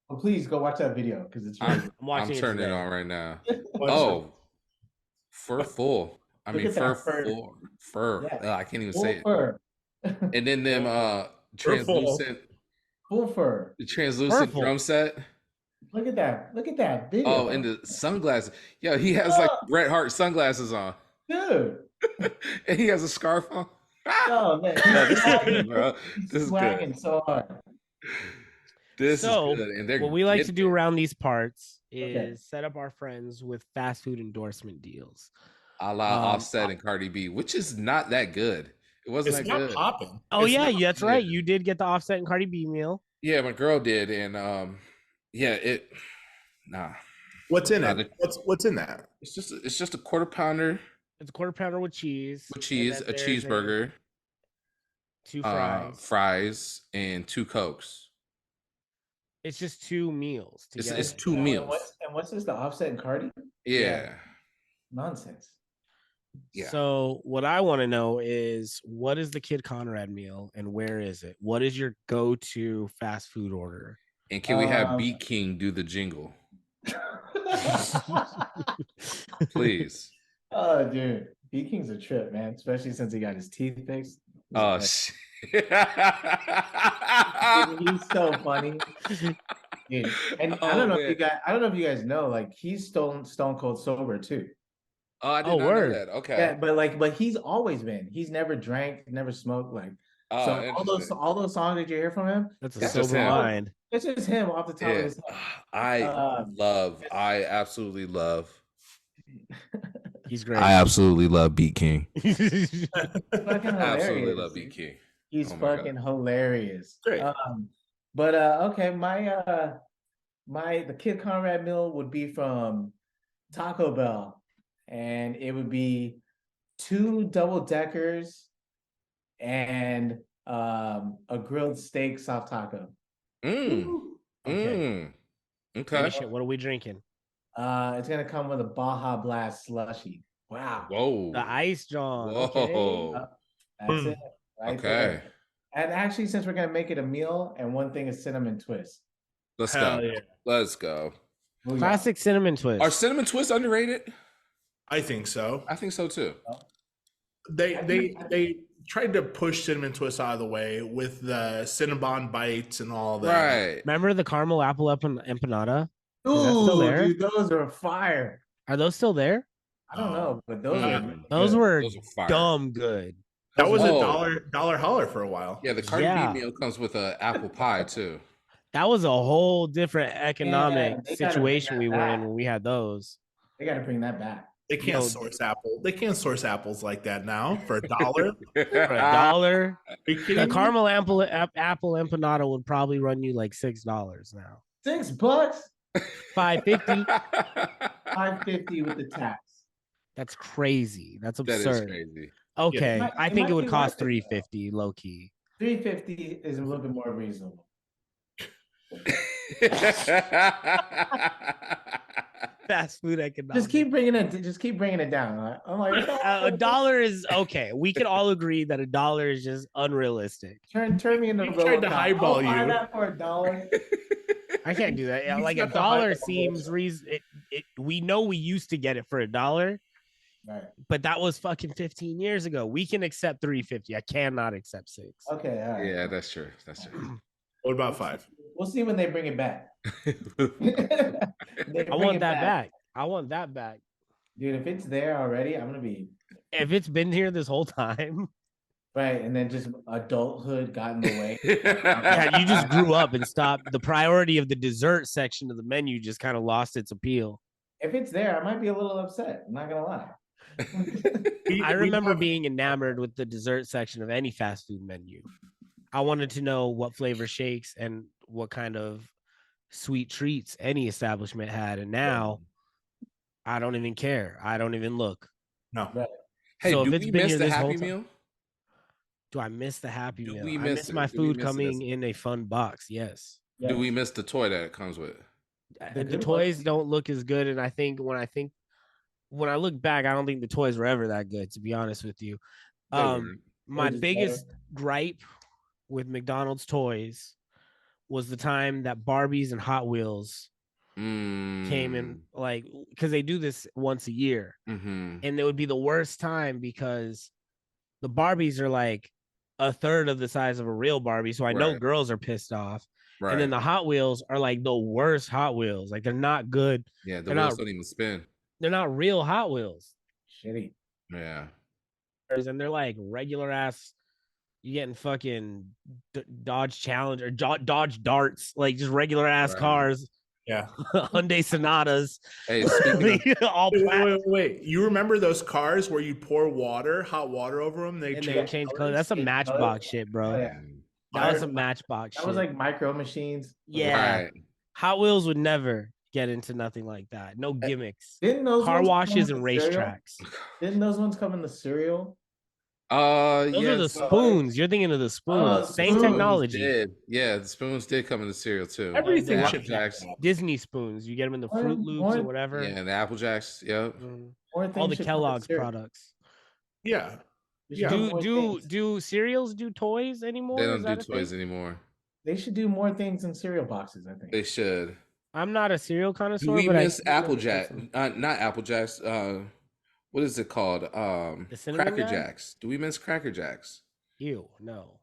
Speaker 3: But please go watch that video because it's really
Speaker 2: I'm
Speaker 4: watching
Speaker 2: turning it
Speaker 4: today.
Speaker 2: on right now.
Speaker 1: Watch
Speaker 2: Oh, fur full. I
Speaker 3: Look
Speaker 2: mean,
Speaker 3: at that
Speaker 2: fur
Speaker 3: fur.
Speaker 2: full. Fur.
Speaker 3: Yeah.
Speaker 2: I can't even
Speaker 3: full
Speaker 2: say it.
Speaker 3: fur.
Speaker 2: And then them
Speaker 1: Fur full.
Speaker 2: translucent,
Speaker 3: Full fur.
Speaker 2: the translucent
Speaker 4: Purple.
Speaker 2: drum set.
Speaker 3: Look at that. Look at that video.
Speaker 2: Oh, and the sunglasses. Yeah, he has like Bret Hart sunglasses on,
Speaker 3: dude.
Speaker 2: and he has a scarf on.
Speaker 3: Oh man,
Speaker 2: No, this is good, bro.
Speaker 3: he's
Speaker 2: This is
Speaker 3: swagging
Speaker 2: good.
Speaker 3: so hard.
Speaker 2: This
Speaker 4: So,
Speaker 2: is good. And they're
Speaker 4: what we like to
Speaker 2: getting
Speaker 4: do
Speaker 2: it.
Speaker 4: around these parts is
Speaker 3: Okay.
Speaker 4: set up our friends with fast food endorsement deals.
Speaker 2: A la Offset and Cardi B, which is not that good. It wasn't
Speaker 1: It's
Speaker 2: that
Speaker 1: not
Speaker 2: good.
Speaker 1: popping.
Speaker 4: Oh
Speaker 1: It's
Speaker 4: yeah,
Speaker 1: not-
Speaker 4: that's right.
Speaker 2: yeah.
Speaker 4: You did get the Offset and Cardi B meal.
Speaker 2: Yeah, my girl did, and yeah, it. Nah,
Speaker 1: What's in
Speaker 2: Nah,
Speaker 1: it? What's in that?
Speaker 2: it's just a quarter pounder
Speaker 4: It's a quarter pounder with cheese.
Speaker 2: with
Speaker 4: and
Speaker 2: cheese,
Speaker 4: then
Speaker 2: a
Speaker 4: there's
Speaker 2: cheeseburger,
Speaker 4: 2 fries.
Speaker 2: fries, and 2 Cokes.
Speaker 4: It's just 2 meals
Speaker 2: It's
Speaker 4: together.
Speaker 2: 2 meals.
Speaker 3: What's this? The Offset and Cardi?
Speaker 2: Yeah.
Speaker 3: Nonsense.
Speaker 2: Yeah.
Speaker 4: So what I want to know is, what is the Kid Conrad meal and where is it? What is your go-to fast food order?
Speaker 2: And can we have Beat King do the jingle, please?
Speaker 3: Oh, dude, B King's a trip, man. Especially since he got his teeth fixed.
Speaker 2: Oh shit!
Speaker 3: Dude, he's so funny. Dude. And I don't know if you guys know, like he's stone cold sober too.
Speaker 2: Oh, I did not
Speaker 4: word.
Speaker 2: know that. Okay.
Speaker 3: Yeah, but he's always been. He's never drank, never smoked. Like
Speaker 2: Oh,
Speaker 3: so, all those songs that you hear from him,
Speaker 4: That's a
Speaker 2: It's just
Speaker 4: sober
Speaker 2: him.
Speaker 4: mind.
Speaker 3: it's just him off the top of
Speaker 2: Yeah.
Speaker 3: his head.
Speaker 2: I absolutely love.
Speaker 4: He's great.
Speaker 2: I absolutely love Beat King.
Speaker 3: He's fucking hilarious.
Speaker 2: Absolutely love Beat King.
Speaker 3: He's
Speaker 2: Oh my God.
Speaker 3: fucking hilarious.
Speaker 1: Great.
Speaker 3: But okay, the Kid Conrad meal would be from Taco Bell, and it would be 2 double deckers and a grilled steak soft taco.
Speaker 2: Mm.
Speaker 3: Okay.
Speaker 2: Okay.
Speaker 4: Holy shit, what are we drinking?
Speaker 3: It's gonna come with a Baja Blast slushy. Wow.
Speaker 2: Whoa.
Speaker 4: The Ice John.
Speaker 2: Whoa.
Speaker 4: Okay.
Speaker 3: That's it. Right
Speaker 2: Okay.
Speaker 3: there. And actually, since we're gonna make it a meal, and one thing is cinnamon twist.
Speaker 2: Let's
Speaker 1: Hell
Speaker 2: go.
Speaker 1: yeah.
Speaker 2: Let's go.
Speaker 3: Booyah.
Speaker 4: Classic cinnamon twist.
Speaker 2: Are cinnamon twists underrated?
Speaker 1: I think so.
Speaker 2: I think so too.
Speaker 1: They tried to push cinnamon twist out of the way with the Cinnabon bites and all that.
Speaker 2: Right.
Speaker 4: Remember the caramel apple empanada? Is that still there?
Speaker 3: Dude, those are fire.
Speaker 4: Are those still there?
Speaker 3: I don't know, but those are
Speaker 4: Those
Speaker 3: good.
Speaker 4: were
Speaker 2: Those are fire.
Speaker 4: dumb good.
Speaker 1: That was
Speaker 2: Oh.
Speaker 1: a dollar holler for a while.
Speaker 2: Yeah, the Cardi
Speaker 4: Yeah.
Speaker 2: B meal comes with an apple pie too.
Speaker 4: That was a whole different economic
Speaker 3: they gotta
Speaker 4: situation we
Speaker 3: bring that
Speaker 4: were in
Speaker 3: back.
Speaker 4: when we had those.
Speaker 3: They got to bring that back.
Speaker 1: They can't
Speaker 4: Yo,
Speaker 1: source apple. They can't source apples like that now for $1.
Speaker 4: For $1,
Speaker 1: Are you kidding
Speaker 4: the
Speaker 1: me?
Speaker 4: caramel apple empanada would probably run you like $6 now.
Speaker 3: $6,
Speaker 4: $5.50.
Speaker 3: $5.50 with the tax.
Speaker 4: That's crazy. That's
Speaker 2: That is
Speaker 4: absurd.
Speaker 2: crazy.
Speaker 4: Okay,
Speaker 3: might-
Speaker 4: I
Speaker 3: it
Speaker 4: think
Speaker 3: might
Speaker 4: it would
Speaker 3: be
Speaker 4: cost
Speaker 3: worth it, though.
Speaker 4: $3.50 low key.
Speaker 3: $3.50 is a little bit more reasonable.
Speaker 4: Fast food economics.
Speaker 3: Just keep bringing it down. All right? I'm like,
Speaker 4: $1 is okay. We can all agree that $1 is just unrealistic.
Speaker 3: turn me into
Speaker 1: He tried to
Speaker 3: RoboCop.
Speaker 1: highball
Speaker 3: I'll buy
Speaker 1: you.
Speaker 3: that for $1.
Speaker 4: I can't do that. Yeah,
Speaker 1: He's
Speaker 4: like
Speaker 1: got the
Speaker 4: $1
Speaker 1: highball.
Speaker 4: seems reason. We know we used to get it for $1,
Speaker 3: Right.
Speaker 4: but that was fucking 15 years ago. We can accept $3.50. I cannot accept $6.
Speaker 3: Okay. All right.
Speaker 2: Yeah, that's true. That's true.
Speaker 1: What about $5?
Speaker 3: We'll see when they bring it back.
Speaker 4: I want that back. I want that back.
Speaker 3: Dude, if it's there already, I'm gonna be
Speaker 4: If it's been here this whole time,
Speaker 3: right. And then just adulthood got in the way.
Speaker 4: yeah, you just grew up and stopped. The priority of the dessert section of the menu just kind of lost its appeal.
Speaker 3: If it's there, I might be a little upset. I'm not gonna lie.
Speaker 4: I remember being enamored with the dessert section of any fast food menu. I wanted to know what flavor shakes and what kind of sweet treats any establishment had. And now I don't even care. I don't even look.
Speaker 1: No.
Speaker 3: Right.
Speaker 2: Hey,
Speaker 4: So
Speaker 2: do
Speaker 4: if it's
Speaker 2: we
Speaker 4: been
Speaker 2: miss
Speaker 4: here
Speaker 2: the
Speaker 4: this whole
Speaker 2: Happy
Speaker 4: time-
Speaker 2: Meal?
Speaker 4: Do I miss the Happy
Speaker 2: Do
Speaker 4: Meal?
Speaker 2: we
Speaker 4: I
Speaker 2: miss
Speaker 4: miss
Speaker 2: it?
Speaker 4: my
Speaker 2: Do we
Speaker 4: food
Speaker 2: miss it
Speaker 4: coming
Speaker 2: as-
Speaker 4: in a fun box. Yes.
Speaker 2: Do we
Speaker 3: Yes.
Speaker 2: miss the toy that it comes with?
Speaker 4: The
Speaker 3: good
Speaker 4: toys
Speaker 3: ones.
Speaker 4: don't look as good, and when I look back, I don't think the toys were ever that good. To be honest with you,
Speaker 2: They weren't.
Speaker 4: my
Speaker 3: just
Speaker 4: biggest gripe with McDonald's toys was the time that Barbies and Hot Wheels came in, like, because they do this once a year,
Speaker 2: Mm-hmm.
Speaker 4: and it would be the worst time because the Barbies are like a third of the size of a real Barbie, so I know
Speaker 2: Right.
Speaker 4: girls are pissed off.
Speaker 2: Right.
Speaker 4: And then the Hot Wheels are like the worst Hot Wheels. Like they're not good.
Speaker 2: Yeah, the
Speaker 4: They're
Speaker 2: wheels
Speaker 4: not.
Speaker 2: don't even spin.
Speaker 4: They're not real Hot Wheels.
Speaker 3: Shitty.
Speaker 2: Yeah.
Speaker 4: And they're like regular ass. You getting fucking Dodge Challenger, Dodge Darts, like just regular ass
Speaker 2: Right.
Speaker 4: cars.
Speaker 1: Yeah.
Speaker 4: Hyundai Sonatas.
Speaker 2: Hey, speaking of
Speaker 4: all platinum.
Speaker 1: Wait. You remember those cars where you pour hot water over them?
Speaker 4: And they change color. That's some
Speaker 3: Change
Speaker 4: Matchbox
Speaker 3: colors.
Speaker 4: shit, bro.
Speaker 3: Oh, yeah.
Speaker 4: That was some Matchbox
Speaker 3: That
Speaker 4: shit.
Speaker 3: was like Micro Machines.
Speaker 4: Yeah.
Speaker 2: Right.
Speaker 4: Hot Wheels would never get into nothing like that. No gimmicks.
Speaker 3: Didn't those
Speaker 4: Car
Speaker 3: ones come
Speaker 4: washes
Speaker 3: in
Speaker 4: and
Speaker 3: the cereal?
Speaker 4: racetracks.
Speaker 3: Didn't those ones come in the cereal?
Speaker 4: Those are the
Speaker 2: yes,
Speaker 4: spoons. You're thinking of the spoons. Same
Speaker 3: spoons.
Speaker 4: technology.
Speaker 2: did. Yeah, the spoons did come in the cereal too.
Speaker 1: Everything
Speaker 2: the
Speaker 1: should
Speaker 2: Apple Jacks.
Speaker 4: Disney spoons. You get them in the Fruit Loops or whatever.
Speaker 2: Yeah, the Apple Jacks. Yep.
Speaker 3: More
Speaker 4: All
Speaker 3: things
Speaker 4: the
Speaker 3: should come in
Speaker 4: Kellogg's
Speaker 3: cereal.
Speaker 4: products.
Speaker 1: Yeah.
Speaker 3: They should
Speaker 1: Yeah.
Speaker 3: more
Speaker 4: Do
Speaker 3: things.
Speaker 4: cereals do toys anymore?
Speaker 2: They
Speaker 4: Is
Speaker 2: don't
Speaker 4: that
Speaker 2: do
Speaker 4: a
Speaker 2: toys
Speaker 4: thing?
Speaker 2: anymore.
Speaker 3: They should do more things in cereal boxes, I think.
Speaker 2: They should.
Speaker 4: I'm not a cereal connoisseur,
Speaker 2: Do we
Speaker 4: but
Speaker 2: miss
Speaker 4: I
Speaker 2: Apple
Speaker 4: think there's
Speaker 2: Jack?
Speaker 4: some-
Speaker 2: Not Apple Jacks. What is it called?
Speaker 4: The cinnamon
Speaker 2: Cracker
Speaker 4: guy?
Speaker 2: Jacks. Do we miss Cracker Jacks?
Speaker 4: Ew, no.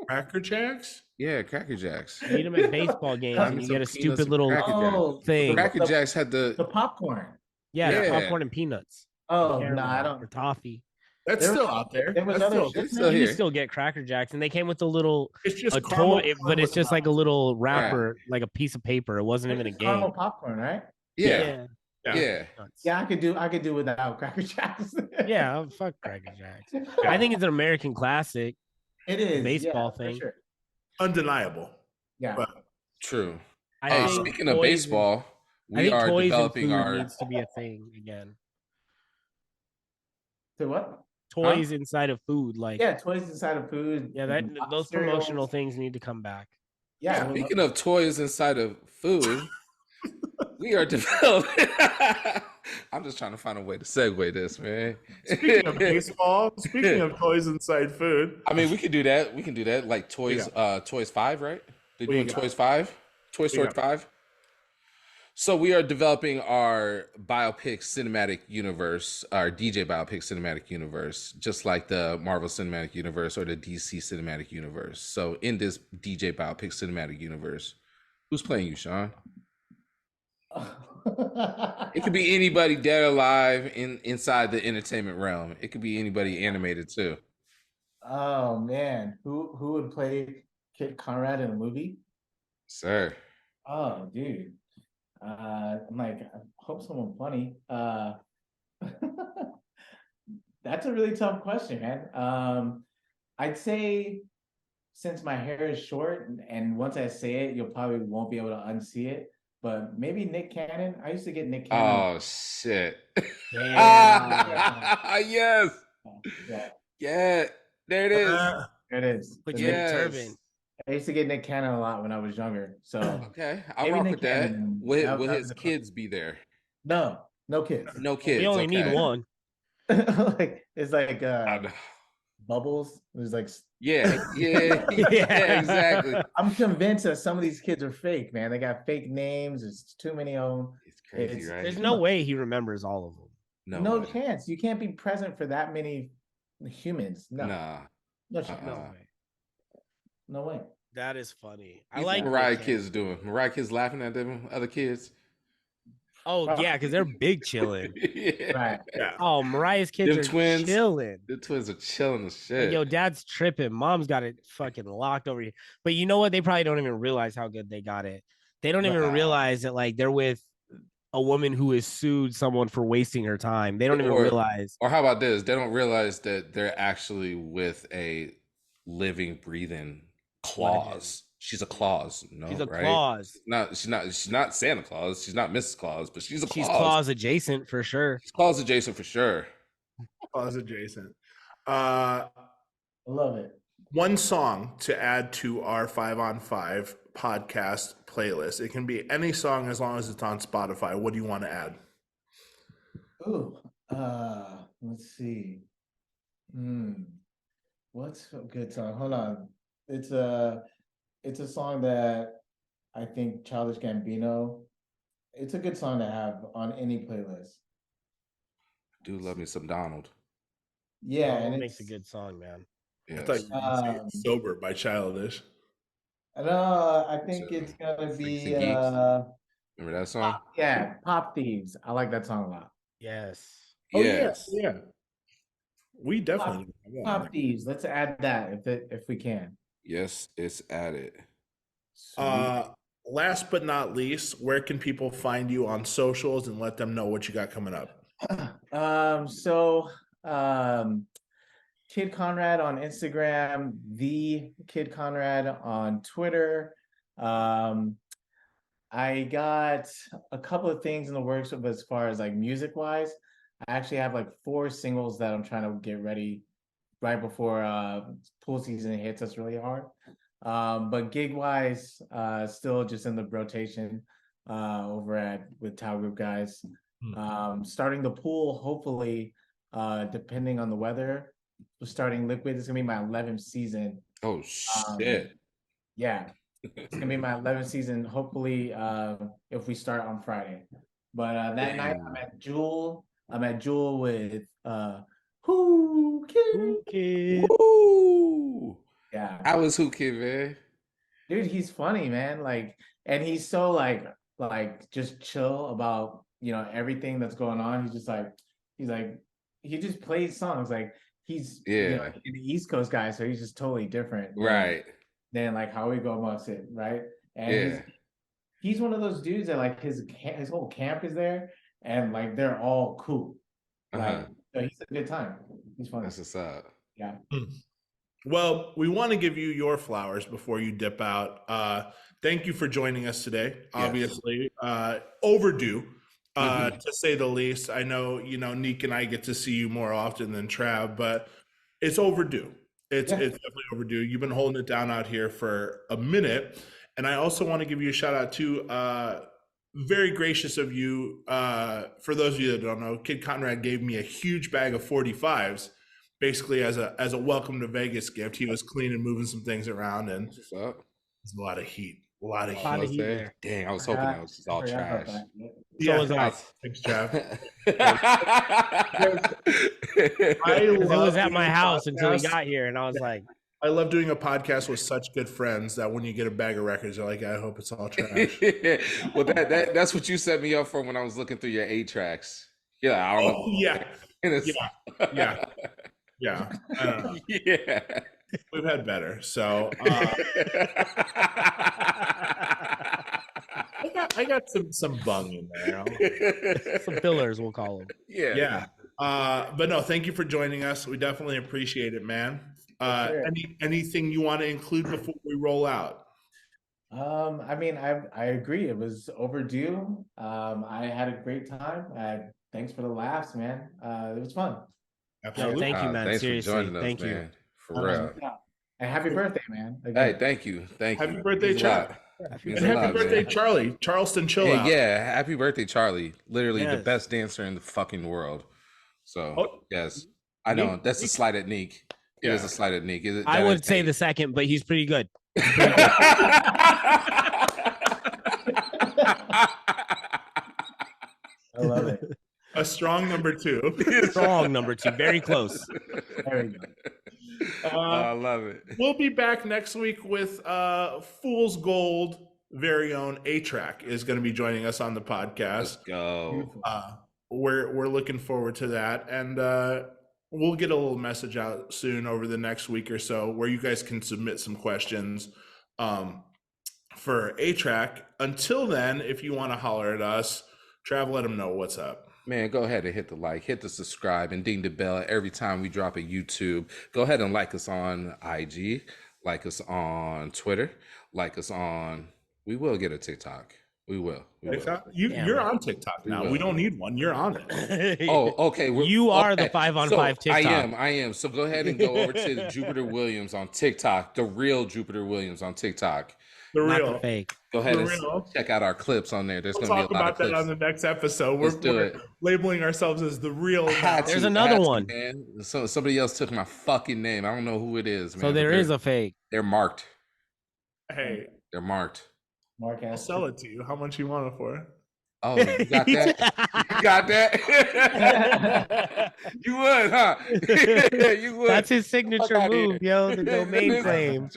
Speaker 1: Cracker Jacks?
Speaker 2: Yeah, Cracker Jacks.
Speaker 4: You eat them at baseball games
Speaker 2: Find
Speaker 4: and
Speaker 2: me
Speaker 4: you
Speaker 2: some
Speaker 4: get a
Speaker 2: peanuts
Speaker 4: stupid
Speaker 2: and
Speaker 4: little
Speaker 2: Cracker Jacks.
Speaker 4: thing.
Speaker 2: Cracker Jacks had
Speaker 3: the
Speaker 2: the
Speaker 3: popcorn.
Speaker 4: Yeah,
Speaker 2: Yeah.
Speaker 4: popcorn and peanuts.
Speaker 3: Oh
Speaker 4: Caramel
Speaker 3: no, I
Speaker 4: or
Speaker 3: don't.
Speaker 4: toffee.
Speaker 1: That's
Speaker 3: There
Speaker 1: still
Speaker 3: was-
Speaker 1: out there.
Speaker 3: there was
Speaker 1: That's
Speaker 3: other
Speaker 1: still,
Speaker 3: shit.
Speaker 2: it's still
Speaker 4: You
Speaker 2: here.
Speaker 4: can still get Cracker Jacks, and they came with a little
Speaker 1: it's just
Speaker 4: a
Speaker 1: caramel
Speaker 4: toy,
Speaker 1: corn
Speaker 4: but it's
Speaker 1: with
Speaker 4: just like a
Speaker 1: nuts.
Speaker 4: little wrapper, like a piece of paper. It wasn't even a
Speaker 3: It's caramel
Speaker 4: game.
Speaker 3: popcorn, right?
Speaker 2: Yeah.
Speaker 1: Yeah.
Speaker 2: Yeah.
Speaker 4: Nuts.
Speaker 3: Yeah, I could do without Cracker Jacks.
Speaker 4: Yeah, fuck Cracker Jacks. I think it's an American classic.
Speaker 3: It is
Speaker 4: baseball
Speaker 3: for
Speaker 4: thing.
Speaker 3: Sure.
Speaker 1: Undeniable.
Speaker 3: Yeah.
Speaker 1: But
Speaker 2: True.
Speaker 4: I
Speaker 2: Hey,
Speaker 4: think
Speaker 2: speaking of
Speaker 4: toys and-
Speaker 2: baseball,
Speaker 4: I
Speaker 2: we
Speaker 4: think
Speaker 2: are
Speaker 4: toys and
Speaker 2: developing
Speaker 4: food
Speaker 2: our
Speaker 4: needs to be a thing again.
Speaker 3: So what?
Speaker 4: Toys inside of food, like
Speaker 3: Yeah, toys inside of food.
Speaker 4: yeah, that those
Speaker 3: cereals.
Speaker 4: promotional things need to come back.
Speaker 3: Yeah.
Speaker 2: Speaking of toys inside of food, we are developing. I'm just trying to find a way to segue this, man.
Speaker 1: speaking of baseball, speaking of toys inside food,
Speaker 2: I mean, we could do that. We can do that. Like Toys, Toys 5, right? They're
Speaker 1: What you
Speaker 2: doing
Speaker 1: got?
Speaker 2: Toys 5, Toy Story
Speaker 1: got?
Speaker 2: 5. So we are developing our biopic cinematic universe, our DJ biopic cinematic universe, just like the Marvel Cinematic Universe or the DC Cinematic Universe. So in this DJ biopic cinematic universe, who's playing you, Sean? It could be anybody dead or alive inside the entertainment realm. It could be anybody animated too.
Speaker 3: Oh man, who would play Kid Conrad in a movie?
Speaker 2: Sir.
Speaker 3: Oh, dude. I'm like, I hope someone funny. That's a really tough question, man. I'd say since my hair is short, and once I say it, you'll probably won't be able to unsee it. But maybe Nick Cannon. I used to get Nick Cannon.
Speaker 2: Oh shit.
Speaker 3: Yeah.
Speaker 2: Yes.
Speaker 3: Yeah,
Speaker 2: Yeah. There it is.
Speaker 3: there it is.
Speaker 4: Put
Speaker 3: The
Speaker 4: you in
Speaker 3: Nick-
Speaker 4: a
Speaker 2: Yes.
Speaker 4: turban.
Speaker 3: I used to get Nick Cannon a lot when I was younger. So
Speaker 2: Okay. I'll
Speaker 3: Maybe
Speaker 2: rock
Speaker 3: Nick
Speaker 2: with that.
Speaker 3: Cannon.
Speaker 2: Will
Speaker 3: That
Speaker 2: his
Speaker 3: was a-
Speaker 2: kids be there?
Speaker 3: no kids.
Speaker 2: No kids.
Speaker 4: We only need
Speaker 2: okay.
Speaker 4: one.
Speaker 3: Like it's like
Speaker 2: I know.
Speaker 3: bubbles. There's like
Speaker 2: Yeah. Yeah. Yeah. Exactly.
Speaker 3: I'm convinced that some of these kids are fake, man. They got fake names. There's too many of them.
Speaker 2: It's crazy,
Speaker 3: It's-
Speaker 2: right?
Speaker 4: There's no way he remembers all of them.
Speaker 3: No
Speaker 2: way.
Speaker 3: chance. You can't be present for that many humans. No,
Speaker 2: Nah.
Speaker 3: no, chance.
Speaker 4: No
Speaker 2: Uh-uh.
Speaker 4: way.
Speaker 3: No way.
Speaker 4: That is funny. I
Speaker 2: What's
Speaker 4: like
Speaker 2: Mariah
Speaker 4: Nick Cannon.
Speaker 2: kids doing. Mariah kids laughing at them other kids.
Speaker 4: Oh yeah, because they're big chilling.
Speaker 2: Yeah.
Speaker 3: Right.
Speaker 1: yeah.
Speaker 4: Oh, Mariah's kids
Speaker 2: Them
Speaker 4: are
Speaker 2: twins.
Speaker 4: chilling.
Speaker 2: The twins are chilling as
Speaker 4: Like,
Speaker 2: shit.
Speaker 4: yo, dad's tripping. Mom's got it fucking locked over here. But you know what? They probably don't even realize how good they got it. They don't even
Speaker 2: Nah.
Speaker 4: realize that like they're with a woman who has sued someone for wasting her time. They don't even
Speaker 2: Or-
Speaker 4: realize.
Speaker 2: Or how about this? They don't realize that they're actually with a living, breathing clause. She's a clause, no,
Speaker 4: She's a
Speaker 2: right?
Speaker 4: clause.
Speaker 2: She's not Santa Claus. She's not Mrs. Claus, but she's a
Speaker 4: She's
Speaker 2: clause.
Speaker 4: clause adjacent for sure.
Speaker 2: She's clause adjacent for sure.
Speaker 1: Clause adjacent.
Speaker 3: I love it.
Speaker 1: One song to add to our 5on5 podcast playlist. It can be any song as long as it's on Spotify. What do you want to add?
Speaker 3: Ooh, let's see. What's a good song? Hold on. It's a song that I think Childish Gambino. It's a good song to have on any playlist.
Speaker 2: Do love me some Donald.
Speaker 3: Yeah,
Speaker 4: It
Speaker 3: and
Speaker 4: makes a
Speaker 3: it's
Speaker 4: good song, man.
Speaker 1: I
Speaker 2: Yes.
Speaker 1: thought you were going to say Sober by Childish.
Speaker 3: I think
Speaker 2: So,
Speaker 3: it's gonna
Speaker 2: Freaks
Speaker 3: be
Speaker 2: and Geeks. Remember that song?
Speaker 3: Pop Thieves. I like that song a lot.
Speaker 4: Yes.
Speaker 1: Oh,
Speaker 2: Yes.
Speaker 1: yeah. We definitely have that on
Speaker 3: Pop
Speaker 1: there.
Speaker 3: Thieves. Let's add that if we can.
Speaker 2: Yes, it's added.
Speaker 3: Sweet.
Speaker 1: Last but not least, where can people find you on socials and let them know what you got coming up?
Speaker 3: Kid Conrad on Instagram, the Kid Conrad on Twitter. I got a couple of things in the works of as far as like music wise. I actually have like 4 singles that I'm trying to get ready right before pool season hits us really hard. But gig wise, still just in the rotation over with Tau Group guys. Starting the pool, hopefully, depending on the weather. We're starting Liquid. It's gonna be my 11th season.
Speaker 2: Oh shit.
Speaker 3: Yeah, it's gonna be my 11th season. Hopefully, if we start on Friday. But that night I'm at Jewel. I'm at Jewel with Who Kid.
Speaker 2: Ooh.
Speaker 3: Yeah,
Speaker 2: I was Who Kid, man.
Speaker 3: dude, he's funny, man. Like, and he's so like just chill about everything that's going on. He's like he just plays songs. Like he's an East Coast guy, so he's just totally different,
Speaker 2: Right?
Speaker 3: Than like how we go amongst it, right? And
Speaker 2: Yeah.
Speaker 3: he's one of those dudes that like his whole camp is there, and like they're all cool. Like, so he's a good time. He's funny.
Speaker 2: That's what's up.
Speaker 3: Yeah.
Speaker 1: Well, we want to give you your flowers before you dip out. Thank you for joining us today.
Speaker 2: Yes.
Speaker 1: Obviously, overdue, to say the least. I know, Neek and I get to see you more often than Trav, but it's overdue. It's definitely overdue. You've been holding it down out here for a minute. And I also want to give you a shout out too. Very gracious of you. For those of you that don't know, Kid Conrad gave me a huge bag of 45s. Basically, as a welcome to Vegas gift. He was cleaning and moving some things around, and
Speaker 2: What's up?
Speaker 1: there's a lot of heat. A lot of heat.
Speaker 4: Lot of heat there.
Speaker 2: Dang, I was hoping that was just all trash.
Speaker 1: Yeah,
Speaker 4: was I.
Speaker 1: thanks, Trav.
Speaker 4: It was at my house until he got here, and I was like,
Speaker 1: I love doing a podcast with such good friends that when you get a bag of records, you're like, I hope it's all trash.
Speaker 2: Well, that's what you set me up for when I was looking through your 8 tracks. Yeah, I don't know.
Speaker 1: Yeah.
Speaker 2: And it's,
Speaker 1: Yeah. Yeah. I don't know.
Speaker 2: Yeah.
Speaker 1: We've had better. So I got some bung in there.
Speaker 4: some fillers, we'll call them.
Speaker 2: Yeah.
Speaker 1: Yeah. But no, thank you for joining us. We definitely appreciate it, man.
Speaker 3: Sure.
Speaker 1: Anything you want to include before we roll out?
Speaker 3: I mean, I agree. It was overdue. I had a great time. Thanks for the laughs, man. It was fun.
Speaker 1: Absolutely.
Speaker 4: Thank you, man.
Speaker 2: Thanks
Speaker 4: Seriously,
Speaker 2: for joining us,
Speaker 4: thank you.
Speaker 2: man. For real.
Speaker 3: Yeah. And happy birthday, man.
Speaker 2: Hey, thank you.
Speaker 1: Happy birthday,
Speaker 2: Means a
Speaker 1: Charlie.
Speaker 2: lot.
Speaker 4: Happy
Speaker 2: Means
Speaker 1: And
Speaker 2: a
Speaker 1: happy
Speaker 2: lot,
Speaker 1: birthday,
Speaker 2: man.
Speaker 1: Charlie. Charleston Chill
Speaker 2: Hey,
Speaker 1: Out.
Speaker 2: yeah, happy birthday, Charlie. Literally the
Speaker 4: Yes.
Speaker 2: best dancer in the fucking world. So,
Speaker 1: Oh,
Speaker 2: yes. I know.
Speaker 1: Neek-
Speaker 2: That's a slight at Neek. It is
Speaker 1: Yeah.
Speaker 2: a slight at Neek.
Speaker 4: I would say the second, but he's pretty good.
Speaker 3: I love it.
Speaker 1: A strong number 2.
Speaker 4: Strong number 2, very close.
Speaker 3: There we go.
Speaker 2: I love it.
Speaker 1: We'll be back next week with Fool's Gold very own A-Track is going to be joining us on the podcast.
Speaker 2: Let's go.
Speaker 1: We're looking forward to that, and we'll get a little message out soon over the next week or so where you guys can submit some questions for A-Track. Until then, if you want to holler at us, Trav, let them know what's up.
Speaker 2: Man, go ahead and hit the like, hit the subscribe, and ding the bell every time we drop a YouTube. Go ahead and like us on IG, like us on Twitter, like us on. We will get a TikTok. We will.
Speaker 1: TikTok? You're on TikTok now. We don't need one. You're on it.
Speaker 2: Oh, okay.
Speaker 4: You are the 5-on-5 TikTok.
Speaker 2: I am. So go ahead and go over to Jupiter Williams on TikTok, the real Jupiter Williams on TikTok.
Speaker 1: The
Speaker 4: Not
Speaker 1: real.
Speaker 4: the fake.
Speaker 2: Go ahead and check out our clips on there. There's
Speaker 1: We'll
Speaker 2: going to be
Speaker 1: talk
Speaker 2: a lot
Speaker 1: about
Speaker 2: of
Speaker 1: that
Speaker 2: clips.
Speaker 1: on the next episode.
Speaker 2: We're
Speaker 1: labeling ourselves as the real.
Speaker 4: There's another one.
Speaker 2: Man. So somebody else took my fucking name. I don't know who it is, man.
Speaker 4: So there is a fake.
Speaker 2: They're marked.
Speaker 1: Hey,
Speaker 2: they're marked.
Speaker 3: Mark,
Speaker 1: I'll sell it to you. How much you want it for?
Speaker 2: Oh, you got that? You got that? You would, huh? You would.
Speaker 4: That's his signature move, yo. The domain claim.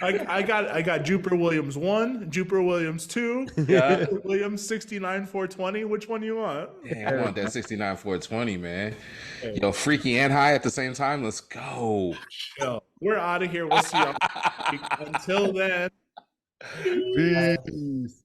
Speaker 1: I got Jupiter Williams 1, Jupiter Williams 2,
Speaker 2: Yeah.
Speaker 1: Jupiter Williams 69-420. Which one you want?
Speaker 2: Yeah, I want that 69-420, man. Yo, freaky and high at the same time. Let's go.
Speaker 1: Yo, we're out of here. We'll see you. Until then.
Speaker 2: Peace.